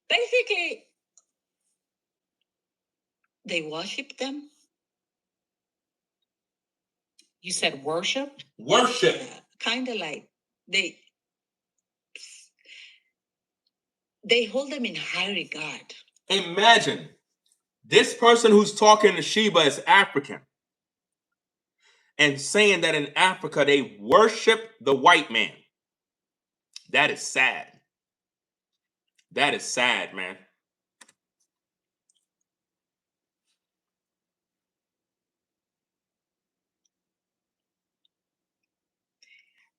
Basically, they worship them. You said worship? Worship. Kind of like they They hold them in high regard. Imagine this person who's talking to Sheba is African and saying that in Africa they worship the white man. That is sad. That is sad, man.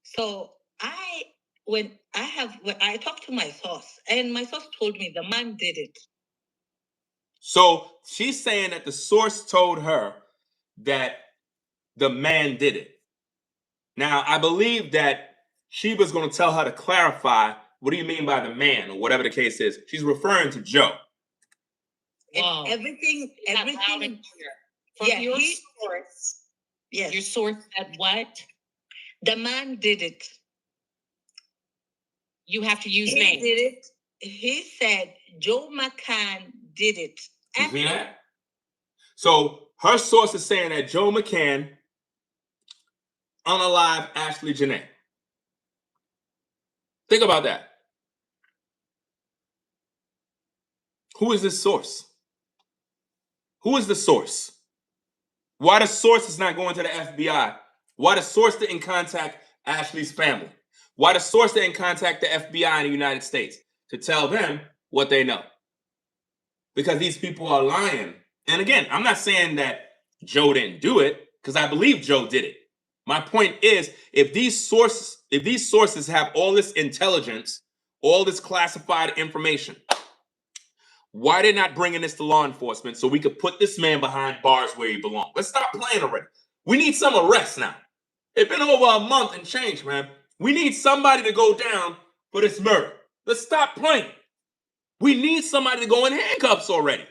So when I talked to my source, and my source told me the man did it. So she's saying that the source told her that the man did it. Now, I believe that Sheba's going to tell her to clarify, what do you mean by the man, or whatever the case is. She's referring to Joe. Wow. Everything. From your source. Yes. Your source said what? The man did it. You have to use names. He did it. He said Joe McCann did it. You see that? So her source is saying that Joe McCann unalive Ashlee Jenae. Think about that. Who is this source? Who is the source? Why the source is not going to the FBI? Why the source didn't contact Ashlee's family? Why the source didn't contact the FBI in the United States to tell them what they know? Because these people are lying. And again, I'm not saying that Joe didn't do it, because I believe Joe did it. My point is, if these sources have all this intelligence, all this classified information, why they not bringing this to law enforcement so we could put this man behind bars where he belongs? Let's stop playing already. We need some arrests now. It's been over a month and change, man. We need somebody to go down for this murder. Let's stop playing. We need somebody to go in handcuffs already.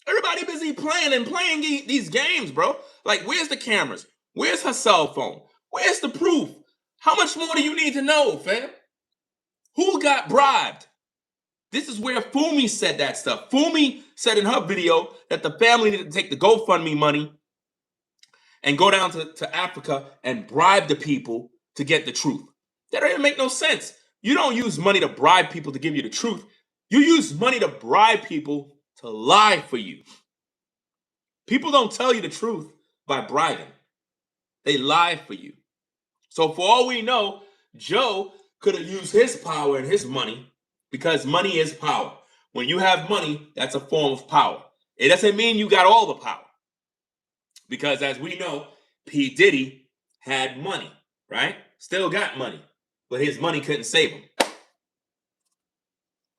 Everybody busy playing these games, bro. Like, where's the cameras? Where's her cell phone? Where's the proof? How much more do you need to know, fam? Who got bribed? This is where Fumi said that stuff. Fumi said in her video that the family needed to take the GoFundMe money and go down to Africa and bribe the people to get the truth. That doesn't make no sense. You don't use money to bribe people to give you the truth. You use money to bribe people to lie for you. People don't tell you the truth by bribing. They lie for you. So for all we know, Joe could have used his power and his money, because money is power. When you have money, that's a form of power. It doesn't mean you got all the power. Because as we know, P. Diddy had money, right? Still got money, but his money couldn't save him.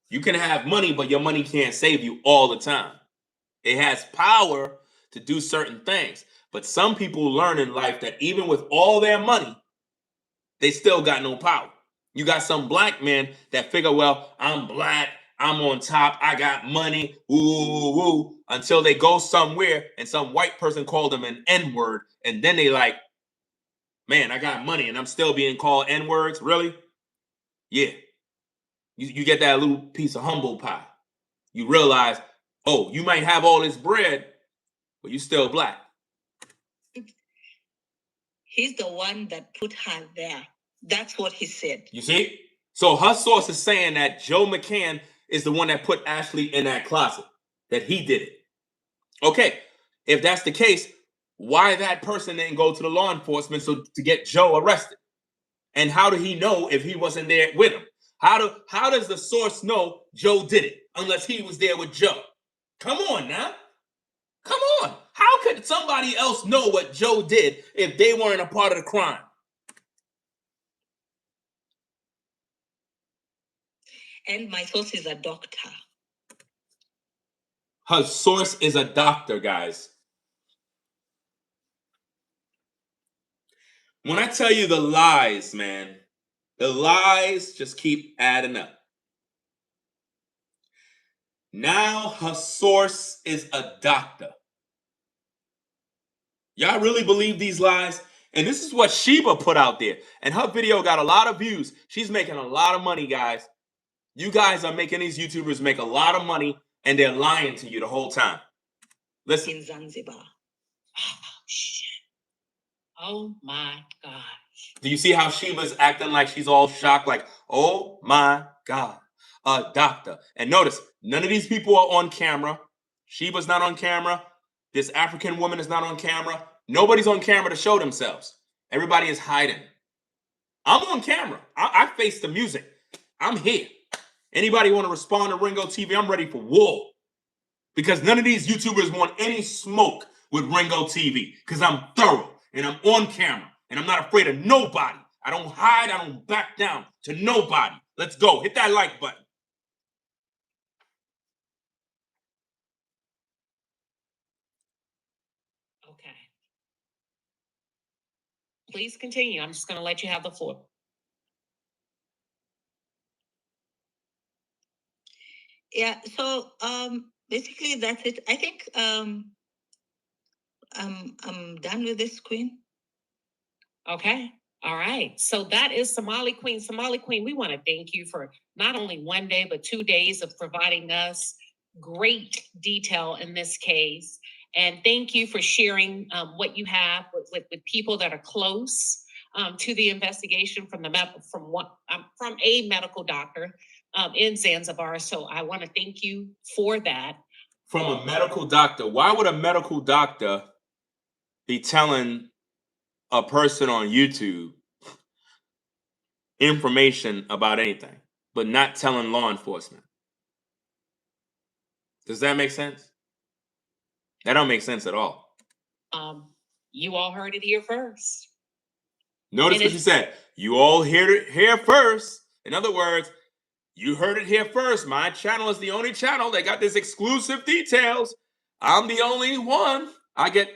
You can have money, but your money can't save you all the time. It has power to do certain things. But some people learn in life that even with all their money, they still got no power. You got some black men that figure, well, I'm black, I'm on top, I got money, woo, until they go somewhere and some white person called them an N-word, and then they like, man, I got money and I'm still being called N-words? Really? Yeah. You get that little piece of humble pie. You realize, oh, you might have all this bread, but you still black. He's the one that put her there. That's what he said. You see? So her source is saying that Joe McCann is the one that put Ashlee in that closet, that he did it. Okay, if that's the case, why that person didn't go to the law enforcement to get Joe arrested? And how did he know if he wasn't there with him? How does the source know Joe did it unless he was there with Joe? Come on now. Come on. How could somebody else know what Joe did if they weren't a part of the crime? And my source is a doctor. Her source is a doctor, guys. When I tell you the lies, man, the lies just keep adding up. Now her source is a doctor. Y'all really believe these lies? And this is what Sheba put out there. And her video got a lot of views. She's making a lot of money, guys. You guys are making these YouTubers make a lot of money, and they're lying to you the whole time. Listen. In Zanzibar. Oh, shit. Oh, my God. Do you see how Sheba's acting like she's all shocked? Like, oh, my God. a doctor. And notice, none of these people are on camera. Sheba's not on camera. This African woman is not on camera. Nobody's on camera to show themselves. Everybody is hiding. I'm on camera. I face the music. I'm here. Anybody want to respond to Ringo TV? I'm ready for war. Because none of these YouTubers want any smoke with Ringo TV. Because I'm thorough and I'm on camera and I'm not afraid of nobody. I don't hide. I don't back down to nobody. Let's go. Hit that like button. Okay. Please continue. I'm just going to let you have the floor. Yeah, so basically that's it. I think I'm done with this, Queen. Okay. All right. So that is Somali Queen. Somali Queen, we want to thank you for not only 1 day, but 2 days of providing us great detail in this case. And thank you for sharing what you have with people that are close to the investigation from a medical doctor in Zanzibar. So I want to thank you for that. From a medical doctor. Why would a medical doctor be telling a person on YouTube information about anything, but not telling law enforcement? Does that make sense? That don't make sense at all. You all heard it here first. Notice what she said. You all heard it here first. In other words, you heard it here first. My channel is the only channel that got this exclusive details. I'm the only one. I get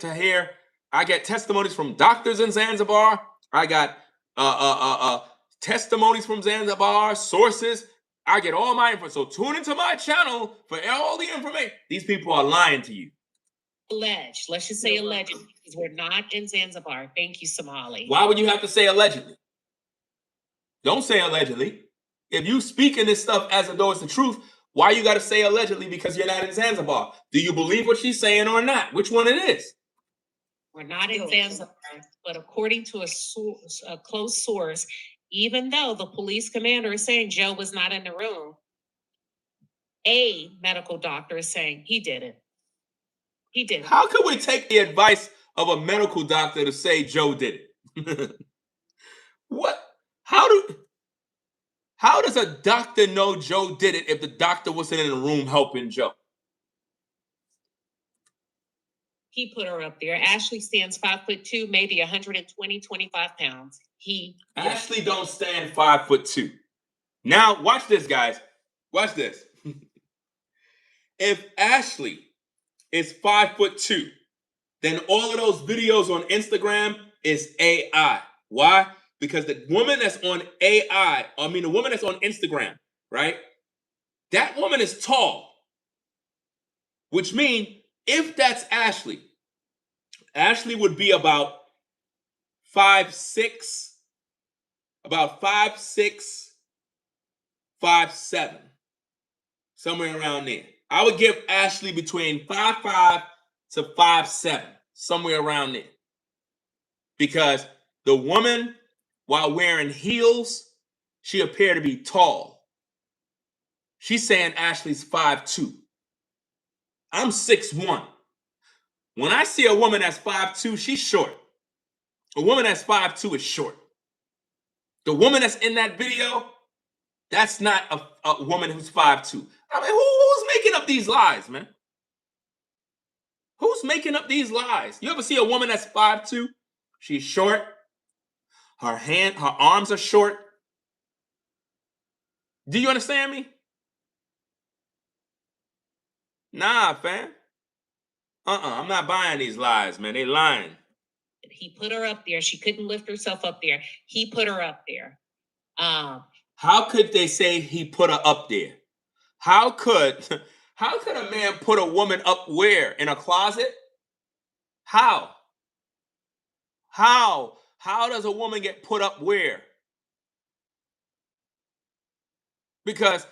testimonies from doctors in Zanzibar. I got testimonies from Zanzibar, sources. I get all my info. So tune into my channel for all the information. These people are lying to you. Alleged. Let's just say alleged, because we're not in Zanzibar. Thank you, Somali. Why would you have to say allegedly? Don't say allegedly. If you speak in this stuff as though it's the truth, why you got to say allegedly because you're not in Zanzibar? Do you believe what she's saying or not? Which one it is? We're not in Zanzibar, but according to a close source, even though the police commander is saying Joe was not in the room, a medical doctor is saying he did it. He did it. How could we take the advice of a medical doctor to say Joe did it? What? How does a doctor know Joe did it if the doctor wasn't in the room helping Joe? He put her up there. Ashlee stands 5'2", maybe 120, 25 pounds. Ashlee don't stand 5'2". Now, watch this, guys. Watch this. If Ashlee is 5'2", then all of those videos on Instagram is AI. Why? Because the woman that's on the woman that's on Instagram, right? That woman is tall. Which means if that's Ashlee, Ashlee would be about 5'6", about 5'6", 5'7", somewhere around there. I would give Ashlee between 5'5" to 5'7", somewhere around there. Because the woman, while wearing heels, she appeared to be tall. She's saying Ashlee's 5'2". I'm 6'1". When I see a woman that's 5'2", she's short. A woman that's 5'2" is short. The woman that's in that video, that's not a woman who's 5'2". I mean, who's making up these lies, man? Who's making up these lies? You ever see a woman that's 5'2"? She's short. Her arms are short. Do you understand me? Nah, fam. I'm not buying these lies, man. They lying. He put her up there. She couldn't lift herself up there. He put her up there. How could they say he put her up there? How could a man put a woman up where? In a closet? How? How does a woman get put up where? Because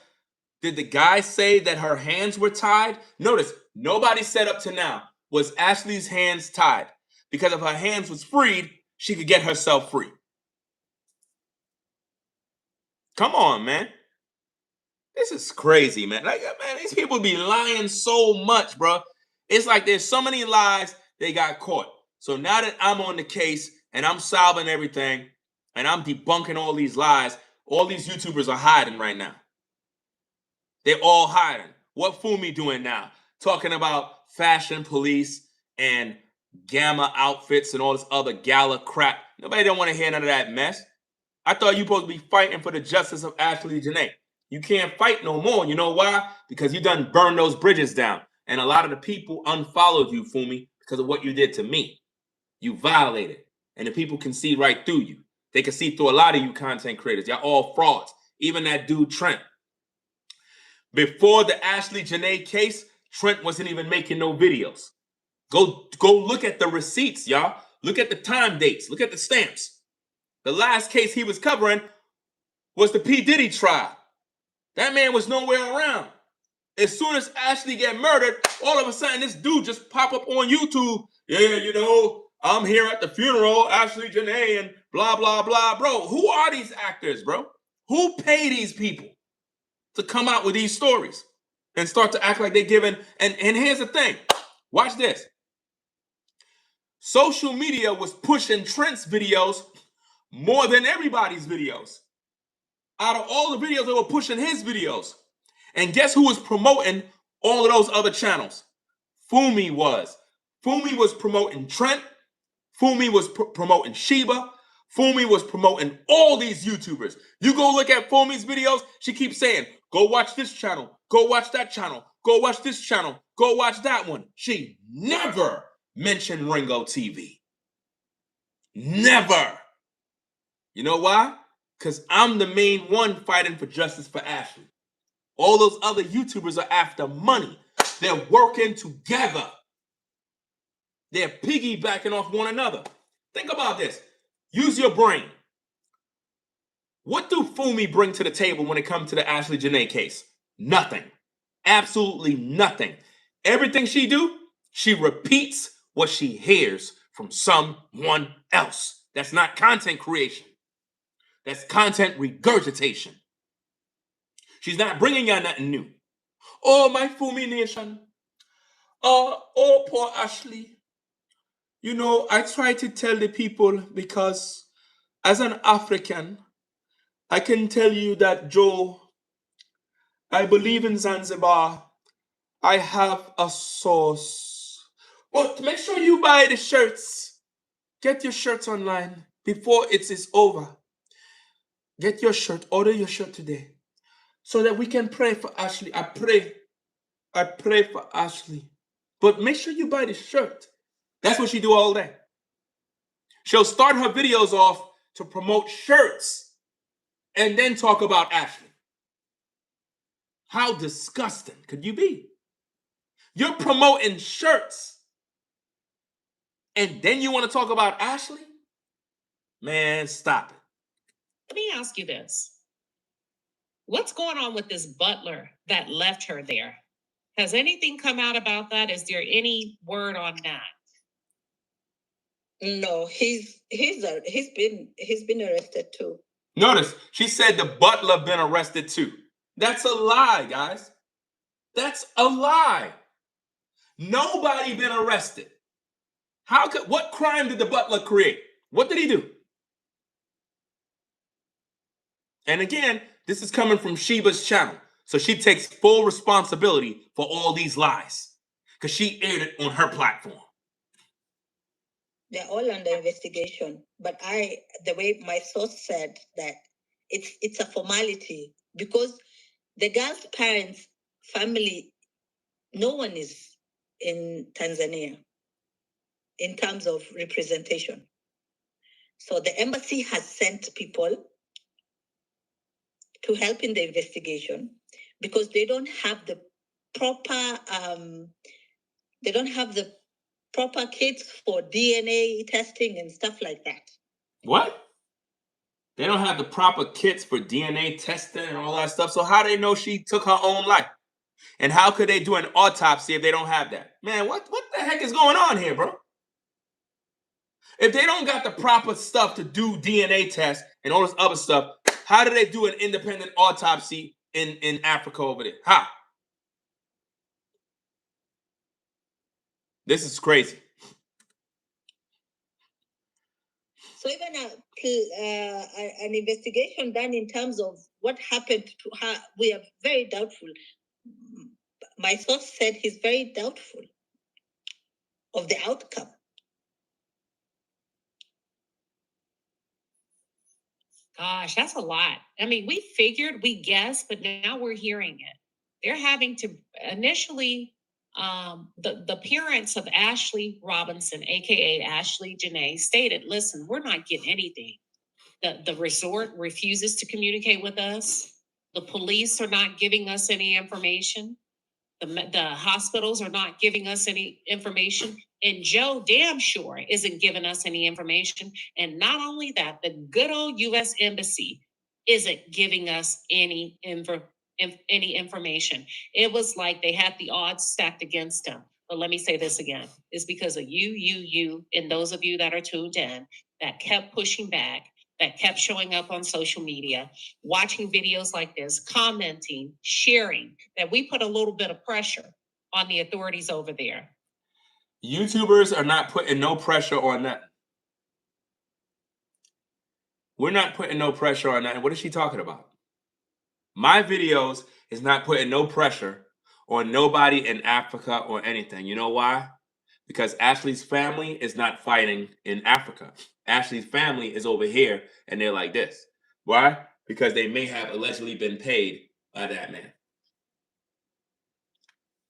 did the guy say that her hands were tied? Notice, nobody said up to now, was Ashlee's hands tied? Because if her hands was freed, she could get herself free. Come on, man. This is crazy, man. Like, man, these people be lying so much, bro. It's like there's so many lies they got caught. So now that I'm on the case and I'm solving everything and I'm debunking all these lies, all these YouTubers are hiding right now. They're all hiding. What Fumi doing now? Talking about fashion police and gamma outfits and all this other gala crap. Nobody don't want to hear none of that mess. I thought you supposed to be fighting for the justice of Ashlee Jenae. You can't fight no more. You know why? Because you done burned those bridges down. And a lot of the people unfollowed you, Fumi, because of what you did to me. You violated. And the people can see right through you. They can see through a lot of you content creators. Y'all all frauds. Even that dude, Trent. Before the Ashlee Jenae case, Trent wasn't even making no videos. Go look at the receipts, y'all. Look at the time dates. Look at the stamps. The last case he was covering was the P. Diddy trial. That man was nowhere around. As soon as Ashlee get murdered, all of a sudden this dude just pop up on YouTube. Yeah, you know, I'm here at the funeral, Ashlee Jenae, and blah, blah, blah. Bro, who are these actors, bro? Who pay these people to come out with these stories and start to act like they're giving? And here's the thing. Watch this. Social media was pushing Trent's videos more than everybody's videos. Out of all the videos, they were pushing his videos. And guess who was promoting all of those other channels? Fumi was. Fumi was promoting Trent. Fumi was promoting Sheba. Fumi was promoting all these YouTubers. You go look at Fumi's videos, she keeps saying, go watch this channel, go watch that channel, go watch this channel, go watch that one. She never mentioned Ringo TV. Never. You know why? Because I'm the main one fighting for justice for Ashlee. All those other YouTubers are after money. They're working together. They're piggybacking off one another. Think about this. Use your brain. What do Fumi bring to the table when it comes to the Ashlee Jenae case? Nothing. Absolutely nothing. Everything she do, she repeats what she hears from someone else. That's not content creation. That's content regurgitation. She's not bringing out nothing new. Oh, my Fumi nation. Oh, poor Ashlee. You know, I try to tell the people because as an African, I can tell you that, Joe, I believe in Zanzibar. I have a source. But make sure you buy the shirts. Get your shirts online before it is over. Get your shirt. Order your shirt today so that we can pray for Ashlee. I pray for Ashlee. But make sure you buy the shirt. That's what she do all day. She'll start her videos off to promote shirts and then talk about Ashlee. How disgusting could you be? You're promoting shirts and then you want to talk about Ashlee? Man, stop it. Let me ask you this. What's going on with this butler that left her there? Has anything come out about that? Is there any word on that? No, he's been arrested too. Notice, she said the butler been arrested too. That's a lie, guys. That's a lie. Nobody been arrested. What crime did the butler create? What did he do? And again, this is coming from Sheba's channel. So she takes full responsibility for all these lies because she aired it on her platform. They're all under investigation. But the way my source said that it's a formality because the girl's parents, family, no one is in Tanzania in terms of representation. So the embassy has sent people to help in the investigation because they don't have the proper kits for DNA testing and stuff like that. What? They don't have the proper kits for DNA testing and all that stuff. So how do they know she took her own life? And how could they do an autopsy if they don't have that? Man, what the heck is going on here, bro? If they don't got the proper stuff to do DNA tests and all this other stuff, how do they do an independent autopsy in Africa over there. How? This is crazy. So even an investigation done in terms of what happened to her, we are very doubtful. My source said he's very doubtful of the outcome. Gosh, that's a lot. I mean, we figured, we guessed, but now we're hearing it. They're having to initially, the parents of Ashlee Robinson, aka Ashlee Jenae, stated, listen, we're not getting anything. The resort refuses to communicate with us. The police are not giving us any information. The hospitals are not giving us any information. And Joe damn sure isn't giving us any information. And not only that, the good old U.S. Embassy isn't giving us any information. It was like they had the odds stacked against them. But let me say this again. It's because of you, and those of you that are tuned in that kept pushing back, that kept showing up on social media, watching videos like this, commenting, sharing, that we put a little bit of pressure on the authorities over there. YouTubers are not putting no pressure on that. We're not putting no pressure on that. What is she talking about? My videos is not putting no pressure on nobody in Africa or anything. You know why? Because Ashlee's family is not fighting in Africa. Ashlee's family is over here and they're like this. Why? Because they may have allegedly been paid by that man.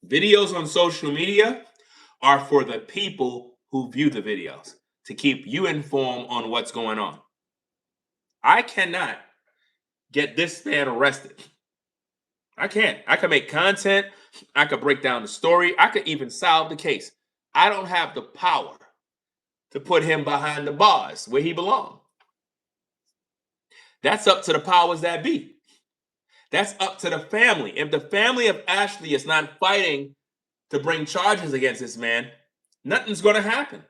Videos on social media are for the people who view the videos, to keep you informed on what's going on. I cannot get this man arrested. I can't. I can make content. I could break down the story. I could even solve the case. I don't have the power to put him behind the bars where he belongs. That's up to the powers that be. That's up to the family. If the family of Ashlee is not fighting to bring charges against this man, nothing's going to happen.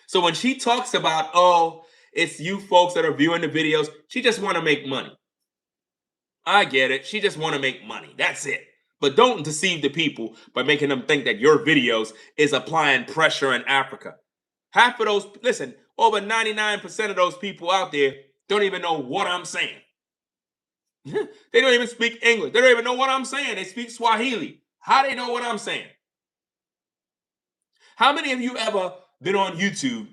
So when she talks about, oh, it's you folks that are viewing the videos, she just want to make money. I get it. She just want to make money. That's it. But don't deceive the people by making them think that your videos is applying pressure in Africa. Half of those, listen, over 99% of those people out there don't even know what I'm saying. They don't even speak English. They don't even know what I'm saying. They speak Swahili. How do they know what I'm saying? How many of you ever been on YouTube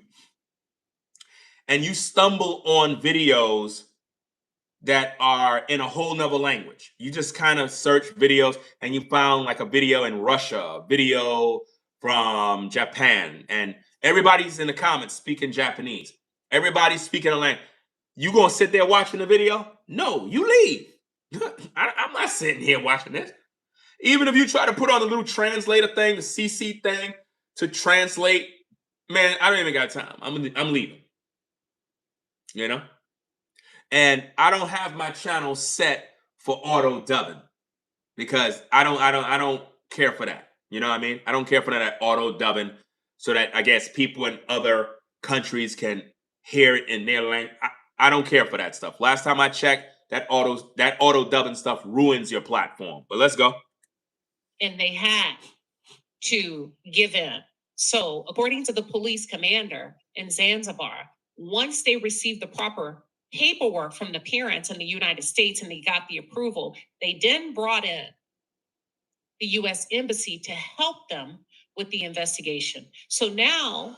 and you stumble on videos that are in a whole nother language? You just kind of search videos and you found like a video in Russia, a video from Japan, and everybody's in the comments speaking Japanese. Everybody's speaking a language. You gonna sit there watching the video? No, you leave. I'm not sitting here watching this. Even if you try to put on the little translator thing, the CC thing to translate, man, I don't even got time. I'm leaving. You know? And I don't have my channel set for auto dubbing because I don't care for that. You know what I mean? I don't care for that auto dubbing so that I guess people in other countries can hear it in their language. I don't care for that stuff. Last time I checked, that auto dubbing stuff ruins your platform. But let's go. And they had to give in. So according to the police commander in Zanzibar, once they received the proper paperwork from the parents in the United States and they got the approval, they then brought in the U.S. Embassy to help them with the investigation. So now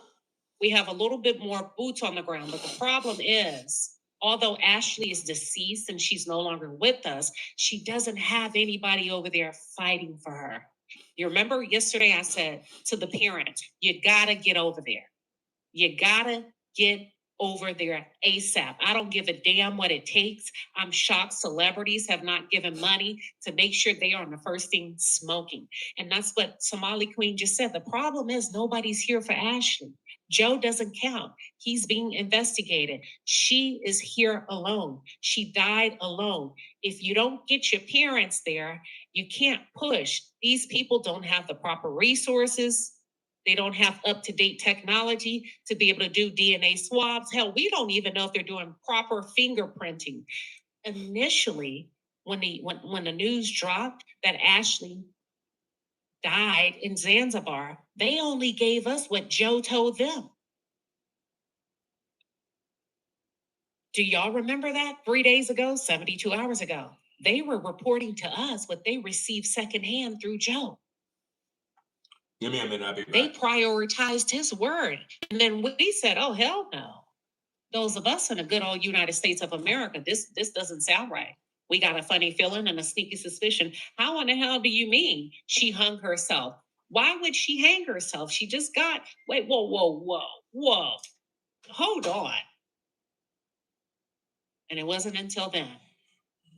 we have a little bit more boots on the ground, but the problem is, although Ashlee is deceased and she's no longer with us, she doesn't have anybody over there fighting for her. You remember yesterday I said to the parents, you gotta get over there. You gotta get over there ASAP. I don't give a damn what it takes. I'm shocked celebrities have not given money to make sure they are on the first thing smoking. And that's what Somali Queen just said. The problem is nobody's here for Ashlee. Joe doesn't count. He's being investigated. She is here alone. She died alone. If you don't get your parents there, you can't push. These people don't have the proper resources. They don't have up-to-date technology to be able to do DNA swabs. Hell, we don't even know if they're doing proper fingerprinting. Initially, when the news dropped that Ashlee died in Zanzibar, they only gave us what Joe told them. Do y'all remember that? 3 days ago, 72 hours ago. They were reporting to us what they received secondhand through Joe. Give me a minute, I'll be They back. prioritized his word. And then we said, oh, hell no. Those of us in the good old United States of America, this doesn't sound right. We got a funny feeling and a sneaky suspicion. How in the hell do you mean she hung herself? Why would she hang herself? She just got, wait, whoa. Hold on. And it wasn't until then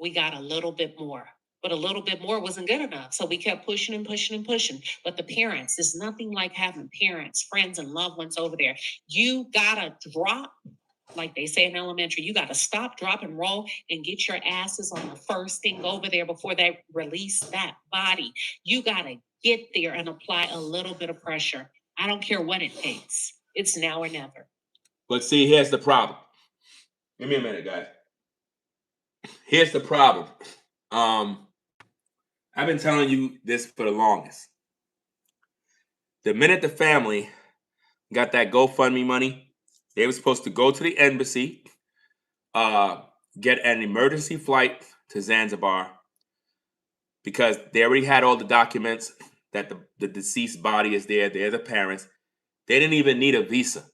we got a little bit more. But a little bit more wasn't good enough. So we kept pushing and pushing and pushing. But the parents, there's nothing like having parents, friends, and loved ones over there. You gotta drop, like they say in elementary, you gotta stop, drop, and roll and get your asses on the first thing over there before they release that body. You gotta get there and apply a little bit of pressure. I don't care what it takes. It's now or never. But see, here's the problem. Give me a minute, guys. Here's the problem. I've been telling you this for the longest. The minute the family got that GoFundMe money, they were supposed to go to the embassy, get an emergency flight to Zanzibar, because they already had all the documents that the deceased body is there. They're the parents. They didn't even need a visa.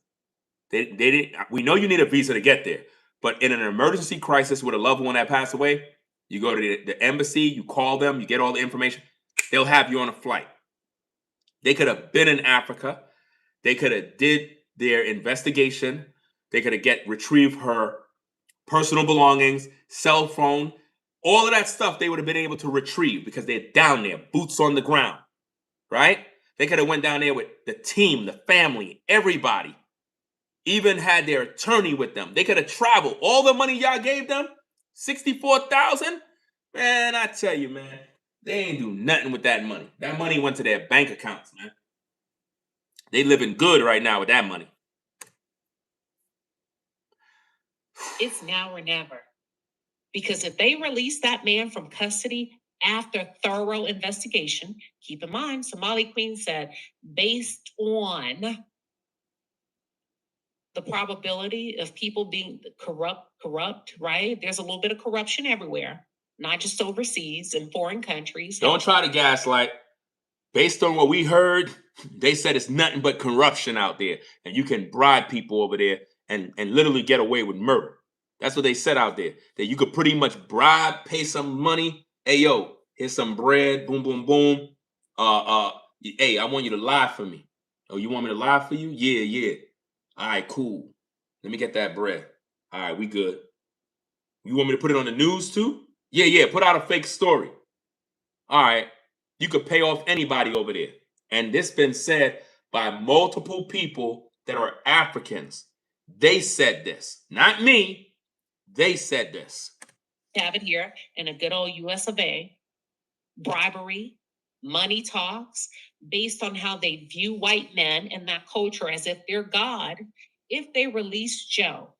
They didn't. We know you need a visa to get there, but in an emergency crisis with a loved one that passed away, you go to the embassy, you call them, you get all the information. They'll have you on a flight. They could have been in Africa. They could have did their investigation. They could have retrieved her personal belongings, cell phone, all of that stuff they would have been able to retrieve because they're down there, boots on the ground, right? They could have went down there with the team, the family, everybody. Even had their attorney with them. They could have traveled. All the money y'all gave them, $64,000. Man, I tell you, man, they ain't do nothing with that money. That money went to their bank accounts, man. They living good right now with that money. It's now or never. Because if they release that man from custody after thorough investigation, keep in mind, Somali Queen said, based on the probability of people being corrupt, right? There's a little bit of corruption everywhere, not just overseas in foreign countries. Don't try to gaslight. Based on what we heard, they said it's nothing but corruption out there. And you can bribe people over there and literally get away with murder. That's what they said out there. That you could pretty much bribe, pay some money. Hey, yo, here's some bread. Boom, boom, boom. Hey, I want you to lie for me. Oh, you want me to lie for you? Yeah. All right, cool. Let me get that bread. All right, we good. You want me to put it on the news too? Yeah. Put out a fake story. All right. You could pay off anybody over there. And this been said by multiple people that are Africans. They said this, not me. They said this. Have it here in a good old US of A. Bribery, money talks, based on how they view white men and that culture as if they're God. If they release Joe,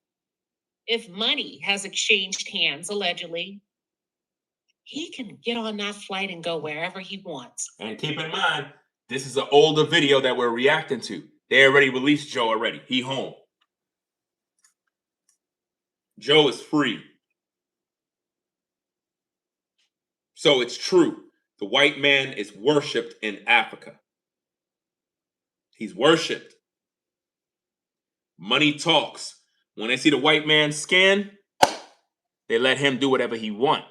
if money has exchanged hands, allegedly, he can get on that flight and go wherever he wants. And keep in mind, this is an older video that we're reacting to. They already released Joe already. He home. Joe is free. So it's true. The white man is worshipped in Africa. He's worshipped. Money talks. When they see the white man's skin, they let him do whatever he want.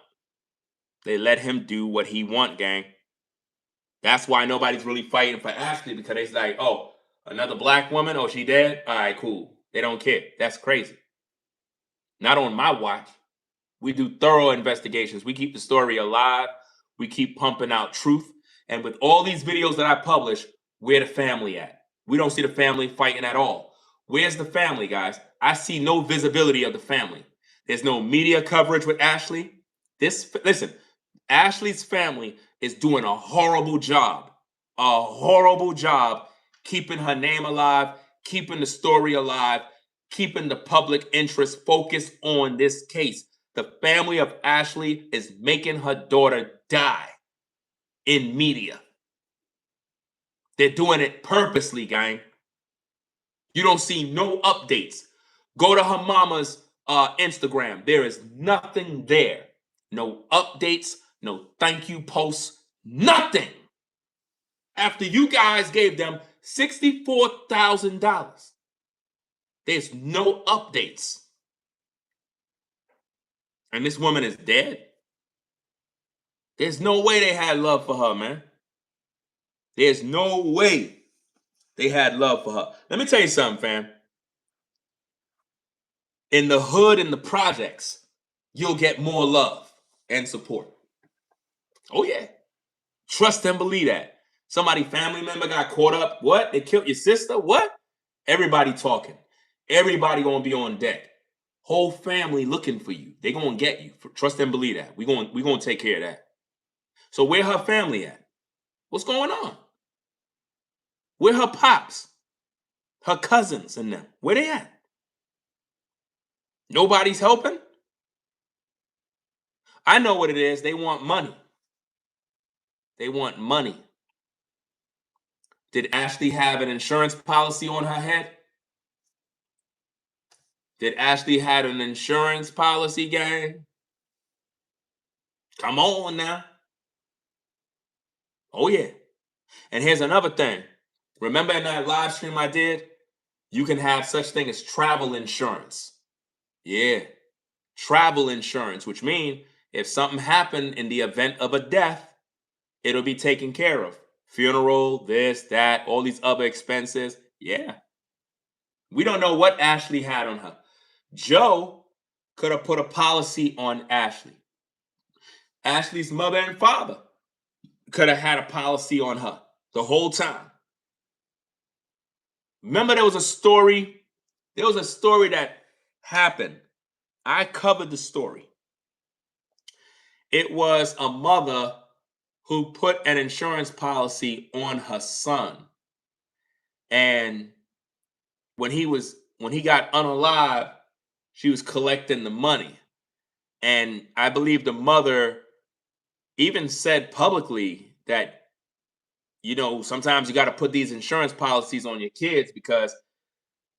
They let him do what he want, gang. That's why nobody's really fighting for Ashlee, because it's like, oh, another black woman? Oh, she dead? All right, cool. They don't care. That's crazy. Not on my watch. We do thorough investigations. We keep the story alive. We keep pumping out truth. And with all these videos that I publish, where the family at? We don't see the family fighting at all. Where's the family, guys? I see no visibility of the family. There's no media coverage with Ashlee. Listen, Ashlee's family is doing a horrible job keeping her name alive, keeping the story alive, keeping the public interest focused on this case. The family of Ashlee is making her daughter die in media. They're doing it purposely, gang. You don't see no updates. Go to her mama's Instagram. There is nothing there. No updates, no thank you posts, nothing. After you guys gave them $64,000, there's no updates. And this woman is dead. There's no way they had love for her, man. There's no way they had love for her. Let me tell you something, fam. In the hood and the projects, you'll get more love and support. Oh, yeah. Trust and believe that. Somebody, family member got caught up. What? They killed your sister? What? Everybody talking. Everybody gonna be on deck. Whole family looking for you. They gonna get you. Trust and believe that. We gonna take care of that. So where her family at? What's going on? Where her pops? Her cousins and them? Where they at? Nobody's helping? I know what it is. They want money. They want money. Did Ashlee have an insurance policy on her head? Did Ashlee have an insurance policy, gang? Come on now. Oh, yeah. And here's another thing. Remember in that live stream I did? You can have such thing as travel insurance. Yeah. Travel insurance, which means if something happened in the event of a death, it'll be taken care of. Funeral, this, that, all these other expenses. Yeah. We don't know what Ashlee had on her. Joe could have put a policy on Ashlee. Ashlee's mother and father could have had a policy on her the whole time. Remember there was a story that happened. I covered the story. It was a mother who put an insurance policy on her son. And when he got unalive, she was collecting the money. And I believe the mother even said publicly that, you know, sometimes you got to put these insurance policies on your kids because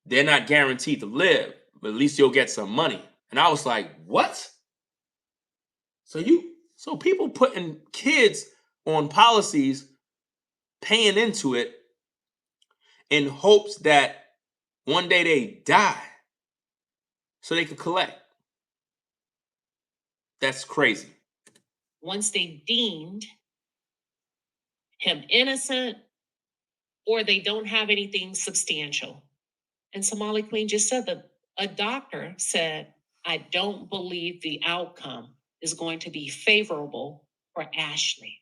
they're not guaranteed to live, but at least you'll get some money. And I was like, what? So people putting kids on policies, paying into it in hopes that one day they die so they could collect. That's crazy. Once they deemed him innocent or they don't have anything substantial. And Somali Queen just said that a doctor said, I don't believe the outcome is going to be favorable for Ashlee.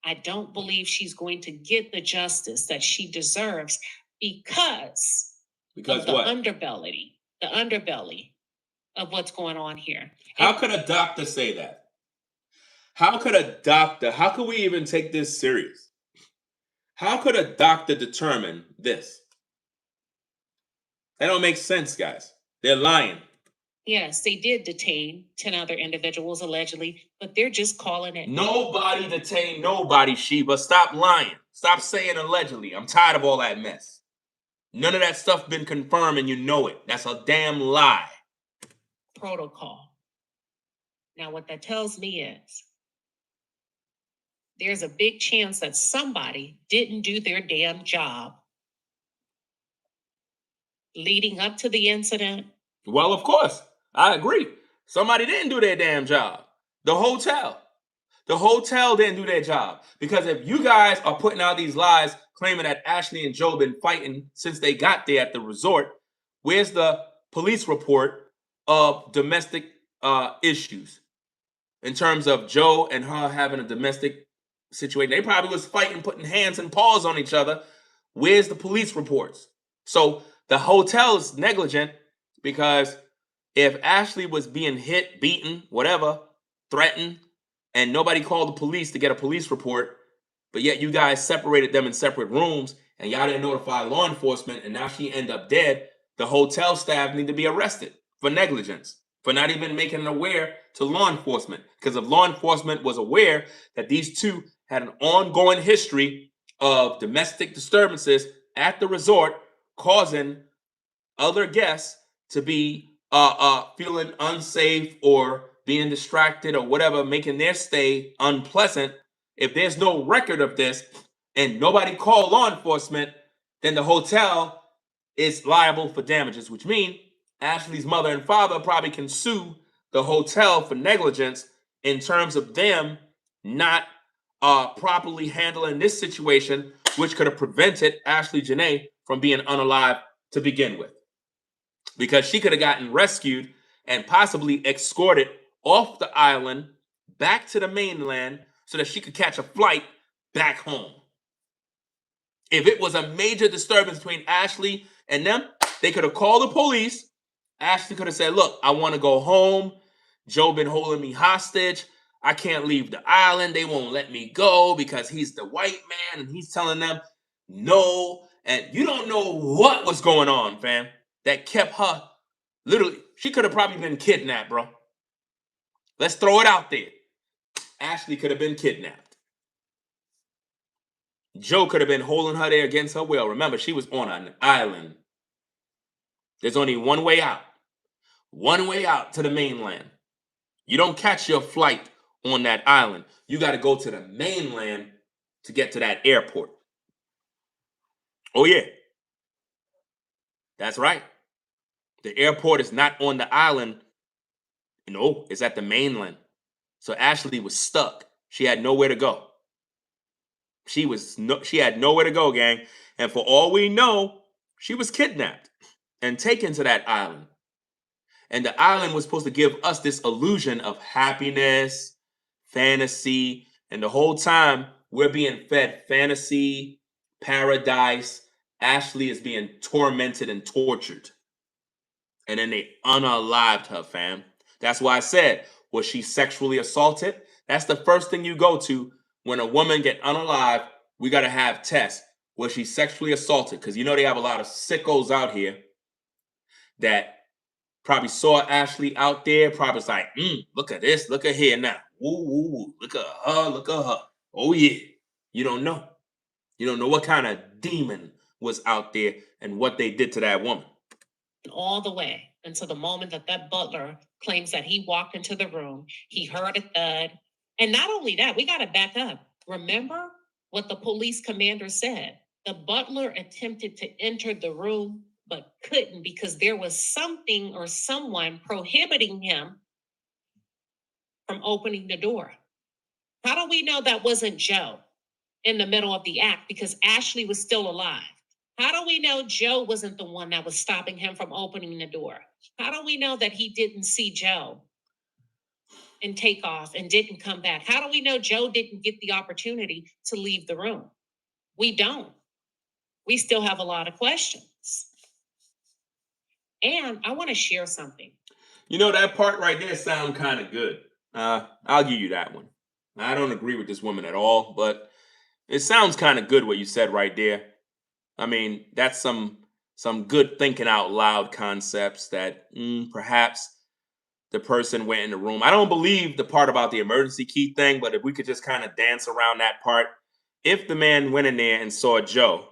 I don't believe she's going to get the justice that she deserves because of the what? the underbelly of what's going on here. How could a doctor say that? How could we even take this serious? How could a doctor determine this? That don't make sense, guys. They're lying. Yes, they did detain 10 other individuals allegedly, but they're just calling it. Nobody detained nobody, Sheba. Stop lying. Stop saying allegedly. I'm tired of all that mess. None of that stuff been confirmed and you know it. That's a damn lie. Protocol. Now, what that tells me is there's a big chance that somebody didn't do their damn job leading up to the incident. Well, of course, I agree. Somebody didn't do their damn job. The hotel didn't do their job. Because if you guys are putting out these lies claiming that Ashlee and Joe been fighting since they got there at the resort, where's the police report of domestic issues? In terms of Joe and her having a domestic situation, they probably was fighting, putting hands and paws on each other. Where's the police reports? So the hotel is negligent because if Ashlee was being hit, beaten, whatever, threatened, and nobody called the police to get a police report, but yet you guys separated them in separate rooms and y'all didn't notify law enforcement and now she ended up dead, the hotel staff need to be arrested for negligence, for not even making it aware to law enforcement. Because if law enforcement was aware that these two had an ongoing history of domestic disturbances at the resort, causing other guests to be feeling unsafe or being distracted or whatever, making their stay unpleasant. If there's no record of this and nobody called law enforcement, then the hotel is liable for damages, which means Ashlee's mother and father probably can sue the hotel for negligence in terms of them not properly handling this situation, which could have prevented Ashlee Jenae from being unalive to begin with. Because she could have gotten rescued and possibly escorted off the island back to the mainland so that she could catch a flight back home. If it was a major disturbance between Ashlee and them, they could have called the police. Ashlee could have said, look, I want to go home. Joe been holding me hostage. I can't leave the island. They won't let me go because he's the white man and he's telling them no. And you don't know what was going on, fam, that kept her literally. She could have probably been kidnapped, bro. Let's throw it out there. Ashlee could have been kidnapped. Joe could have been holding her there against her will. Remember, she was on an island. There's only one way out. One way out to the mainland. You don't catch your flight on that island. You got to go to the mainland to get to that airport. Oh, yeah. That's right. The airport is not on the island. No, it's at the mainland. So Ashlee was stuck. She had nowhere to go. She had nowhere to go, gang. And for all we know, she was kidnapped and taken to that island. And the island was supposed to give us this illusion of happiness, fantasy, and the whole time we're being fed fantasy, paradise. Ashlee is being tormented and tortured. And then they unalived her, fam. That's why I said, was she sexually assaulted? That's the first thing you go to when a woman get unalived. We got to have tests. Was she sexually assaulted? Because you know they have a lot of sickos out here that probably saw Ashlee out there, probably was like, look at this, look at here now. Ooh, look at her, look at her. Oh, yeah. You don't know. You don't know what kind of demon was out there and what they did to that woman. All the way until the moment that butler claims that he walked into the room, he heard a thud. And not only that, we got to back up. Remember what the police commander said. The butler attempted to enter the room, but couldn't because there was something or someone prohibiting him from opening the door. How do we know that wasn't Joe in the middle of the act? Because Ashlee was still alive. How do we know Joe wasn't the one that was stopping him from opening the door? How do we know that he didn't see Joe and take off and didn't come back? How do we know Joe didn't get the opportunity to leave the room? We don't. We still have a lot of questions. And I want to share something. You know, that part right there sounds kind of good. I'll give you that one. I don't agree with this woman at all, but it sounds kind of good what you said right there. I mean, that's some good thinking out loud concepts that perhaps the person went in the room. I don't believe the part about the emergency key thing, but if we could just kind of dance around that part. If the man went in there and saw Joe,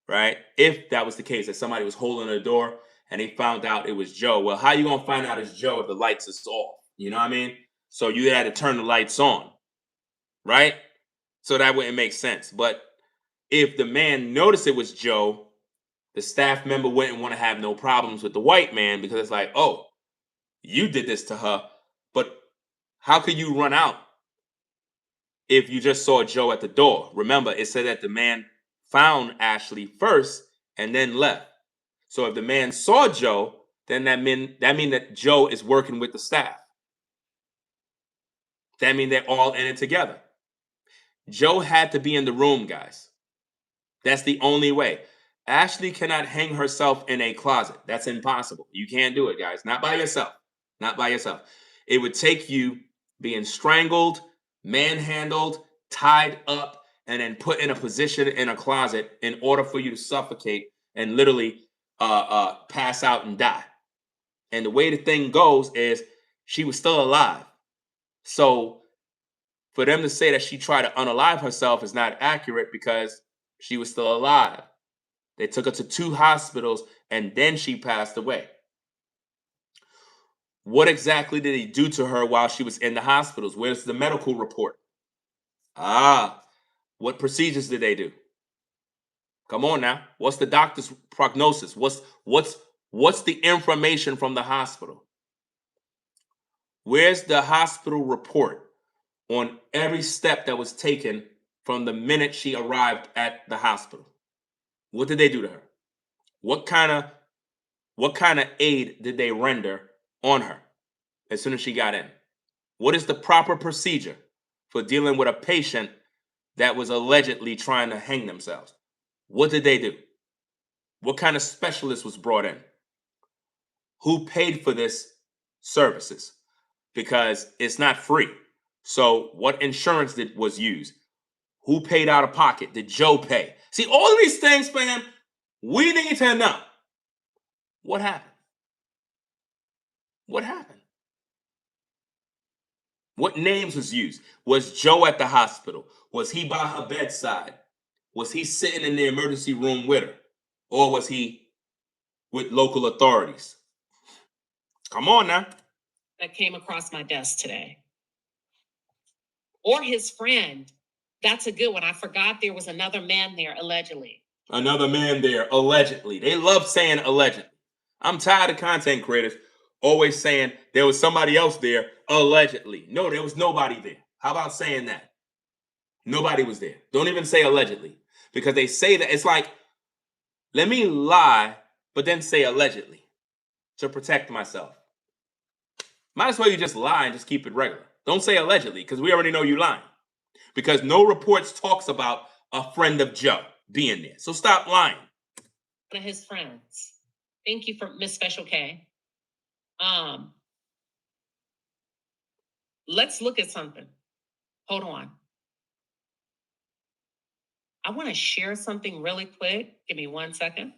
right? If that was the case, that somebody was holding the door and he found out it was Joe, well, how you going to find out it's Joe if the lights is off? You know what I mean? So you had to turn the lights on, right? So that wouldn't make sense. But if the man noticed it was Joe, the staff member wouldn't want to have no problems with the white man because it's like, oh, you did this to her. But how could you run out if you just saw Joe at the door? Remember, it said that the man found Ashlee first and then left. So if the man saw Joe, then that mean that Joe is working with the staff. That means they're all in it together. Joe had to be in the room, guys. That's the only way. Ashlee cannot hang herself in a closet. That's impossible. You can't do it, guys. Not by yourself. Not by yourself. It would take you being strangled, manhandled, tied up, and then put in a position in a closet in order for you to suffocate and literally pass out and die. And the way the thing goes is she was still alive. So for them to say that she tried to unalive herself is not accurate because she was still alive. They took her to 2 hospitals and then she passed away. What exactly did he do to her while she was in the hospitals? Where's the medical report? What procedures did they do? Come on now. What's the doctor's prognosis? What's the information from the hospital? Where's the hospital report on every step that was taken from the minute she arrived at the hospital? What did they do to her? What kind of aid did they render on her as soon as she got in? What is the proper procedure for dealing with a patient that was allegedly trying to hang themselves? What did they do? What kind of specialist was brought in? Who paid for this services? Because it's not free. So what insurance was used? Who paid out of pocket? Did Joe pay? See, all of these things, fam, we need to know. What happened? What happened? What names was used? Was Joe at the hospital? Was he by her bedside? Was he sitting in the emergency room with her? Or was he with local authorities? Come on now. That came across my desk today. Or his friend. That's a good one. I forgot there was another man there, allegedly. Another man there, allegedly. They love saying allegedly. I'm tired of content creators always saying there was somebody else there, allegedly. No, there was nobody there. How about saying that? Nobody was there. Don't even say allegedly. Because they say that, it's like, let me lie, but then say allegedly to protect myself. Might as well you just lie and just keep it regular. Don't say allegedly, because we already know you lying. Because no reports talks about a friend of Joe being there. So stop lying. One of his friends. Thank you for Miss Special K. Let's look at something. Hold on. I want to share something really quick. Give me 1 second.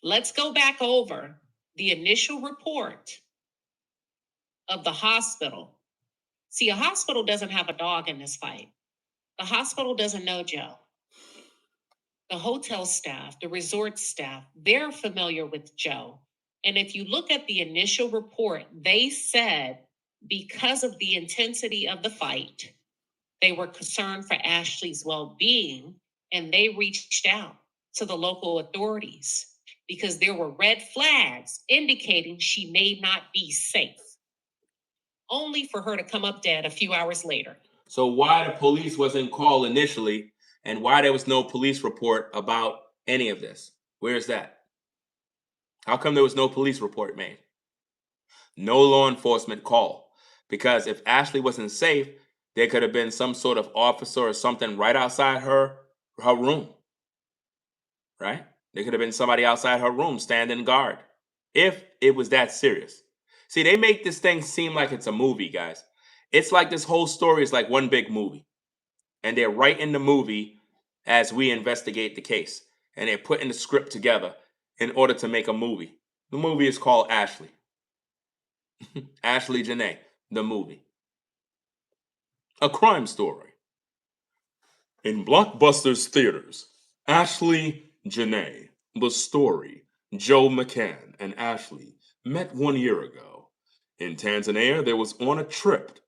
Let's go back over the initial report of the hospital. See, a hospital doesn't have a dog in this fight. The hospital doesn't know Joe. The hotel staff, the resort staff, they're familiar with Joe. And if you look at the initial report, they said because of the intensity of the fight, they were concerned for Ashlee's well-being, and they reached out to the local authorities because there were red flags indicating she may not be safe, only for her to come up dead a few hours later. So why the police wasn't called initially, and why there was no police report about any of this? Where's that? How come there was no police report made? No law enforcement call. Because if Ashlee wasn't safe, there could have been some sort of officer or something right outside her room. Right? There could have been somebody outside her room standing guard. If it was that serious. See, they make this thing seem like it's a movie, guys. It's like this whole story is like one big movie. And they're writing the movie as we investigate the case. And they're putting the script together in order to make a movie. The movie is called Ashlee. Ashlee Jenae, the movie. A crime story. In Blockbuster's theaters, Ashlee Jenae, the story. Joe McCann and Ashlee met 1 year ago. In Tanzania, they was on a trip.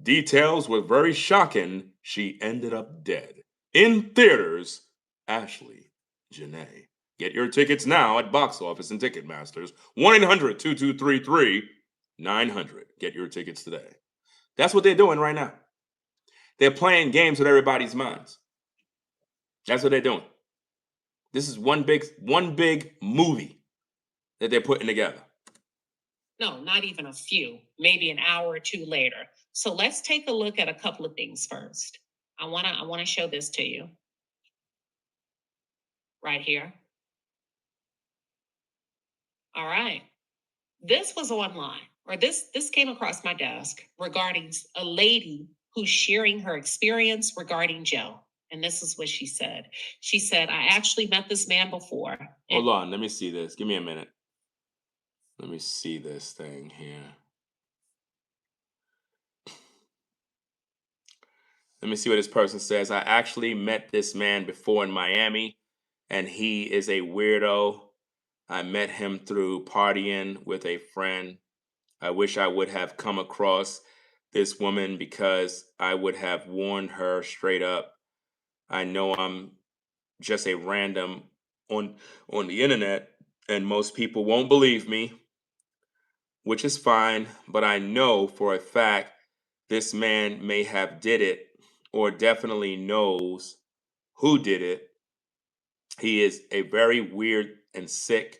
Details were very shocking. She ended up dead. In theaters, Ashlee Jenae. Get your tickets now at Box Office and Ticketmasters. 1-800-2233-900. Get your tickets today. That's what they're doing right now. They're playing games with everybody's minds. That's what they're doing. This is one big movie that they're putting together. No, not even a few, maybe an hour or two later. So let's take a look at a couple of things first. I want to show this to you. Right here. All right. This was online, or this came across my desk regarding a lady who's sharing her experience regarding Joe. And this is what she said. She said, I actually met this man before. Hold on, let me see this. Give me a minute. Let me see this thing here. Let me see what this person says. I actually met this man before in Miami, and he is a weirdo. I met him through partying with a friend. I wish I would have come across this woman because I would have warned her straight up. I know I'm just a random on the internet, and most people won't believe me, which is fine, but I know for a fact this man may have did it or definitely knows who did it. He is a very weird and sick,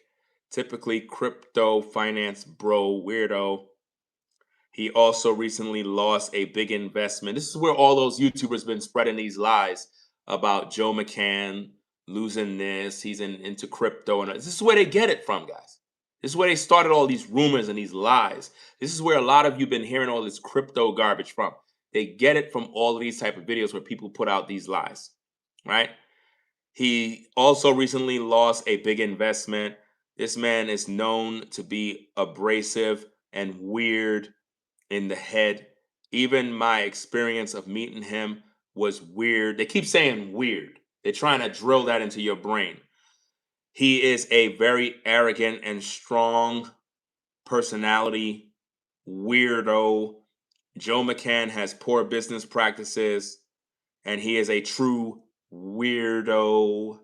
typically crypto finance bro weirdo. He also recently lost a big investment. This is where all those YouTubers been spreading these lies about Joe McCann losing this. He's into crypto, and this is where they get it from, guys. This is where they started all these rumors and these lies. This is where a lot of you been hearing all this crypto garbage from. They get it from all of these type of videos where people put out these lies, right? He also recently lost a big investment. This man is known to be abrasive and weird in the head. Even my experience of meeting him was weird. They keep saying weird. They're trying to drill that into your brain. He is a very arrogant and strong personality, weirdo. Joe McCann has poor business practices, and he is a true weirdo.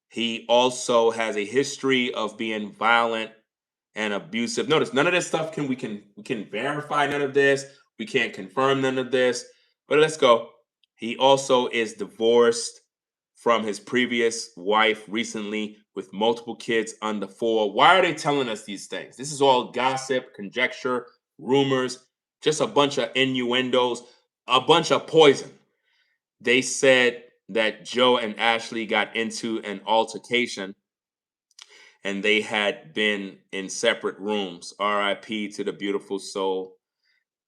He also has a history of being violent and abusive. Notice none of this stuff we can verify none of this. We can't confirm none of this. But let's go. He also is divorced from his previous wife recently with multiple kids under 4. Why are they telling us these things? This is all gossip, conjecture, rumors, just a bunch of innuendos, a bunch of poison. They said that Joe and Ashlee got into an altercation and they had been in separate rooms. RIP to the beautiful soul.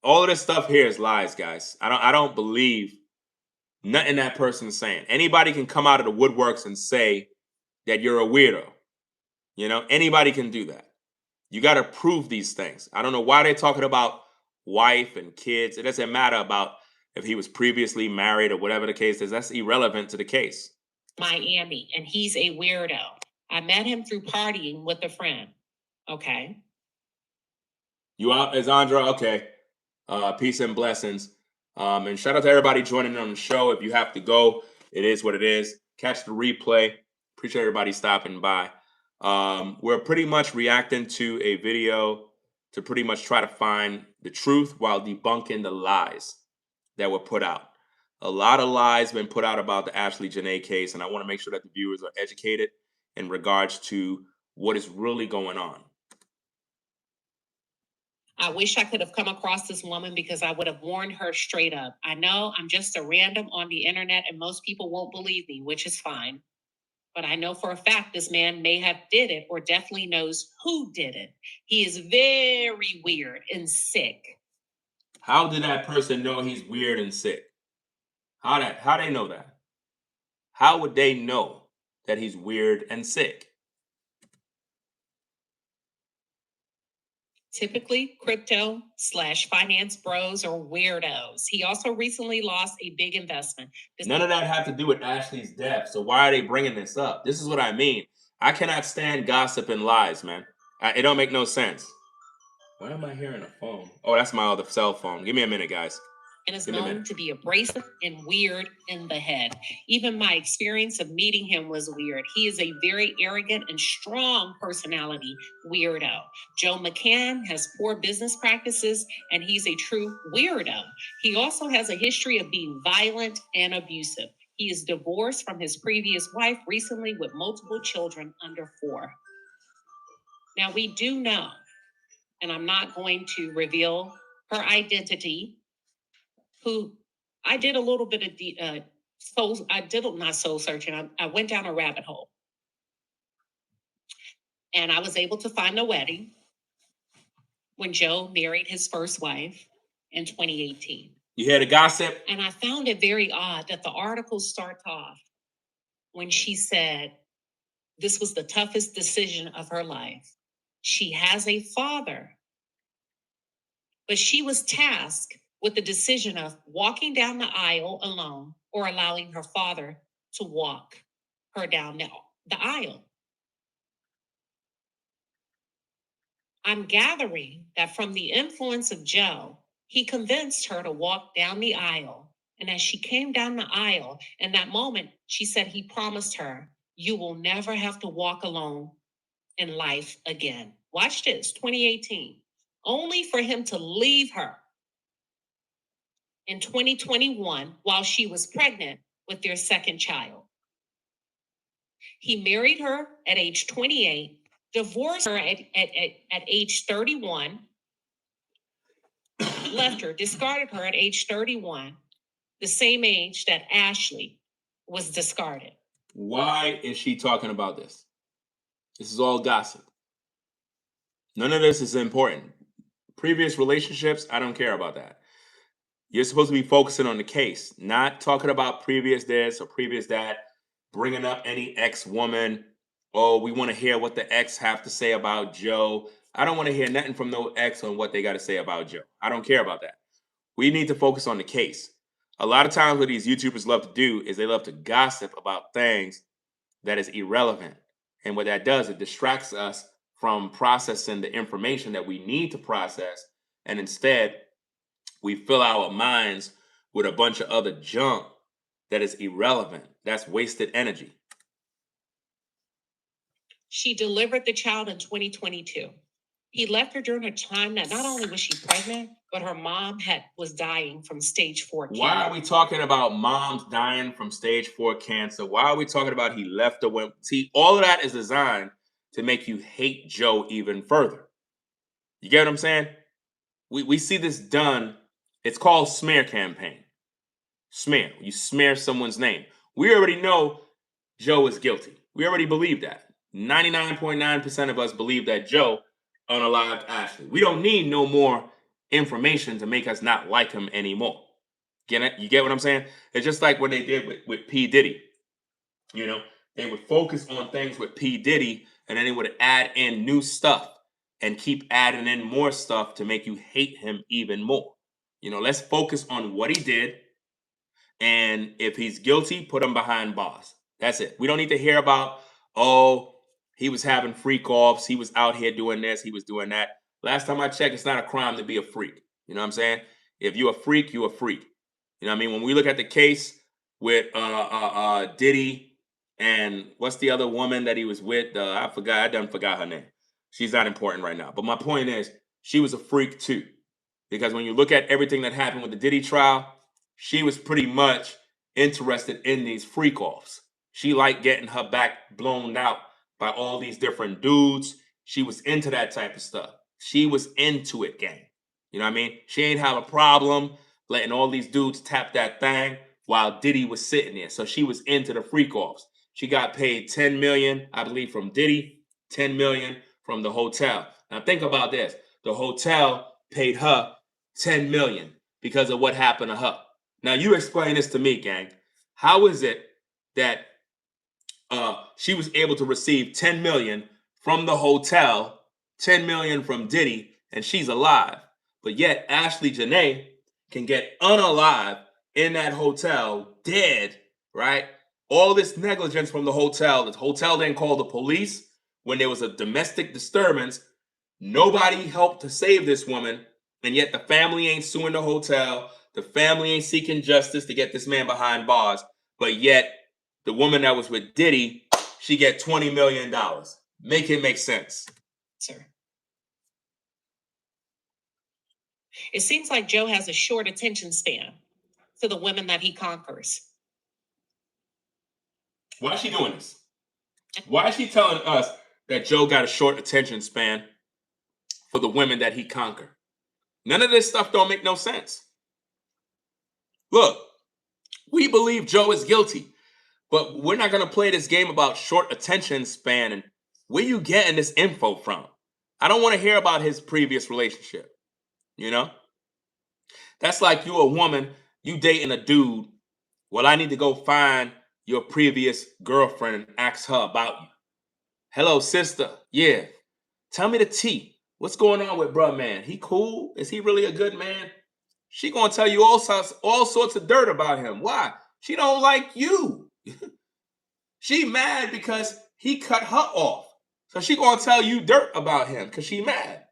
All of this stuff here is lies, guys. I don't believe nothing that person's saying. Anybody can come out of the woodworks and say that you're a weirdo. You know, anybody can do that. You got to prove these things. I don't know why they're talking about wife and kids. It doesn't matter about if he was previously married or whatever the case is. That's irrelevant to the case. Miami, and he's a weirdo. I met him through partying with a friend. Okay. You out, Isandra? Okay. Peace and blessings. And shout out to everybody joining on the show. If you have to go, it is what it is. Catch the replay. Appreciate everybody stopping by. We're pretty much reacting to a video to pretty much try to find the truth while debunking the lies that were put out. A lot of lies been put out about the Ashlee Jenae case, and I want to make sure that the viewers are educated in regards to what is really going on. I wish I could have come across this woman because I would have warned her straight up. I know I'm just a random on the internet and most people won't believe me, which is fine. But I know for a fact this man may have did it or definitely knows who did it. He is very weird and sick. How did that person know he's weird and sick? How they know that? How would they know that he's weird and sick? Typically, crypto/finance bros are weirdos. He also recently lost a big investment. None of that had to do with Ashlee's death. So why are they bringing this up? This is what I mean. I cannot stand gossip and lies, man. It don't make no sense. Why am I hearing a phone? Oh, that's my other cell phone. Give me a minute, guys. And is known to be abrasive and weird in the head. Even my experience of meeting him was weird. He is a very arrogant and strong personality weirdo. Joe McCann has poor business practices, and he's a true weirdo. He also has a history of being violent and abusive. He is divorced from his previous wife recently with multiple children under 4. Now, we do know, and I'm not going to reveal her identity, who I did a little bit of not soul searching. I went down a rabbit hole, and I was able to find a wedding when Joe married his first wife in 2018. You hear the gossip? And I found it very odd that the article starts off when she said this was the toughest decision of her life. She has a father, but she was tasked with the decision of walking down the aisle alone or allowing her father to walk her down the aisle. I'm gathering that from the influence of Joe, he convinced her to walk down the aisle. And as she came down the aisle, in that moment, she said he promised her, "You will never have to walk alone in life again." Watch this, 2018. Only for him to leave her in 2021 while she was pregnant with their second child. He married her at age 28, divorced her at age 31, left her, discarded her at age 31, the same age that Ashlee was discarded. Why is she talking about this? This is all gossip. None of this is important. Previous relationships, I don't care about that. You're supposed to be focusing on the case, not talking about previous this or previous that, bringing up any ex-woman. Oh, we want to hear what the ex have to say about Joe. I don't want to hear nothing from no ex on what they got to say about Joe. I don't care about that. We need to focus on the case. A lot of times what these YouTubers love to do is they love to gossip about things that is irrelevant. And what that does, it distracts us from processing the information that we need to process. And instead, we fill our minds with a bunch of other junk that is irrelevant. That's wasted energy. She delivered the child in 2022. He left her during a time that not only was she pregnant, but her mom was dying from stage 4 cancer. Why are we talking about moms dying from stage 4 cancer? Why are we talking about he left her? See, all of that is designed to make you hate Joe even further. You get what I'm saying? We see this done. It's called smear campaign. Smear. You smear someone's name. We already know Joe is guilty. We already believe that. 99.9% of us believe that Joe unalived Ashlee. We don't need no more information to make us not like him anymore. Get it? You get what I'm saying? It's just like what they did with P. Diddy. You know, they would focus on things with P. Diddy, and then they would add in new stuff and keep adding in more stuff to make you hate him even more. You know, let's focus on what he did. And if he's guilty, put him behind bars. That's it. We don't need to hear about, oh, he was having freak offs. He was out here doing this. He was doing that. Last time I checked, it's not a crime to be a freak. You know what I'm saying? If you're a freak, you're a freak. You know what I mean? When we look at the case with Diddy and what's the other woman that he was with? I done forgot her name. She's not important right now. But my point is, she was a freak too. Because when you look at everything that happened with the Diddy trial, she was pretty much interested in these freak offs. She liked getting her back blown out by all these different dudes. She was into that type of stuff. She was into it, gang. You know what I mean? She ain't have a problem letting all these dudes tap that thing while Diddy was sitting there. So she was into the freak offs. She got paid $10 million, I believe, from Diddy, $10 million from the hotel. Now think about this. The hotel paid her $10 million because of what happened to her. Now you explain this to me, gang. How is it that she was able to receive $10 million from the hotel, $10 million from Diddy, and she's alive, but yet Ashlee Jenae can get unalive in that hotel, dead, right? All this negligence from the hotel. The hotel didn't call the police when there was a domestic disturbance. Nobody helped to save this woman, and yet the family ain't suing the hotel. The family ain't seeking justice to get this man behind bars, but yet the woman that was with Diddy, she get $20 million. Make it make sense. Sir. It seems like Joe has a short attention span to the women that he conquers. Why is she doing this? Why is she telling us that Joe got a short attention span for the women that he conquered? None of this stuff don't make no sense. Look, we believe Joe is guilty, but we're not going to play this game about short attention span and where you getting this info from. I don't want to hear about his previous relationship, you know? That's like you a woman, you dating a dude. Well, I need to go find your previous girlfriend and ask her about you. Hello, sister. Yeah. Tell me the tea. What's going on with bruh man? He cool? Is he really a good man? She gonna tell you all sorts of dirt about him. Why? She don't like you. She mad because he cut her off. So she gonna tell you dirt about him because she mad.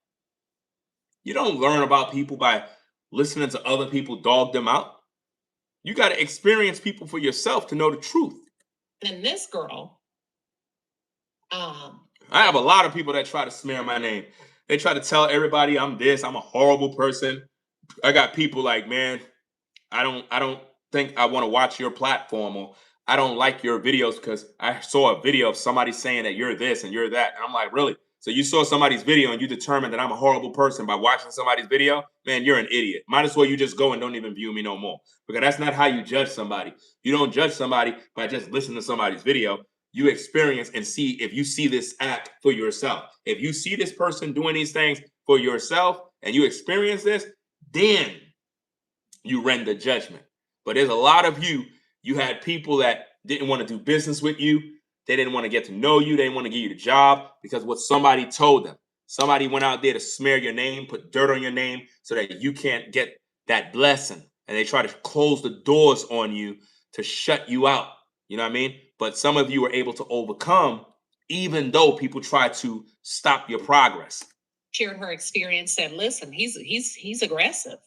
You don't learn about people by listening to other people dog them out. You got to experience people for yourself to know the truth. And this girl, I have a lot of people that try to smear my name. They try to tell everybody I'm this, I'm a horrible person. I got people like, man, I don't think I want to watch your platform, or I don't like your videos because I saw a video of somebody saying that you're this and you're that. And I'm like, really? So you saw somebody's video and you determined that I'm a horrible person by watching somebody's video? Man, you're an idiot. Might as well you just go and don't even view me no more. Because that's not how you judge somebody. You don't judge somebody by just listening to somebody's video. You experience and see if you see this act for yourself. If you see this person doing these things for yourself and you experience this, then you render judgment. But there's a lot of you had people that didn't want to do business with you. They didn't want to get to know you. They didn't want to give you the job because what somebody told them. Somebody went out there to smear your name, put dirt on your name so that you can't get that blessing. And they try to close the doors on you to shut you out. You know what I mean? But some of you were able to overcome, even though people try to stop your progress. shared her experience, said, listen, he's aggressive.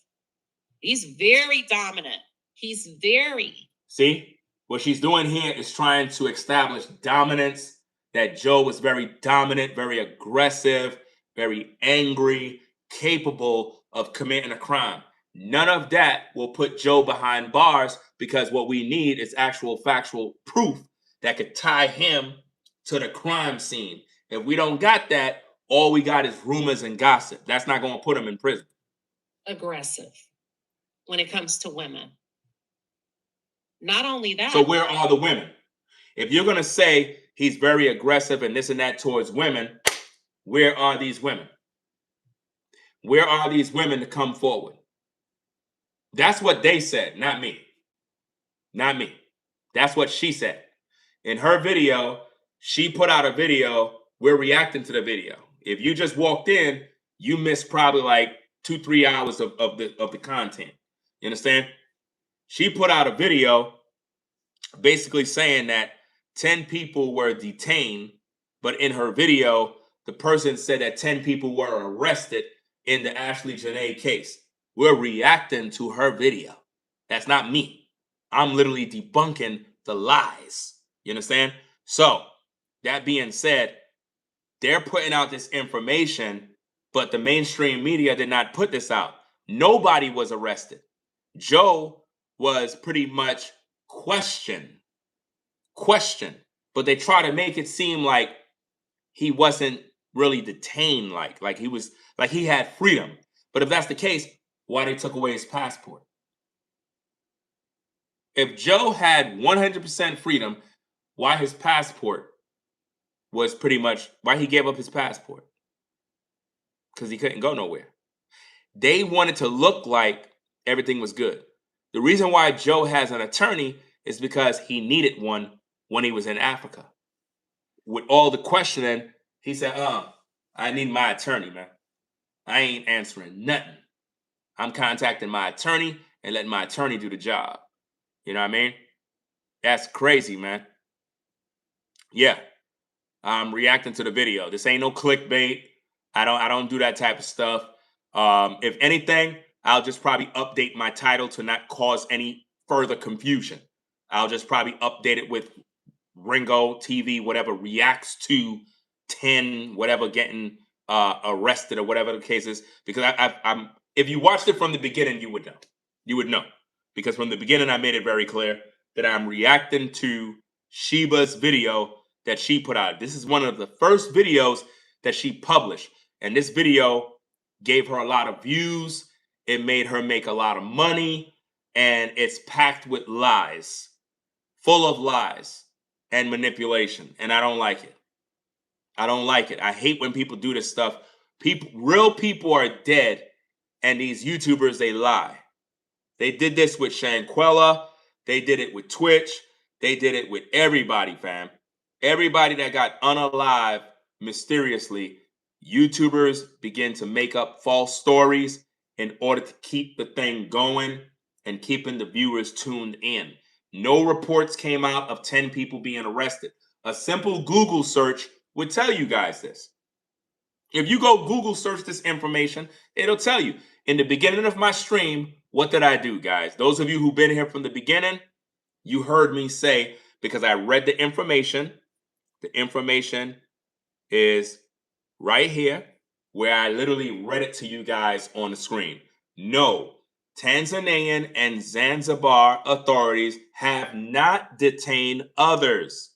He's very dominant. He's very. See, what she's doing here is trying to establish dominance, that Joe was very dominant, very aggressive, very angry, capable of committing a crime. None of that will put Joe behind bars because what we need is actual factual proof that could tie him to the crime scene. If we don't got that, all we got is rumors and gossip. That's not going to put him in prison. Aggressive when it comes to women. Not only that. So where are the women? If you're going to say he's very aggressive and this and that towards women, where are these women? Where are these women to come forward? That's what they said, not me. Not me. That's what she said. In her video, she put out a video. We're reacting to the video. If you just walked in, you missed probably like 2-3 hours of the content. You understand? She put out a video basically saying that 10 people were detained, but in her video, the person said that 10 people were arrested in the Ashlee Jenae case. We're reacting to her video. That's not me. I'm literally debunking the lies. You understand? So, that being said, they're putting out this information, but the mainstream media did not put this out. Nobody was arrested. Joe was pretty much questioned, but they try to make it seem like he wasn't really detained, like he was, like he had freedom. But if that's the case, why they took away his passport? If Joe had 100% freedom, why his passport was pretty much, why he gave up his passport? Because he couldn't go nowhere. They wanted to look like everything was good. The reason why Joe has an attorney is because he needed one when he was in Africa. With all the questioning, he said, I need my attorney, man. I ain't answering nothing. I'm contacting my attorney and letting my attorney do the job. You know what I mean? That's crazy, man. Yeah. I'm reacting to the video. This ain't no clickbait. I don't do that type of stuff. If anything, I'll just probably update my title to not cause any further confusion. I'll just probably update it with Ringo TV, whatever, reacts to 10, whatever, getting arrested or whatever the case is. Because I'm if you watched it from the beginning, you would know. You would know. Because from the beginning, I made it very clear that I'm reacting to Sheba's video that she put out. This is one of the first videos that she published. And this video gave her a lot of views. It made her make a lot of money. And it's packed with lies. Full of lies and manipulation. And I don't like it. I don't like it. I hate when people do this stuff. Real people are dead. And these YouTubers, they lie. They did this with Shanquella. They did it with Twitch. They did it with everybody, fam. Everybody that got unalived mysteriously, YouTubers begin to make up false stories in order to keep the thing going and keeping the viewers tuned in. No reports came out of 10 people being arrested. A simple Google search would tell you guys this. If you go Google search this information, it'll tell you. In the beginning of my stream, what did I do, guys? Those of you who've been here from the beginning, you heard me say, because I read the information is right here, where I literally read it to you guys on the screen. No, Tanzanian and Zanzibar authorities have not detained others.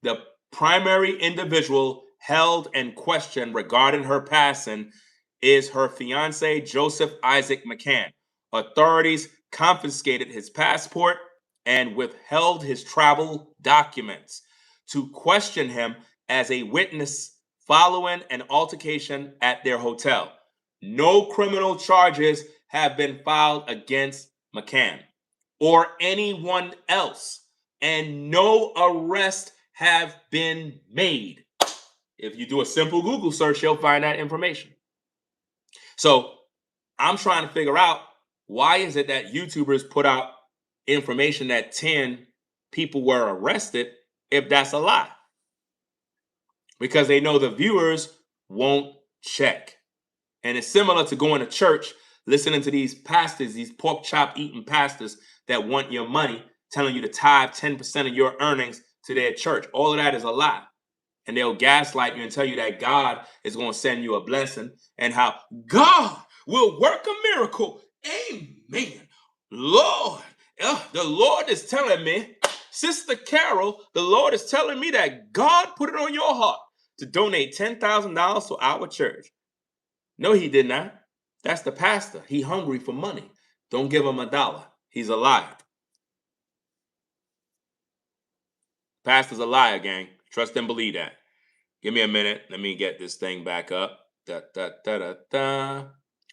The primary individual held and questioned regarding her passing is her fiance, Joseph Isaac McCann. Authorities confiscated his passport and withheld his travel documents to question him as a witness following an altercation at their hotel. No criminal charges have been filed against McCann or anyone else, and no arrest have been made. If you do a simple Google search, you'll find that information. So I'm trying to figure out, why is it that YouTubers put out information that 10 people were arrested if that's a lie? Because they know the viewers won't check. And it's similar to going to church, listening to these pastors, these pork chop eating pastors that want your money, telling you to tithe 10% of your earnings to their church. All of that is a lie. And they'll gaslight you and tell you that God is going to send you a blessing and how God will work a miracle. Amen. Lord, the Lord is telling me, Sister Carol, the Lord is telling me that God put it on your heart to donate $10,000 to our church. No, he did not. That's the pastor. He hungry for money. Don't give him $1. He's a liar. Pastor's a liar, gang. Trust and believe that. Give me a minute. Let me get this thing back up. Da, da, da, da, da.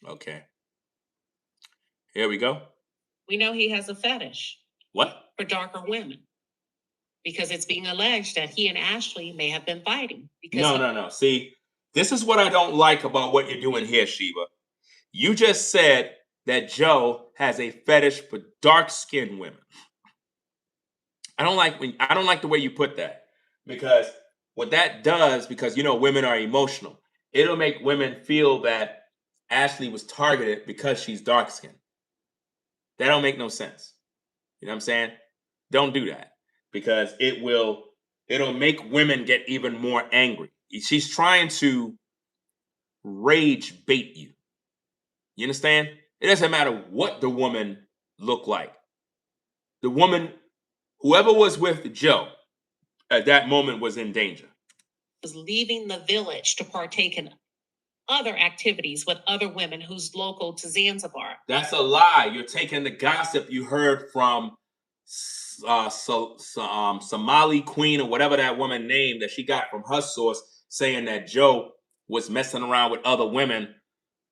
Okay. Here we go. We know he has a fetish. What? For darker women. Because it's being alleged that he and Ashlee may have been fighting. No. See, this is what I don't like about what you're doing here, Sheba. You just said that Joe has a fetish for dark-skinned women. I don't like the way you put that, because what that does, because women are emotional, it'll make women feel that Ashlee was targeted because she's dark-skinned. That don't make no sense. You know what I'm saying? Don't do that, because it'll make women get even more angry. She's trying to rage bait you. You understand? It doesn't matter what the woman looked like. The woman, whoever was with Joe at that moment, was in danger. Was leaving the village to partake in other activities with other women who's local to Zanzibar. That's a lie. You're taking the gossip you heard from Somali Queen, or whatever that woman named, that she got from her source, saying that Joe was messing around with other women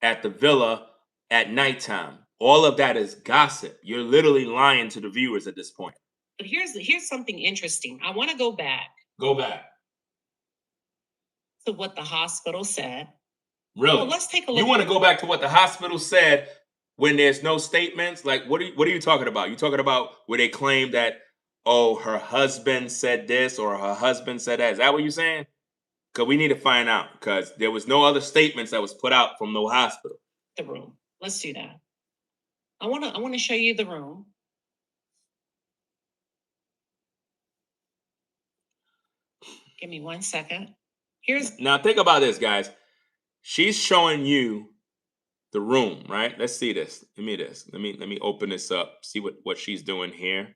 at the villa at nighttime. All of that is gossip. You're literally lying to the viewers at this point. But here's something interesting. I want to go back. Go back to what the hospital said. Really? Well, let's take a look. You want to go back to what the hospital said when there's no statements? Like, what are you talking about? You talking about where they claim that, oh, her husband said this or her husband said that? Is that what you're saying? Because we need to find out, because there was no other statements that was put out from no hospital. The room. Let's do that. I want to show you the room. Give me 1 second. Now think about this, guys. She's showing you the room, right? Let's see this. Let me open this up. See what she's doing here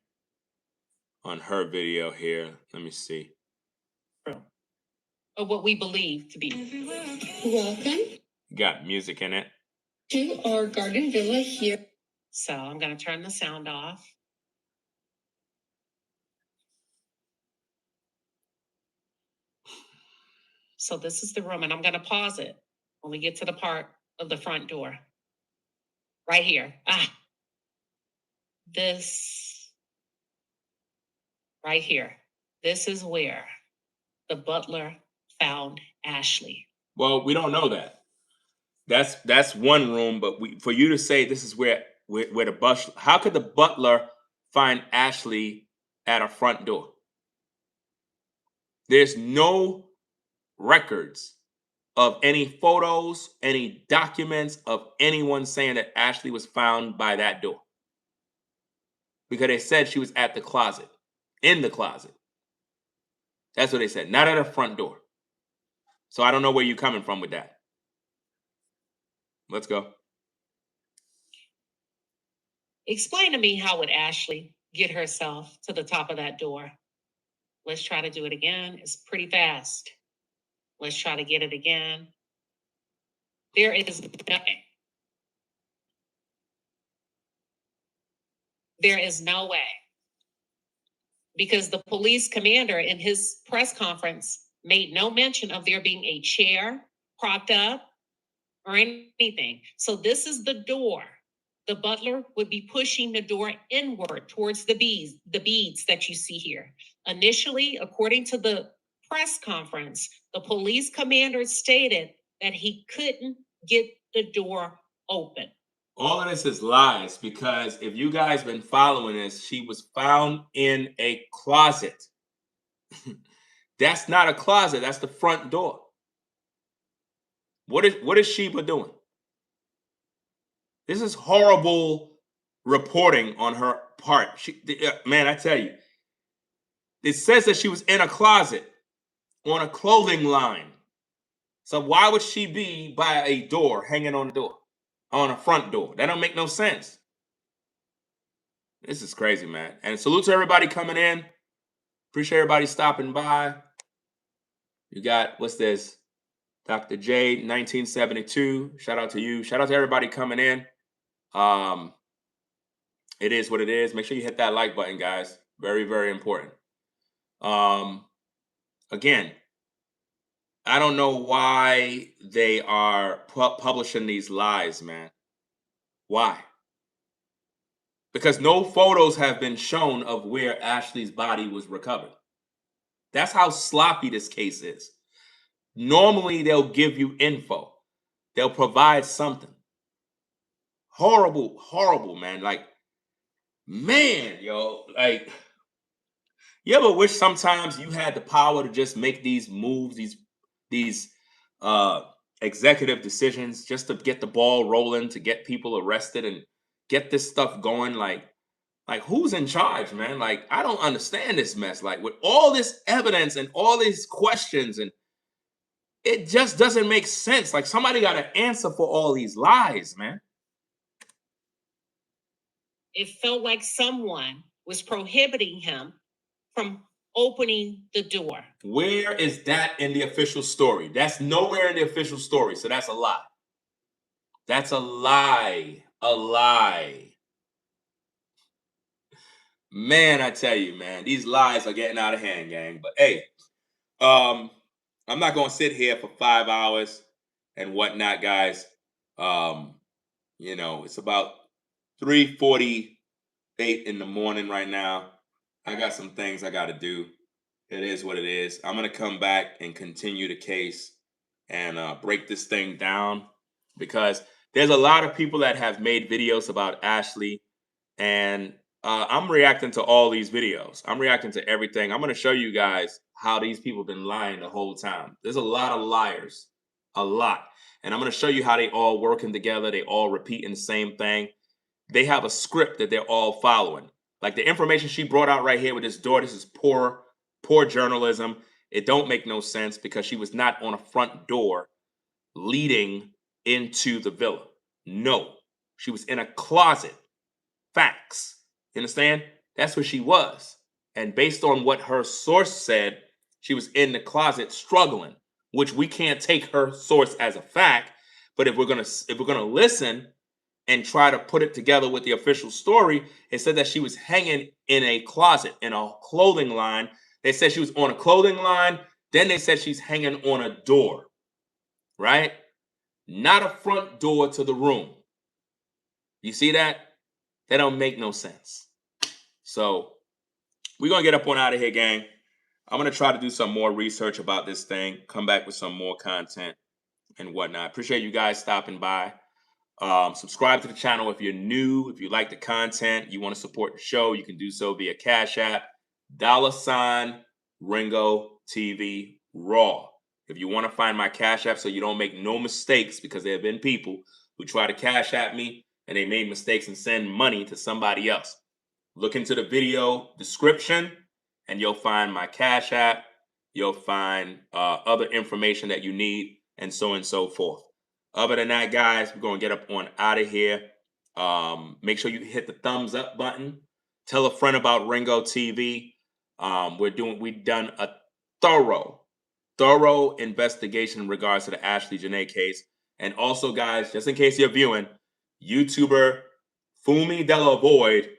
on her video here. Let me see. Of what we believe to be. Welcome Got music in it. to our garden villa here. So I'm going to turn the sound off. So this is the room, and I'm going to pause it when we get to the part of the front door. Right here. This right here, this is where the butler found Ashlee. Well, we don't know that. That's one room, but for you to say this is where the butler, how could the butler find Ashlee at a front door? There's no records of any photos, any documents of anyone saying that Ashlee was found by that door. Because they said she was at the closet, in the closet. That's what they said, not at a front door. So I don't know where you're coming from with that. Let's go. Explain to me, how would Ashlee get herself to the top of that door? Let's try to do it again. It's pretty fast. Let's try to get it again. There is nothing. There is no way. Because the police commander in his press conference made no mention of there being a chair propped up or anything. So this is the door. The butler would be pushing the door inward towards the beads that you see here. Initially, according to the press conference, the police commander stated that he couldn't get the door open. All of this is lies, because if you guys been following this, she was found in a closet. That's not a closet, that's the front door. What is Sheba doing? This is horrible reporting on her part. Man, I tell you, it says that she was in a closet on a clothing line. So why would she be by a door, hanging on the door, on a front door? That don't make no sense. This is crazy, man. And salute to everybody coming in. Appreciate everybody stopping by. You got, what's this? Dr. J, 1972. Shout out to you. Shout out to everybody coming in. It is what it is. Make sure you hit that like button, guys. Very, very important. Again, I don't know why they are publishing these lies, man. Why? Because no photos have been shown of where Ashlee's body was recovered. That's how sloppy this case is. Normally, they'll give you info. They'll provide something. Horrible, horrible, man. Like, man, yo, like, you ever wish sometimes you had the power to just make these moves, these executive decisions, just to get the ball rolling, to get people arrested and get this stuff going? Like who's in charge, man? Like, I don't understand this mess. Like, with all this evidence and all these questions, and it just doesn't make sense. Like, somebody got to answer for all these lies, man. It felt like someone was prohibiting him from opening the door. Where is that in the official story? That's nowhere in the official story, so that's a lie. That's a lie. A lie. Man, I tell you, man, these lies are getting out of hand, gang. But hey, I'm not gonna sit here for 5 hours and whatnot, guys. You know, it's about 3:48 in the morning right now. I got some things I gotta do. It is what it is. I'm gonna come back and continue the case and break this thing down, because there's a lot of people that have made videos about Ashlee, and I'm reacting to all these videos. I'm reacting to everything. I'm going to show you guys how these people have been lying the whole time. There's a lot of liars, a lot. And I'm going to show you how they all working together. They all repeating the same thing. They have a script that they're all following. Like the information she brought out right here with this door, this is poor journalism. It don't make no sense, because she was not on a front door leading into the villa. No, she was in a closet. Facts. You understand? That's where she was. And based on what her source said, she was in the closet struggling, which we can't take her source as a fact. But if we're gonna listen and try to put it together with the official story, it said that she was hanging in a closet, in a clothing line. They said she was on a clothing line. Then they said she's hanging on a door, right? Not a front door to the room. You see that? They don't make no sense. So we're going to get up on out of here, gang. I'm going to try to do some more research about this thing, come back with some more content and whatnot. Appreciate you guys stopping by. Subscribe to the channel if you're new. If you like the content, you want to support the show, you can do so via Cash App, $Ringo TV Raw. If you want to find my Cash App so you don't make no mistakes, because there have been people who try to Cash App me and they made mistakes and send money to somebody else. Look into the video description and you'll find my Cash App. You'll find other information that you need, and so forth. Other than that, guys, we're going to get up on out of here. Make sure you hit the thumbs up button. Tell a friend about Ringo TV. We've done a thorough investigation in regards to the Ashlee Jenae case. And also, guys, just in case you're viewing, YouTuber Fumi Delavoid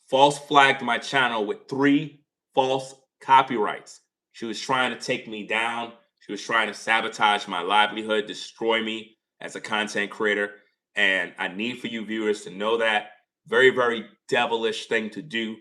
false flagged my channel with 3 false copyrights. She was trying to take me down. She was trying to sabotage my livelihood, destroy me as a content creator. And I need for you viewers to know that. Very, very devilish thing to do,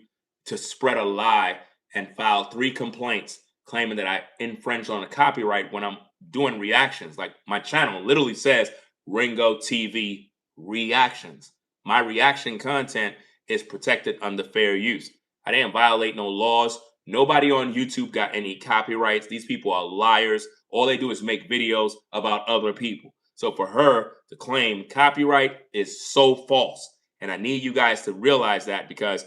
to spread a lie and file 3 complaints claiming that I infringed on a copyright when I'm doing reactions. Like, my channel literally says Ringo TV Reactions. My reaction content is protected under fair use. I didn't violate no laws. Nobody on YouTube got any copyrights. These people are liars. All they do is make videos about other people. So for her to claim copyright is so false. And I need you guys to realize that, because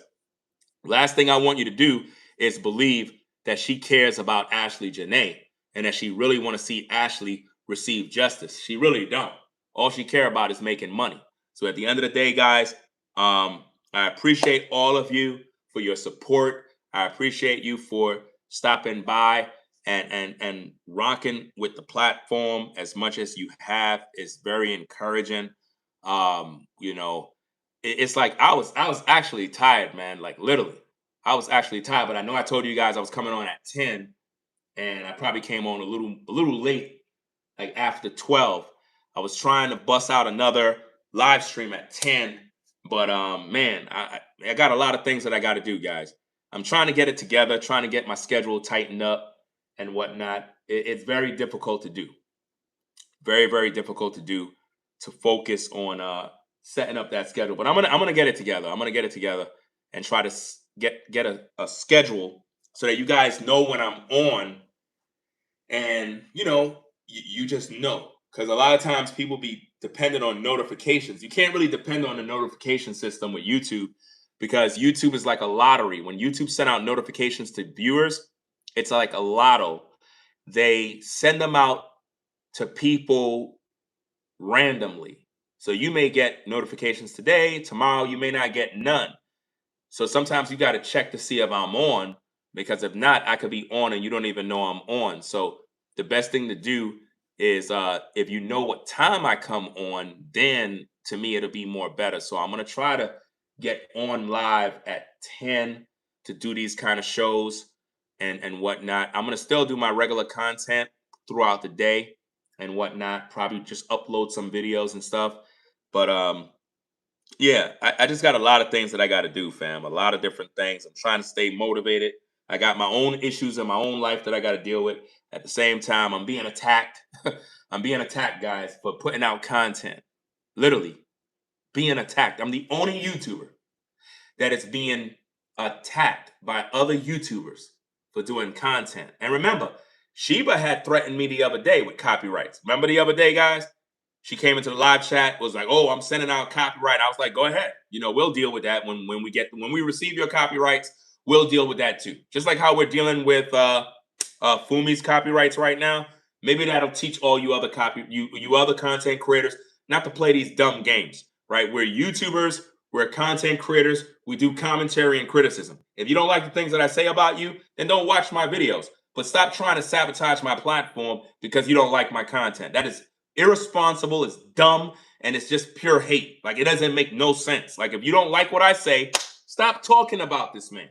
last thing I want you to do is believe that she cares about Ashlee Jenae and that she really want to see Ashlee receive justice. She really don't. All she care about is making money. So at the end of the day, guys, I appreciate all of you for your support. I appreciate you for stopping by and rocking with the platform as much as you have. It's very encouraging. You know, it's like I was actually tired, man. Like, literally, I was actually tired. But I know I told you guys I was coming on at 10, and I probably came on a little late, like after 12. I was trying to bust out another live stream at 10, but man, I got a lot of things that I got to do, guys. I'm trying to get it together, trying to get my schedule tightened up and whatnot. It's very difficult to do. Very, very difficult to do, to focus on setting up that schedule. But I'm gonna get it together. I'm gonna get it together and try to get a schedule so that you guys know when I'm on, and you just know, because a lot of times people be dependent on notifications. You can't really depend on the notification system with YouTube, because YouTube is like a lottery. When YouTube send out notifications to viewers, it's like a lotto. They send them out to people randomly. So you may get notifications today, tomorrow you may not get none. So sometimes you got to check to see if I'm on, because if not, I could be on and you don't even know I'm on. So the best thing to do is, if you know what time I come on, then to me it'll be more better. So I'm gonna try to get on live at 10 to do these kind of shows and whatnot. I'm gonna still do my regular content throughout the day and whatnot. Probably just upload some videos and stuff. But yeah, I just got a lot of things that I got to do, fam. A lot of different things. I'm trying to stay motivated. I got my own issues in my own life that I got to deal with. At the same time, I'm being attacked. I'm being attacked, guys, for putting out content. Literally being attacked. I'm the only YouTuber that is being attacked by other YouTubers for doing content. And remember, Sheba had threatened me the other day with copyrights. Remember the other day, guys? She came into the live chat, was like, "Oh, I'm sending out copyright." I was like, "Go ahead. We'll deal with that when we receive your copyrights. We'll deal with that too. Just like how we're dealing with Fumi's copyrights right now. Maybe that'll teach all you other you other content creators not to play these dumb games, right? We're YouTubers, we're content creators. We do commentary and criticism. If you don't like the things that I say about you, then don't watch my videos. But stop trying to sabotage my platform because you don't like my content. That is irresponsible, it's dumb, and it's just pure hate. Like, it doesn't make no sense. Like, if you don't like what I say, stop talking about this man,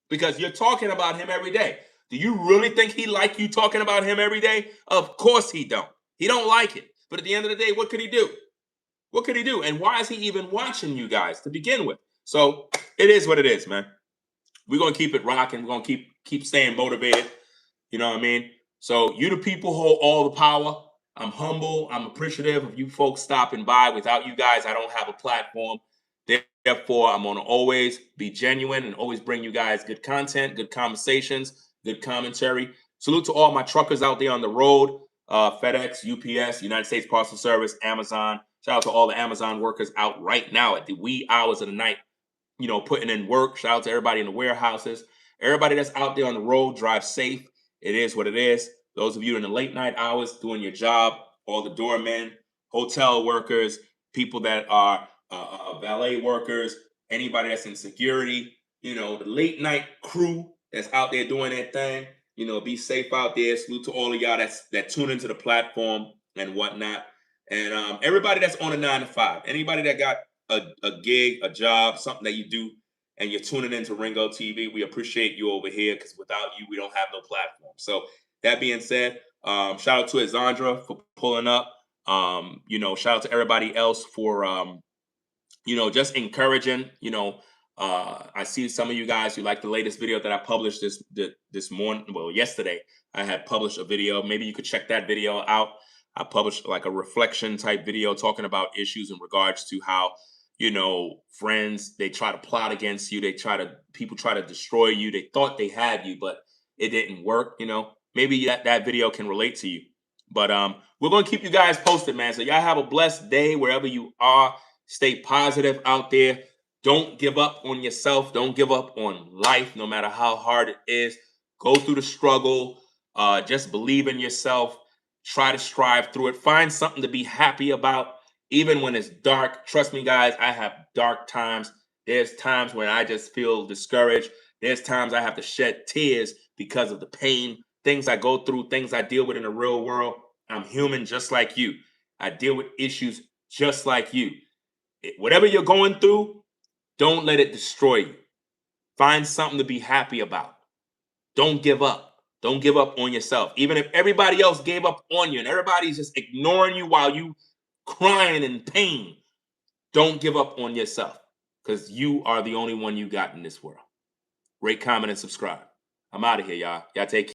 because you're talking about him every day. Do you really think he like you talking about him every day? Of course he don't. He don't like it. But at the end of the day, what could he do? What could he do? And why is he even watching you guys to begin with? So it is what it is, man. We're gonna keep it rocking. We're gonna keep staying motivated. You know what I mean? So you the people hold all the power. I'm humble. I'm appreciative of you folks stopping by. Without you guys, I don't have a platform. Therefore, I'm gonna always be genuine and always bring you guys good content, good conversations, good commentary. Salute to all my truckers out there on the road. FedEx, UPS, United States Postal Service, Amazon. Shout out to all the Amazon workers out right now at the wee hours of the night, you know, putting in work. Shout out to everybody in the warehouses. Everybody that's out there on the road, drive safe. It is what it is. Those of you in the late night hours doing your job, all the doormen, hotel workers, people that are valet workers, anybody that's in security, you know, the late night crew that's out there doing their thing. You know, be safe out there. Salute to all of y'all that tune into the platform and whatnot. And everybody that's on a 9 to 5, anybody that got a gig, a job, something that you do, and you're tuning into Ringo TV, we appreciate you over here, because without you, we don't have no platform. So that being said, shout out to Zandra for pulling up. You know, shout out to everybody else for you know, just encouraging. You know, I see some of you guys who like the latest video that I published this morning. Well, yesterday I had published a video. Maybe you could check that video out. I published like a reflection type video talking about issues in regards to how, you know, friends, they try to plot against you. People try to destroy you. They thought they had you, but it didn't work. You know, maybe that video can relate to you. But we're going to keep you guys posted, man. So y'all have a blessed day wherever you are. Stay positive out there. Don't give up on yourself. Don't give up on life, no matter how hard it is. Go through the struggle. Just believe in yourself. Try to strive through it. Find something to be happy about, even when it's dark. Trust me, guys, I have dark times. There's times when I just feel discouraged. There's times I have to shed tears because of the pain, things I go through, things I deal with in the real world. I'm human just like you. I deal with issues just like you. Whatever you're going through, don't let it destroy you. Find something to be happy about. Don't give up. Don't give up on yourself. Even if everybody else gave up on you and everybody's just ignoring you while you crying in pain, don't give up on yourself, because you are the only one you got in this world. Rate, comment, and subscribe. I'm out of here, y'all. Y'all take care.